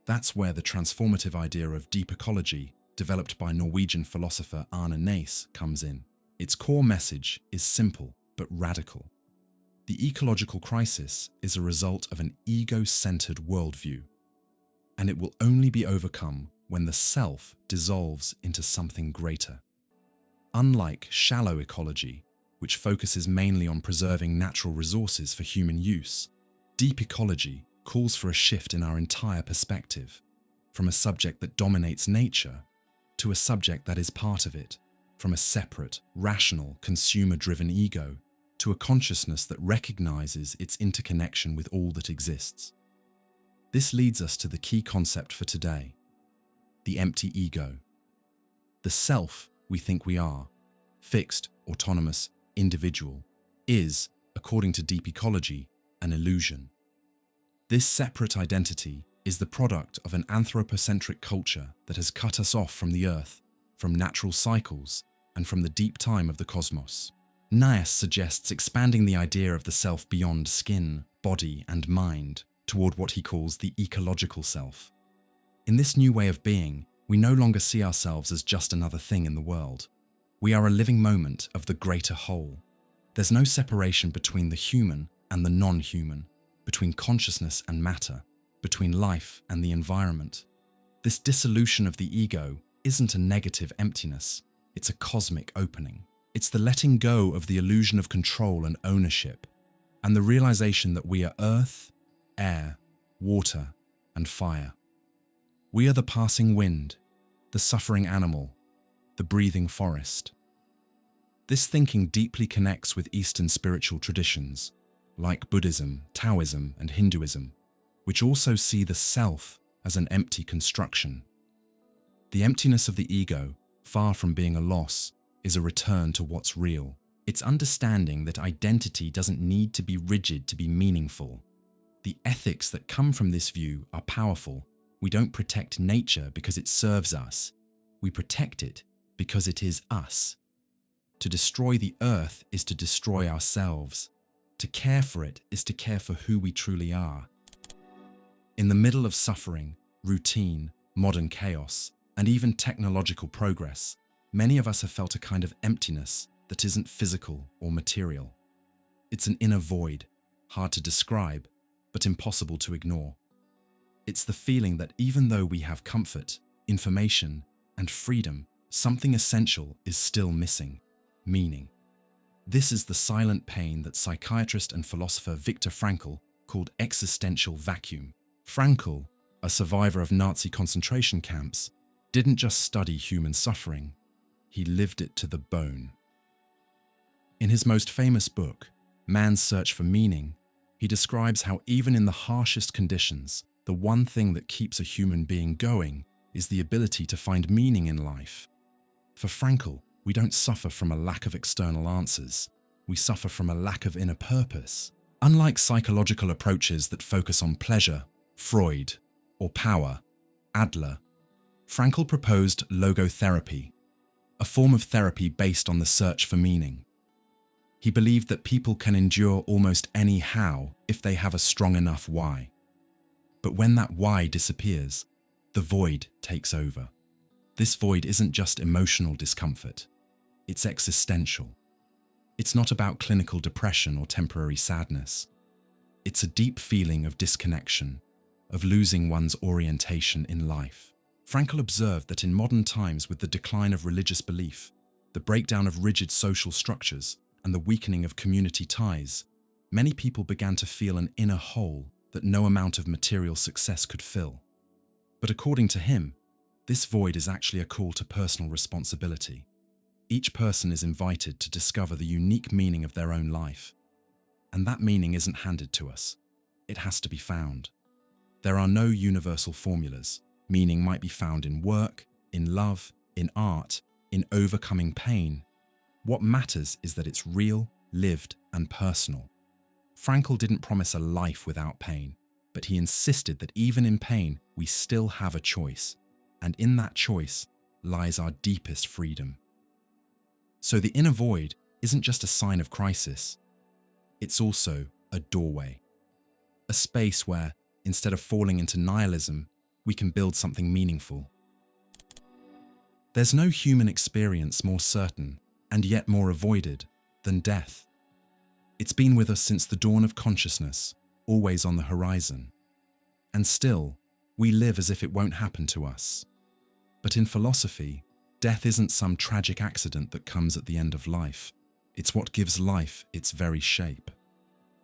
That's where the transformative idea of deep ecology, developed by Norwegian philosopher Arne Naess, comes in. Its core message is simple but radical. The ecological crisis is a result of an ego-centered worldview, and it will only be overcome when the self dissolves into something greater. Unlike shallow ecology, which focuses mainly on preserving natural resources for human use, deep ecology calls for a shift in our entire perspective, from a subject that dominates nature to a subject that is part of it, from a separate, rational, consumer-driven ego to a consciousness that recognizes its interconnection with all that exists. This leads us to the key concept for today: the empty ego. The self we think we are, fixed, autonomous, individual, is, according to deep ecology, an illusion. This separate identity is the product of an anthropocentric culture that has cut us off from the earth, from natural cycles, and from the deep time of the cosmos. Naess suggests expanding the idea of the self beyond skin, body, and mind toward what he calls the ecological self. In this new way of being, we no longer see ourselves as just another thing in the world. We are a living moment of the greater whole. There's no separation between the human and the non-human, between consciousness and matter, between life and the environment. This dissolution of the ego isn't a negative emptiness, it's a cosmic opening. It's the letting go of the illusion of control and ownership, and the realization that we are earth, air, water, and fire. We are the passing wind, the suffering animal, the breathing forest. This thinking deeply connects with Eastern spiritual traditions, like Buddhism, Taoism, and Hinduism, which also see the self as an empty construction. The emptiness of the ego, far from being a loss, is a return to what's real. It's understanding that identity doesn't need to be rigid to be meaningful. The ethics that come from this view are powerful. We don't protect nature because it serves us. We protect it because it is us. To destroy the earth is to destroy ourselves. To care for it is to care for who we truly are. In the middle of suffering, routine, modern chaos, and even technological progress, many of us have felt a kind of emptiness that isn't physical or material. It's an inner void, hard to describe, but impossible to ignore. It's the feeling that even though we have comfort, information, and freedom, something essential is still missing: meaning. This is the silent pain that psychiatrist and philosopher Viktor Frankl called existential vacuum. Frankl, a survivor of Nazi concentration camps, didn't just study human suffering, he lived it to the bone. In his most famous book, Man's Search for Meaning, he describes how even in the harshest conditions, the one thing that keeps a human being going is the ability to find meaning in life. For Frankl, we don't suffer from a lack of external answers. We suffer from a lack of inner purpose. Unlike psychological approaches that focus on pleasure, Freud, or power, Adler, Frankl proposed logotherapy, a form of therapy based on the search for meaning. He believed that people can endure almost any how if they have a strong enough why. But when that why disappears, the void takes over. This void isn't just emotional discomfort, it's existential. It's not about clinical depression or temporary sadness. It's a deep feeling of disconnection, of losing one's orientation in life. Frankl observed that in modern times, with the decline of religious belief, the breakdown of rigid social structures, and the weakening of community ties, many people began to feel an inner hole that no amount of material success could fill. But according to him, this void is actually a call to personal responsibility. Each person is invited to discover the unique meaning of their own life. And that meaning isn't handed to us. It has to be found. There are no universal formulas. Meaning might be found in work, in love, in art, in overcoming pain. What matters is that it's real, lived, and personal. Frankl didn't promise a life without pain, but he insisted that even in pain, we still have a choice, and in that choice lies our deepest freedom. So the inner void isn't just a sign of crisis, it's also a doorway. A space where, instead of falling into nihilism, we can build something meaningful. There's no human experience more certain, and yet more avoided, than death. It's been with us since the dawn of consciousness, always on the horizon. And still, we live as if it won't happen to us. But in philosophy, death isn't some tragic accident that comes at the end of life. It's what gives life its very shape.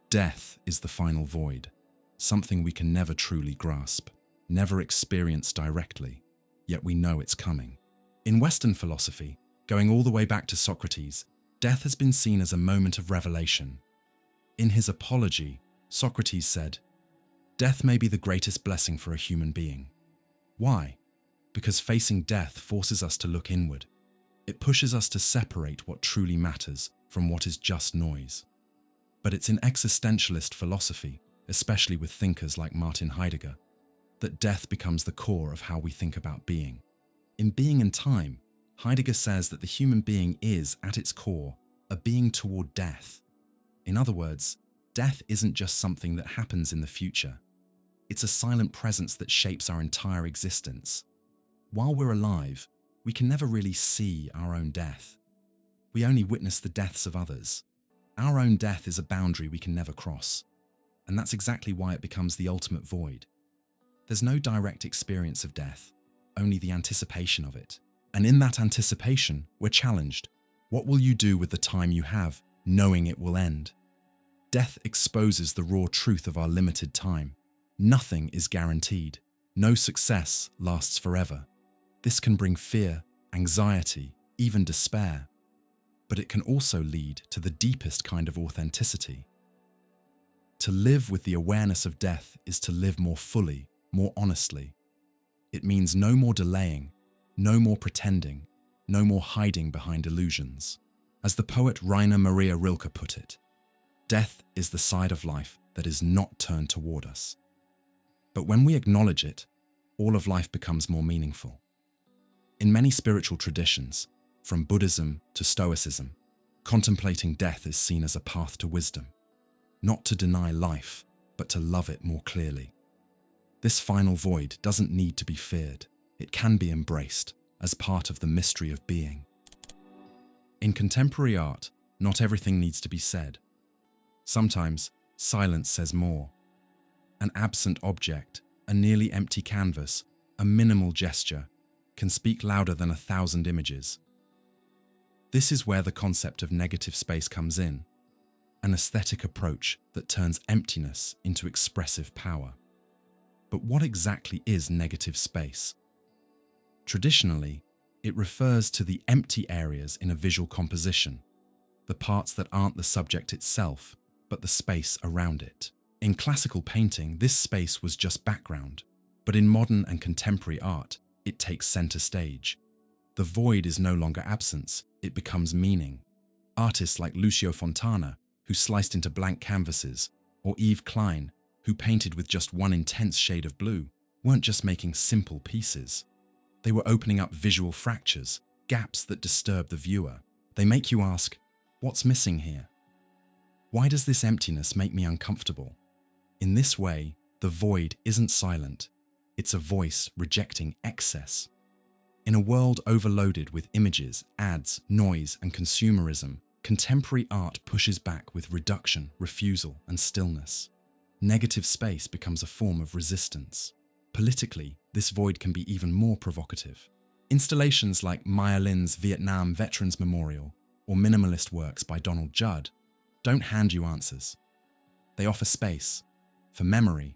Death is the final void, something we can never truly grasp, never experience directly, yet we know it's coming. In Western philosophy, going all the way back to Socrates, death has been seen as a moment of revelation. In his Apology, Socrates said, "Death may be the greatest blessing for a human being." Why? Because facing death forces us to look inward. It pushes us to separate what truly matters from what is just noise. But it's in existentialist philosophy, especially with thinkers like Martin Heidegger, that death becomes the core of how we think about being. In Being and Time, Heidegger says that the human being is, at its core, a being toward death. In other words, death isn't just something that happens in the future. It's a silent presence that shapes our entire existence. While we're alive, we can never really see our own death. We only witness the deaths of others. Our own death is a boundary we can never cross. And that's exactly why it becomes the ultimate void. There's no direct experience of death, only the anticipation of it. And in that anticipation, we're challenged. What will you do with the time you have, knowing it will end? Death exposes the raw truth of our limited time. Nothing is guaranteed. No success lasts forever. This can bring fear, anxiety, even despair. But it can also lead to the deepest kind of authenticity. To live with the awareness of death is to live more fully, more honestly. It means no more delaying, no more pretending, no more hiding behind illusions. As the poet Rainer Maria Rilke put it, death is the side of life that is not turned toward us. But when we acknowledge it, all of life becomes more meaningful. In many spiritual traditions, from Buddhism to Stoicism, contemplating death is seen as a path to wisdom, not to deny life, but to love it more clearly. This final void doesn't need to be feared. It can be embraced as part of the mystery of being. In contemporary art, not everything needs to be said. Sometimes, silence says more. An absent object, a nearly empty canvas, a minimal gesture, can speak louder than 1,000 images. This is where the concept of negative space comes in, an aesthetic approach that turns emptiness into expressive power. But what exactly is negative space? Traditionally, it refers to the empty areas in a visual composition, the parts that aren't the subject itself, but the space around it. In classical painting, this space was just background, but in modern and contemporary art, it takes center stage. The void is no longer absence, it becomes meaning. Artists like Lucio Fontana, who sliced into blank canvases, or Yves Klein, who painted with just one intense shade of blue, weren't just making simple pieces. They were opening up visual fractures, gaps that disturb the viewer. They make you ask, what's missing here? Why does this emptiness make me uncomfortable? In this way, the void isn't silent. It's a voice rejecting excess. In a world overloaded with images, ads, noise, and consumerism, contemporary art pushes back with reduction, refusal, and stillness. Negative space becomes a form of resistance. Politically, this void can be even more provocative. Installations like Maya Lin's Vietnam Veterans Memorial or minimalist works by Donald Judd don't hand you answers. They offer space for memory,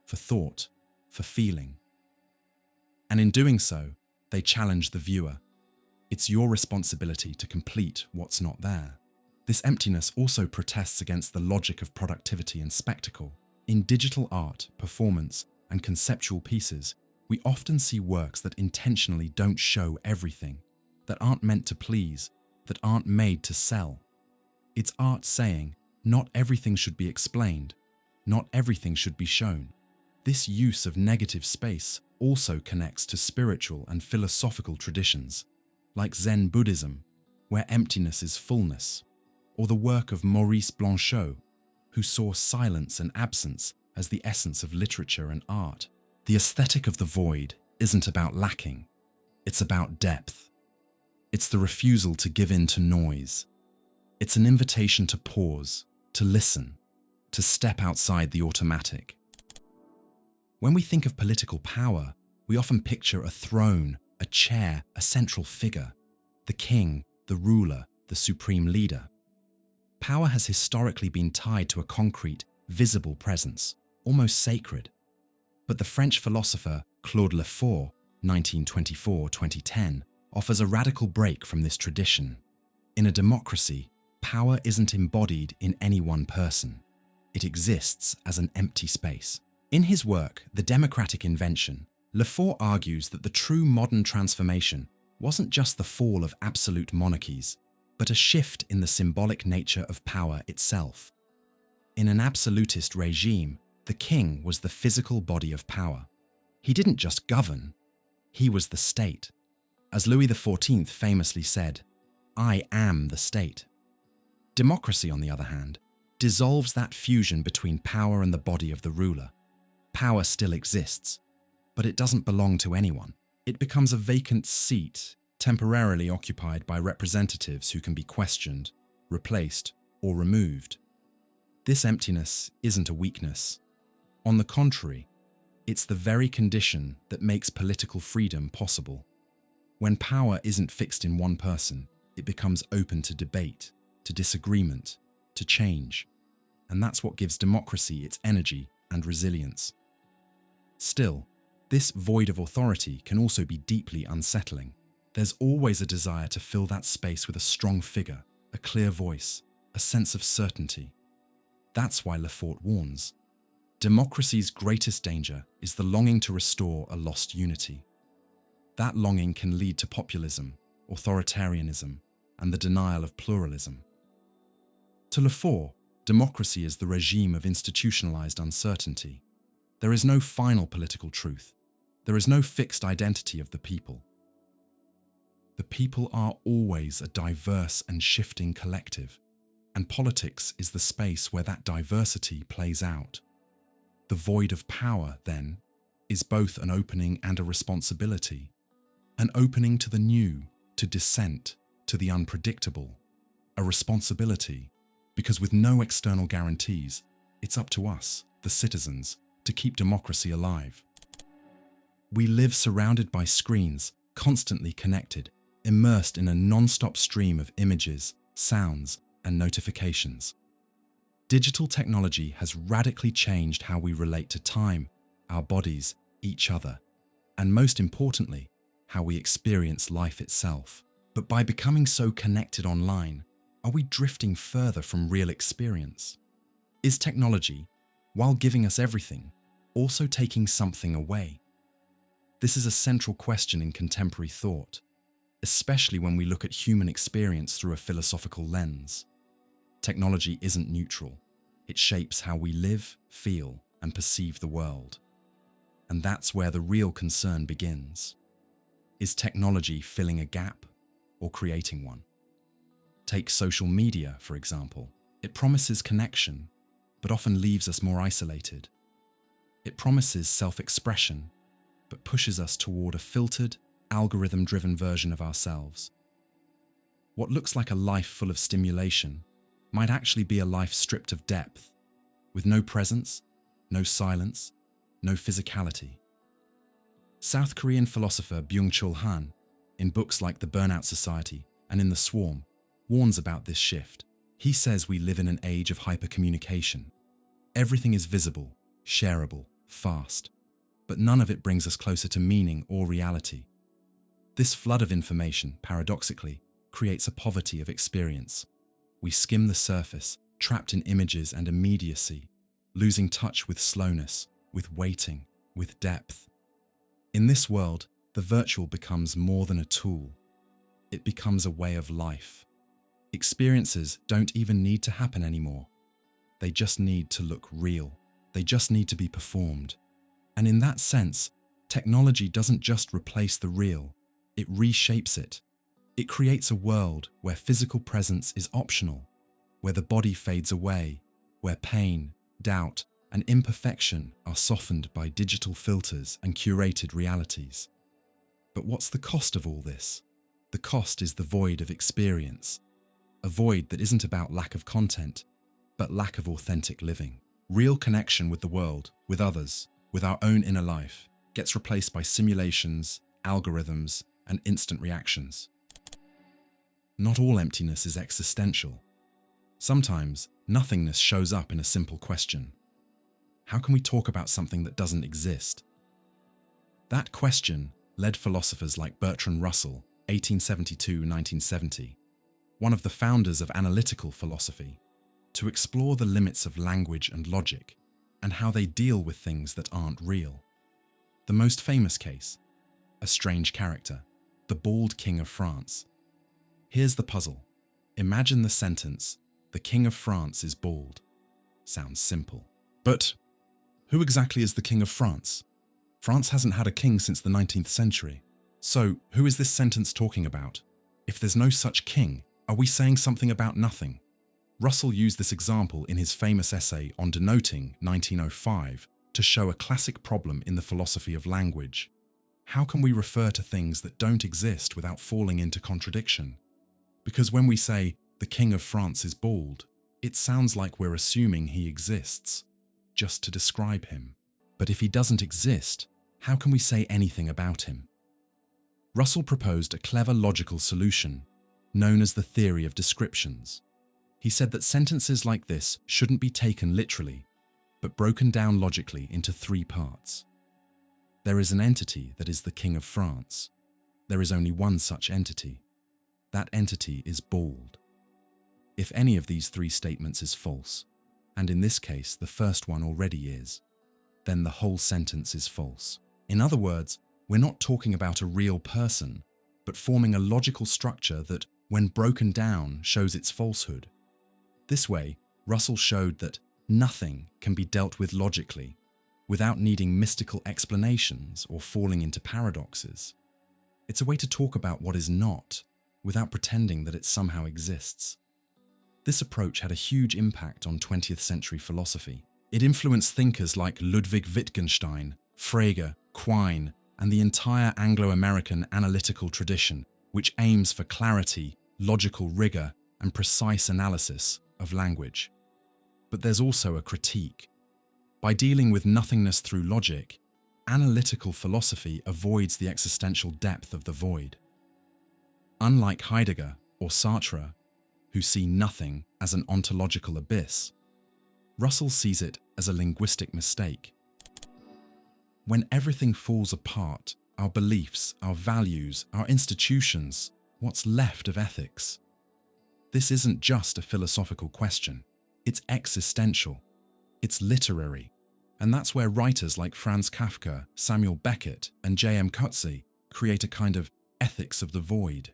for thought, for feeling. And in doing so, they challenge the viewer. It's your responsibility to complete what's not there. This emptiness also protests against the logic of productivity and spectacle. In digital art, performance, and conceptual pieces, We often see works that intentionally don't show everything, that aren't meant to please, that aren't made to sell. It's art saying, not everything should be explained, not everything should be shown. This use of negative space also connects to spiritual and philosophical traditions, like Zen Buddhism, where emptiness is fullness, or the work of Maurice Blanchot, who saw silence and absence as the essence of literature and art. The aesthetic of the void isn't about lacking, it's about depth. It's the refusal to give in to noise. It's an invitation to pause, to listen, to step outside the automatic. When we think of political power, we often picture a throne, a chair, a central figure, the king, the ruler, the supreme leader. Power has historically been tied to a concrete, visible presence, almost sacred. But the French philosopher Claude Lefort, 1924-2010, offers a radical break from this tradition. In a democracy, power isn't embodied in any one person. It exists as an empty space. In his work, The Democratic Invention, Lefort argues that the true modern transformation wasn't just the fall of absolute monarchies, but a shift in the symbolic nature of power itself. In an absolutist regime, the king was the physical body of power. He didn't just govern, he was the state. As Louis XIV famously said, "I am the state." Democracy, on the other hand, dissolves that fusion between power and the body of the ruler. Power still exists, but it doesn't belong to anyone. It becomes a vacant seat, temporarily occupied by representatives who can be questioned, replaced, or removed. This emptiness isn't a weakness. On the contrary, it's the very condition that makes political freedom possible. When power isn't fixed in one person, it becomes open to debate, to disagreement, to change. And that's what gives democracy its energy and resilience. Still, this void of authority can also be deeply unsettling. There's always a desire to fill that space with a strong figure, a clear voice, a sense of certainty. That's why Lefort warns, democracy's greatest danger is the longing to restore a lost unity. That longing can lead to populism, authoritarianism, and the denial of pluralism. To Lefort, democracy is the regime of institutionalized uncertainty. There is no final political truth. There is no fixed identity of the people. The people are always a diverse and shifting collective, and politics is the space where that diversity plays out. The void of power, then, is both an opening and a responsibility. An opening to the new, to dissent, to the unpredictable. A responsibility, because with no external guarantees, it's up to us, the citizens, to keep democracy alive. We live surrounded by screens, constantly connected, immersed in a non-stop stream of images, sounds, and notifications. Digital technology has radically changed how we relate to time, our bodies, each other, and most importantly, how we experience life itself. But by becoming so connected online, are we drifting further from real experience? Is technology, while giving us everything, also taking something away? This is a central question in contemporary thought, especially when we look at human experience through a philosophical lens. Technology isn't neutral. It shapes how we live, feel, and perceive the world. And that's where the real concern begins. Is technology filling a gap or creating one? Take social media, for example. It promises connection, but often leaves us more isolated. It promises self-expression, but pushes us toward a filtered, algorithm-driven version of ourselves. What looks like a life full of stimulation might actually be a life stripped of depth, with no presence, no silence, no physicality. South Korean philosopher Byung-Chul Han, in books like The Burnout Society and In the Swarm, warns about this shift. He says we live in an age of hypercommunication. Everything is visible, shareable, fast, but none of it brings us closer to meaning or reality. This flood of information, paradoxically, creates a poverty of experience. We skim the surface, trapped in images and immediacy, losing touch with slowness, with waiting, with depth. In this world, the virtual becomes more than a tool. It becomes a way of life. Experiences don't even need to happen anymore. They just need to look real. They just need to be performed. And in that sense, technology doesn't just replace the real, it reshapes it. It creates a world where physical presence is optional, where the body fades away, where pain, doubt, and imperfection are softened by digital filters and curated realities. But what's the cost of all this? The cost is the void of experience, a void that isn't about lack of content, but lack of authentic living. Real connection with the world, with others, with our own inner life, gets replaced by simulations, algorithms, and instant reactions. Not all emptiness is existential. Sometimes, nothingness shows up in a simple question. How can we talk about something that doesn't exist? That question led philosophers like Bertrand Russell, 1872–1970, one of the founders of analytical philosophy, to explore the limits of language and logic and how they deal with things that aren't real. The most famous case, a strange character, the bald King of France. Here's the puzzle. Imagine the sentence, "The King of France is bald." Sounds simple. But who exactly is the King of France? France hasn't had a king since the 19th century. So, who is this sentence talking about? If there's no such king, are we saying something about nothing? Russell used this example in his famous essay on denoting, 1905, to show a classic problem in the philosophy of language. How can we refer to things that don't exist without falling into contradiction? Because when we say, "The King of France is bald," it sounds like we're assuming he exists, just to describe him. But if he doesn't exist, how can we say anything about him? Russell proposed a clever logical solution, known as the theory of descriptions. He said that sentences like this shouldn't be taken literally, but broken down logically into three parts. There is an entity that is the King of France. There is only one such entity. That entity is bald. If any of these three statements is false, and in this case the first one already is, then the whole sentence is false. In other words, we're not talking about a real person, but forming a logical structure that, when broken down, shows its falsehood. This way, Russell showed that nothing can be dealt with logically, without needing mystical explanations or falling into paradoxes. It's a way to talk about what is not, without pretending that it somehow exists. This approach had a huge impact on 20th century philosophy. It influenced thinkers like Ludwig Wittgenstein, Frege, Quine, and the entire Anglo-American analytical tradition, which aims for clarity, logical rigor, and precise analysis of language. But there's also a critique. By dealing with nothingness through logic, analytical philosophy avoids the existential depth of the void. Unlike Heidegger or Sartre, who see nothing as an ontological abyss, Russell sees it as a linguistic mistake. When everything falls apart, our beliefs, our values, our institutions, what's left of ethics? This isn't just a philosophical question. It's existential. It's literary. And that's where writers like Franz Kafka, Samuel Beckett, and J.M. Coetzee create a kind of ethics of the void,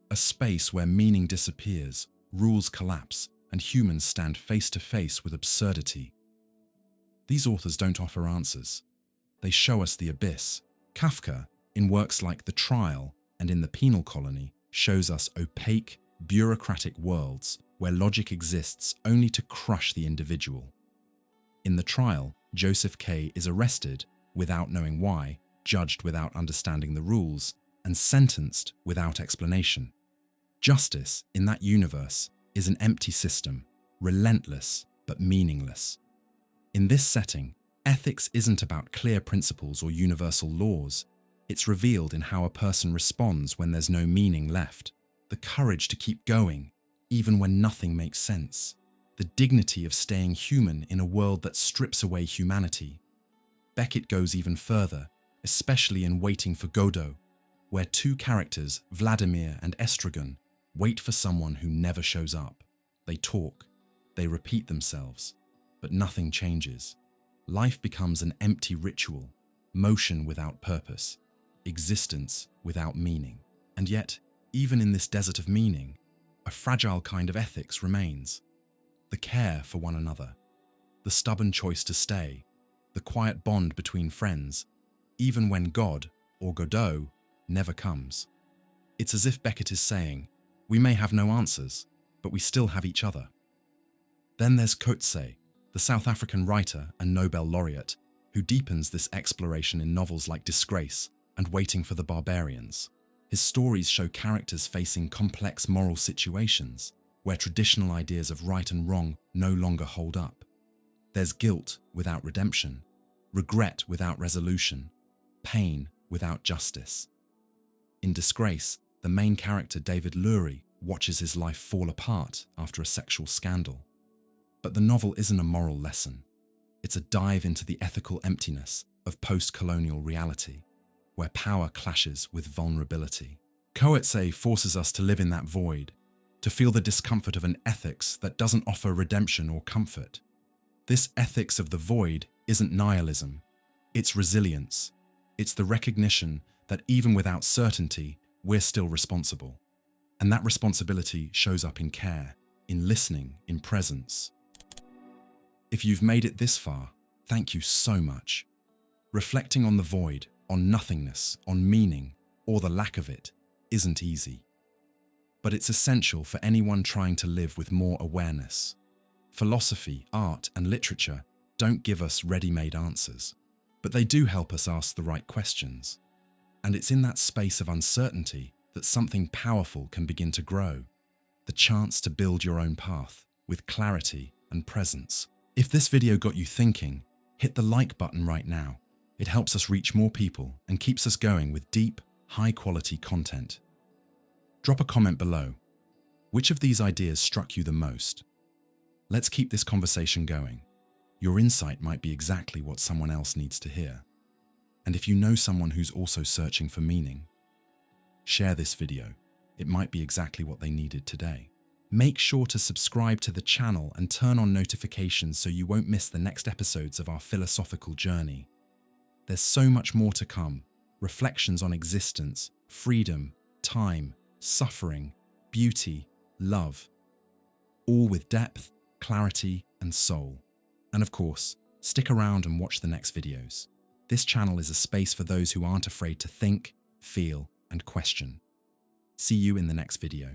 a space where meaning disappears, rules collapse, and humans stand face to face with absurdity. These authors don't offer answers. They show us the abyss. Kafka, in works like The Trial and in The Penal Colony, shows us opaque, bureaucratic worlds where logic exists only to crush the individual. In The Trial, Joseph K. is arrested without knowing why, judged without understanding the rules, and sentenced without explanation. Justice, in that universe, is an empty system, relentless but meaningless. In this setting, ethics isn't about clear principles or universal laws. It's revealed in how a person responds when there's no meaning left. The courage to keep going, even when nothing makes sense. The dignity of staying human in a world that strips away humanity. Beckett goes even further, especially in Waiting for Godot, where two characters, Vladimir and Estragon, wait for someone who never shows up. They talk, they repeat themselves, but nothing changes. Life becomes an empty ritual, motion without purpose, existence without meaning. And yet, even in this desert of meaning, a fragile kind of ethics remains. The care for one another, the stubborn choice to stay, the quiet bond between friends, even when God, or Godot, never comes. It's as if Beckett is saying, we may have no answers, but we still have each other. Then there's Coetzee, the South African writer and Nobel laureate, who deepens this exploration in novels like Disgrace and Waiting for the Barbarians. His stories show characters facing complex moral situations where traditional ideas of right and wrong no longer hold up. There's guilt without redemption, regret without resolution, pain without justice. In Disgrace, the main character David Lurie watches his life fall apart after a sexual scandal. But the novel isn't a moral lesson. It's a dive into the ethical emptiness of post-colonial reality, where power clashes with vulnerability. Coetzee forces us to live in that void, to feel the discomfort of an ethics that doesn't offer redemption or comfort. This ethics of the void isn't nihilism, it's resilience. It's the recognition that even without certainty, we're still responsible. And that responsibility shows up in care, in listening, in presence. If you've made it this far, thank you so much. Reflecting on the void, on nothingness, on meaning, or the lack of it, isn't easy. But it's essential for anyone trying to live with more awareness. Philosophy, art, and literature don't give us ready-made answers, but they do help us ask the right questions. And it's in that space of uncertainty that something powerful can begin to grow. The chance to build your own path with clarity and presence. If this video got you thinking, hit the like button right now. It helps us reach more people and keeps us going with deep, high-quality content. Drop a comment below. Which of these ideas struck you the most? Let's keep this conversation going. Your insight might be exactly what someone else needs to hear. And if you know someone who's also searching for meaning, share this video. It might be exactly what they needed today. Make sure to subscribe to the channel and turn on notifications so you won't miss the next episodes of our philosophical journey. There's so much more to come. Reflections on existence, freedom, time, suffering, beauty, love. All with depth, clarity, and soul. And of course, stick around and watch the next videos. This channel is a space for those who aren't afraid to think, feel, and question. See you in the next video.